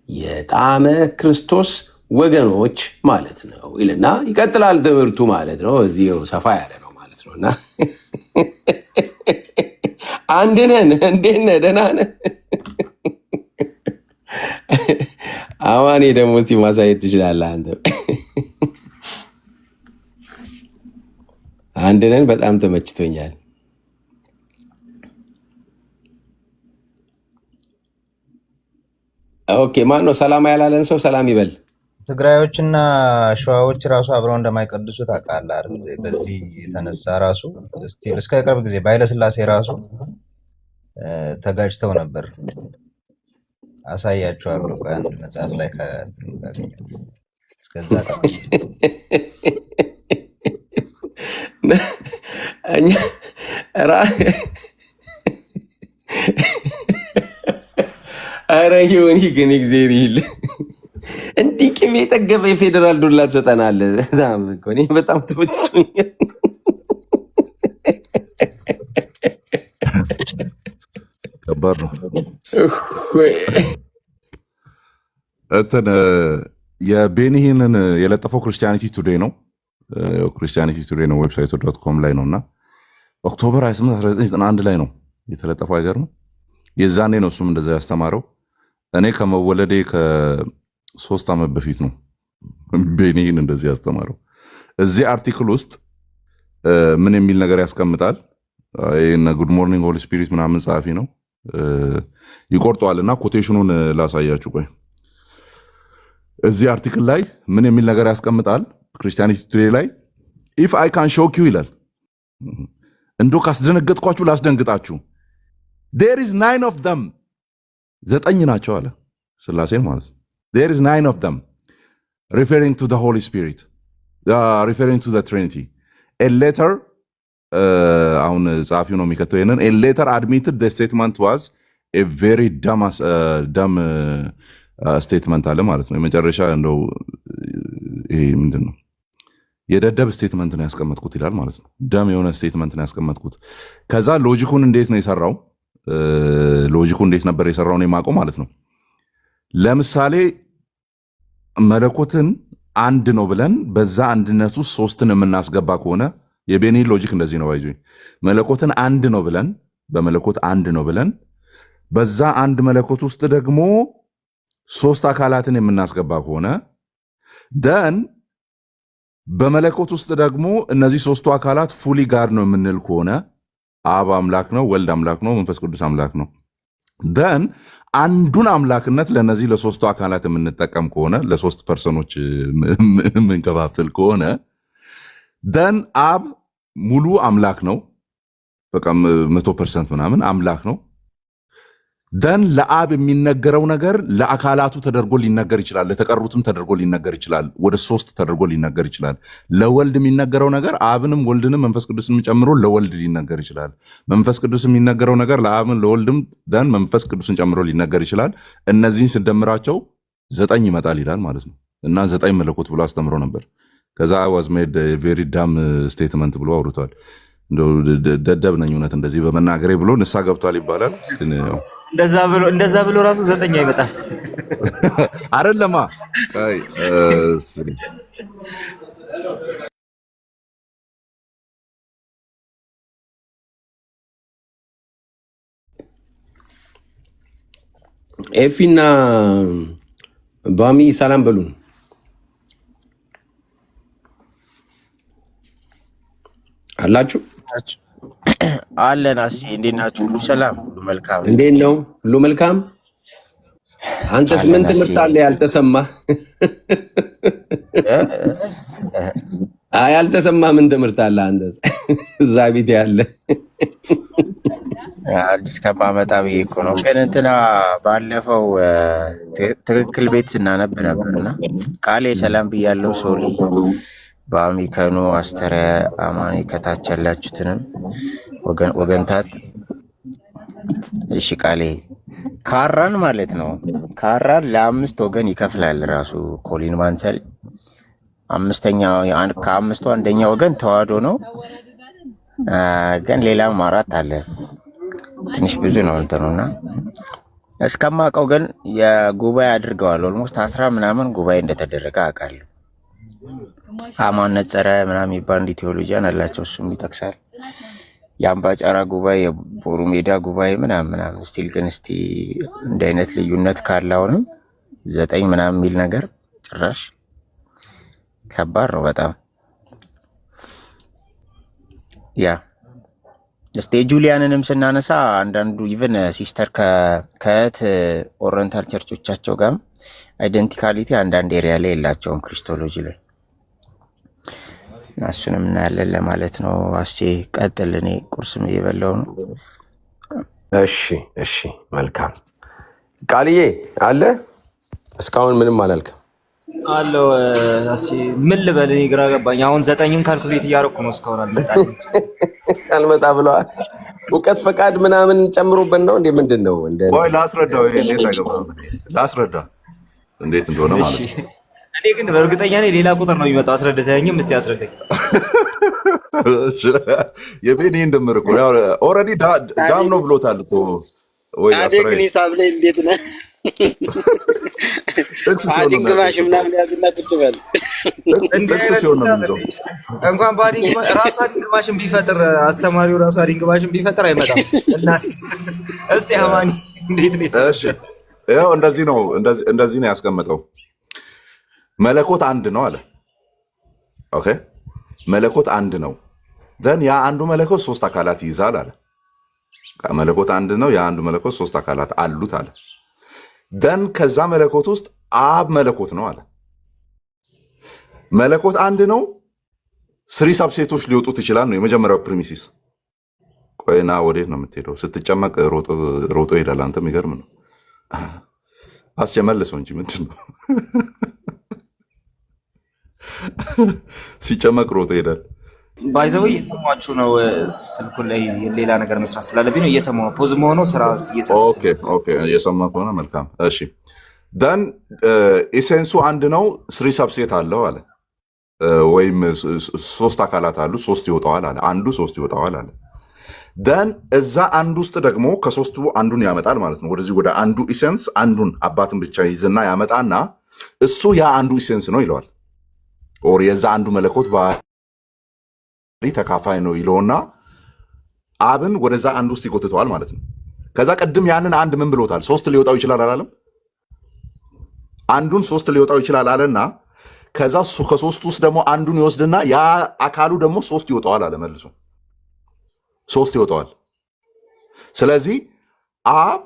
የጣዕመ ክርስቶስ ወገኖች ማለት ነው ይልና ይቀጥላል ትምህርቱ ማለት ነው። እዚህ ሰፋ ያለ ነው ማለት ነው እና አንድ ነን። እንዴት ነህ? ደህና ነህ? አማኔ ደግሞ እስኪ ማሳየት ትችላለህ አንተ። አንድ ነን። በጣም ተመችቶኛል። ኦኬ፣ ማን ነው ሰላም ያላለን ሰው ሰላም ይበል። ትግራዮችና ሸዋዎች ራሱ አብረው እንደማይቀድሱ ታውቃለህ አይደል? በዚህ የተነሳ ራሱ ስቲል እስከ ቅርብ ጊዜ በኃይለሥላሴ ራሱ ተጋጭተው ነበር። አሳያችኋለሁ በአንድ መጽሐፍ ላይ ካገኘሁት። እስከዛ ኧረ ይሁን ግን እግዚአብሔር ይል እንዲህ ቅቤ የጠገበ የፌዴራል ዱላ ትሰጠናለህ። በጣም ተመችቶኛል። ከባድ ነው። እንትን የቤኒሂንን የለጠፈው ክርስቲያኒቲ ቱዴይ ነው። ክርስቲያኒቲ ቱዴይ ነው ዌብሳይቱ .com ላይ ነው እና ኦክቶበር 28 1991 ላይ ነው የተለጠፈው። አይገርም? የዛኔ ነው እሱም እንደዛ ያስተማረው። እኔ ከመወለዴ ከ3 ዓመት በፊት ነው ቤኒሂን እንደዚህ ያስተማረው። እዚህ አርቲክል ውስጥ ምን የሚል ነገር ያስቀምጣል? ጉድ ሞርኒንግ ሆሊ ስፒሪት ምናምን ጸሐፊ ነው ይቆርጠዋል እና ኮቴሽኑን ላሳያችሁ። ቆይ እዚህ አርቲክል ላይ ምን የሚል ነገር ያስቀምጣል? ክርስቲያኒቲ ቱዴይ ላይ ኢፍ አይ ካን ሾክ ዩ ይላል። እንዶ ካስደነገጥኳችሁ ላስደንግጣችሁ። ዴር ኢዝ 9 ኦፍ ደም 9 ናቸው አለ ሥላሴን ማለት ነው። ዴር ኢዝ 9 ኦፍ ደም ሪፌሪንግ ቱ ዘ ሆሊ ስፒሪት ሪፌሪንግ ቱ ዘ ትሪኒቲ ኤ ሌተር አሁን ጸሐፊው ነው የሚከተው ይሄንን ኤ ሌተር አድሚትድ ዘ ስቴትመንት ዋዝ ኤ ቬሪ ደም ስቴትመንት አለ ማለት ነው። የመጨረሻ እንደው ይሄ ምንድን ነው የደደብ ስቴትመንት ነው ያስቀመጥኩት ይላል ማለት ነው። ደም የሆነ ስቴትመንት ነው ያስቀመጥኩት። ከዛ ሎጂኩን እንዴት ነው የሰራው? ሎጂኩ እንዴት ነበር የሰራው ነው የማውቀው ማለት ነው። ለምሳሌ መለኮትን አንድ ነው ብለን በዛ አንድነቱ ሶስትን የምናስገባ ከሆነ የቤኒሂን ሎጂክ እንደዚህ ነው። ባይዙ መለኮትን አንድ ነው ብለን በመለኮት አንድ ነው ብለን በዛ አንድ መለኮት ውስጥ ደግሞ ሶስት አካላትን የምናስገባ ከሆነ ደን በመለኮት ውስጥ ደግሞ እነዚህ ሶስቱ አካላት ፉሊ ጋድ ነው የምንል ከሆነ አብ አምላክ ነው፣ ወልድ አምላክ ነው፣ መንፈስ ቅዱስ አምላክ ነው። ደን አንዱን አምላክነት ለነዚህ ለሶስቱ አካላት የምንጠቀም ከሆነ ለሶስት ፐርሰኖች የምንከፋፍል ከሆነ ደን አብ ሙሉ አምላክ ነው፣ በቃ 100% ምናምን አምላክ ነው። ደን ለአብ የሚነገረው ነገር ለአካላቱ ተደርጎ ሊነገር ይችላል፣ ለተቀሩትም ተደርጎ ሊነገር ይችላል፣ ወደ ሶስት ተደርጎ ሊነገር ይችላል። ለወልድ የሚነገረው ነገር አብንም ወልድንም መንፈስ ቅዱስንም ጨምሮ ለወልድ ሊነገር ይችላል። መንፈስ ቅዱስ የሚነገረው ነገር ለአብን ለወልድም ደን መንፈስ ቅዱስን ጨምሮ ሊነገር ይችላል። እነዚህን ስንደምራቸው 9 ይመጣል ይላል ማለት ነው። እና 9 መለኮት ብሎ አስተምሮ ነበር። ከዛ ዋዝ ሜድ ቬሪ ዳም ስቴትመንት ብሎ አውርቷል። ደደብ ነኝ እውነት እንደዚህ በመናገሬ ብሎ ንሳ ገብቷል ይባላል። እንደዛ ብሎ ራሱ 9 አይመጣም። አይደለማ ኤፊና ባሚ ሰላም በሉን። አላችሁ አለን። እንዴት ናችሁ? ሁሉ ሰላም፣ ሁሉ መልካም። እንዴት ነው? ሁሉ መልካም። አንተስ ምን ትምህርት አለ ያልተሰማ? ያልተሰማ ምን ትምህርት አለ አንተስ? እዛ ቤት ያለ አዲስ ከማመጣ ብዬ እኮ ነው። ግን እንትና ባለፈው ትክክል ቤት ስናነብ ነበርና ቃሌ ሰላም ብያለው። ሶሊ በአሚከኑ አስተረ አማኒ ከታች ያላችሁትንም ወገንታት እሺ። ቃሌ ካራን ማለት ነው። ካራን ለ5 ወገን ይከፍላል ራሱ ኮሊን ማንሰል። ከአምስቱ አንደኛ ወገን ተዋህዶ ነው። ግን ሌላም 4 አለ። ትንሽ ብዙ ነው እንትኑና እስከማውቀው ግን የጉባኤ አድርገዋል። ኦልሞስት 10 ምናምን ጉባኤ እንደተደረገ አውቃለሁ። አማን ነጸረ ምናምን የሚባል ቴዎሎጂያን አላቸው። እሱም ይጠቅሳል። የአምባጫራ ጉባኤ፣ የቦሩ ሜዳ ጉባኤ ምናምን ስቲል ግን እንደ አይነት ልዩነት ካለ አሁንም 9 ምናምን የሚል ነገር ጭራሽ ከባድ ነው በጣም ያ እስቲ ጁሊያንንም ስናነሳ አንዳንዱ ኢቭን ሲስተር ከእህት ኦሪየንታል ቸርቾቻቸው ጋር አይደንቲካሊቲ አንዳንድ ኤሪያ ላይ የላቸውም ክሪስቶሎጂ ላይ እና እሱንም እናያለን ለማለት ነው። ቀጥል። እኔ ቁርስም እየበላሁ ነው። እሺ መልካም። ቃልዬ አለ እስካሁን ምንም አላልክም? አለው ምን ልበል? እኔ ግራ ገባኝ። አሁን 9ን ካልኩሌት እያደረኩ ነው። እስካሁን አልመጣ ብለዋል። እውቀት ፈቃድ ምናምን ጨምሮበት ነው እንዴ? ምንድን ነው? ላስረዳው። ላስረዳ እንዴት እንደሆነ ማለት ነው። እኔ ግን በእርግጠኛ ነኝ ሌላ ቁጥር ነው የሚመጣው። አስረድተኸኝም እስቲ አስረዳኝ። የቤኒ እንደምር እኮ ያው ኦልሬዲ ዳም ነው ብሎታል እኮ ወይ አስረኝ ሂሳብ ላይ እንዴት ነህ? አዲንግ ማሽ ምናምን ያዝና ትበል ጥቅስ ሲሆን ነው የሚይዘው። እንኳን ራሱ አዲንግ ማሽን ቢፈጥር አስተማሪው ራሱ አዲንግ ማሽን ቢፈጥር አይመጣም። እና እስቲ አማኒ እንዴት ነው? እሺ ያው እንደዚህ ነው ያስቀመጠው። መለኮት አንድ ነው አለ። ኦኬ መለኮት አንድ ነው። ደን ያ አንዱ መለኮት 3 አካላት ይይዛል አለ። መለኮት አንድ ነው፣ ያ አንዱ መለኮት 3 አካላት አሉት አለ። ደን ከዛ መለኮት ውስጥ አብ መለኮት ነው አለ። መለኮት አንድ ነው፣ 3 ሰብሴቶች ሊወጡት ይችላል ነው የመጀመሪያው ፕሪሚሲስ። ቆይና ወዴት ነው የምትሄደው? ስትጨመቅ ሮጦ ይሄዳል። አንተ የሚገርም ነው። አስጨመልሰው እንጂ ምንድን ነው ሲጨመቅ ሮጦ ይሄዳል። ባይዘው እየሰማችሁ ነው። ስልኩ ላይ ሌላ ነገር መስራት ስላለብኝ ነው እየሰማሁ ነው። ፖዝ መሆኑ ስራ እየሰማሁ። ኦኬ እየሰማሁ ከሆነ መልካም። እሺ ደን ኢሴንሱ አንድ ነው፣ 3 ሰብሴት አለው አለ። ወይም 3 አካላት አሉ፣ 3 ይወጣዋል አለ። አንዱ 3 ይወጣዋል አለ። ደን እዛ አንዱ ውስጥ ደግሞ ከ3ቱ አንዱን ያመጣል ማለት ነው። ወደዚህ ወደ አንዱ ኢሴንስ አንዱን አባትን ብቻ ይዝና ያመጣና እሱ ያ አንዱ ኢሴንስ ነው ይለዋል። ኦር የዛ አንዱ መለኮት ተካፋይ ነው ይለውና አብን ወደዛ አንድ ውስጥ ይጎትተዋል ማለት ነው። ከዛ ቅድም ያንን አንድ ምን ብሎታል? 3 ሊወጣው ይችላል አላለም? አንዱን 3 ሊወጣው ይችላል አለና ከዛ ከ3 ውስጥ ደግሞ አንዱን ይወስድና ያ አካሉ ደግሞ 3 ይወጣዋል አለ። መልሶ 3 ይወጣዋል። ስለዚህ አብ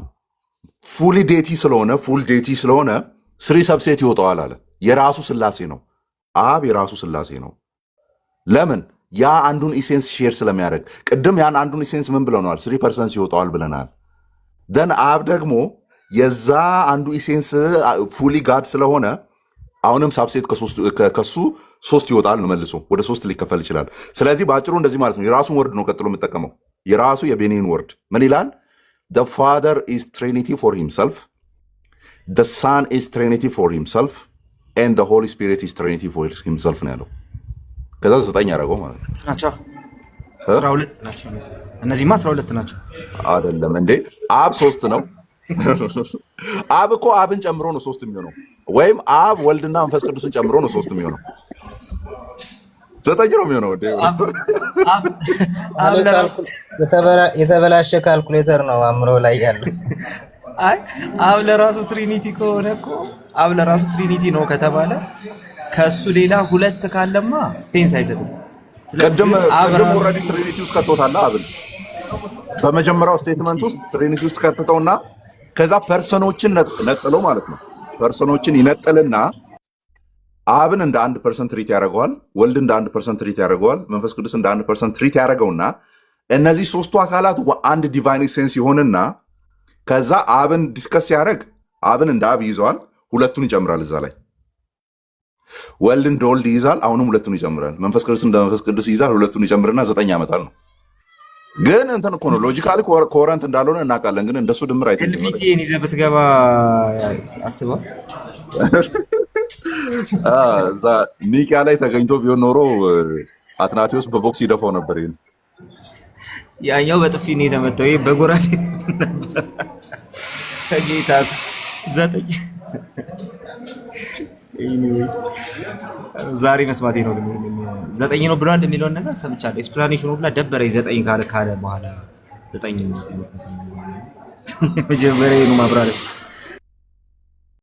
ፉል ዴቲ ስለሆነ 3 ሰብሴት ይወጣዋል አለ። የራሱ ስላሴ ነው። አብ የራሱ ስላሴ ነው። ለምን? ያ አንዱን ኢሴንስ ሼር ስለሚያደርግ። ቅድም ያን አንዱን ኢሴንስ ምን ብለናል? 3% ይወጣዋል ብለናል። ደን አብ ደግሞ የዛ አንዱ ኢሴንስ ፉሊ ጋድ ስለሆነ አሁንም ሳብሴት ከሱ 3 ይወጣል ነው። መልሶ ወደ 3 ሊከፈል ይችላል። ስለዚህ በአጭሩ እንደዚህ ማለት ነው። የራሱን ወርድ ነው ቀጥሎ የምጠቀመው። የራሱ የቤኒን ወርድ ምን ይላል? the father is trinity for himself, the son is trinity for himself, and the holy spirit is trinity for himself ነው ያለው። ከዛ 9 ያደረገው ማለት ነው። ናቸው 12 ናቸው። እነዚህማ 12 ናቸው አይደለም እንዴ? አብ 3 ነው፣ አብ እኮ አብን ጨምሮ ነው 3 የሚሆነው፣ ወይም አብ ወልድና መንፈስ ቅዱስን ጨምሮ ነው 3 የሚሆነው። 9 ነው የሚሆነው። የተበላሸ ካልኩሌተር ነው አእምሮ ላይ ያለው። አይ አብ ለራሱ ትሪኒቲ ከሆነ እኮ አብ ለራሱ ትሪኒቲ ነው ከተባለ ከሱ ሌላ 2 ካለማ ሴንስ አይሰጥም። ቅድም ኦልሬዲ ትሪኒቲ ውስጥ ከተውታል አብን በመጀመሪያው ስቴትመንት ውስጥ ትሪኒቲ ውስጥ ከተውና ከዛ ፐርሰኖችን ነጥሎ ማለት ነው። ፐርሰኖችን ይነጥልና አብን እንደ 1% ትሪት ያደርገዋል፣ ወልድ እንደ 1% ትሪት ያደርገዋል፣ መንፈስ ቅዱስ እንደ 1% ትሪት ያደርገውና እነዚህ 3ቱ አካላት አንድ ዲቫይን ሴንስ ይሆንና ከዛ አብን ዲስከስ ሲያደርግ አብን እንደ አብ ይይዘዋል፣ 2ቱን ይጨምራል። እዛ ላይ ወልድ እንደ ወልድ ይይዛል፣ አሁንም 2ቱን ይጨምራል። መንፈስ ቅዱስ እንደ መንፈስ ቅዱስ ይይዛል፣ 2ቱን ይጨምርና 9 ያመጣል ነው። ግን እንትን እኮ ነው ሎጂካሊ ኮረንት እንዳልሆነ እናውቃለን። ግን እንደሱ ድምር አይተን ኤልፒቲን ይዘህ ብትገባ አስበው እዛ ኒቂያ ላይ ተገኝቶ ቢሆን ኖሮ አትናቴዎስ በቦክስ ይደፋው ነበር። ይሄን ያኛው በጥፊ ነው የተመታው፣ ይሄ በጎራዴ ነበር። ከጌታ 9 ኤኒዌይስ ዛሬ መስማቴ ነው። ግን 9 ነው ብሏል የሚለውን ነገር ሰምቻለሁ። ኤክስፕላኔሽኑ ብላ ደበረኝ። 9 ካለ በኋላ 9 ነው መጀመሪያ ነው ማብራሪያ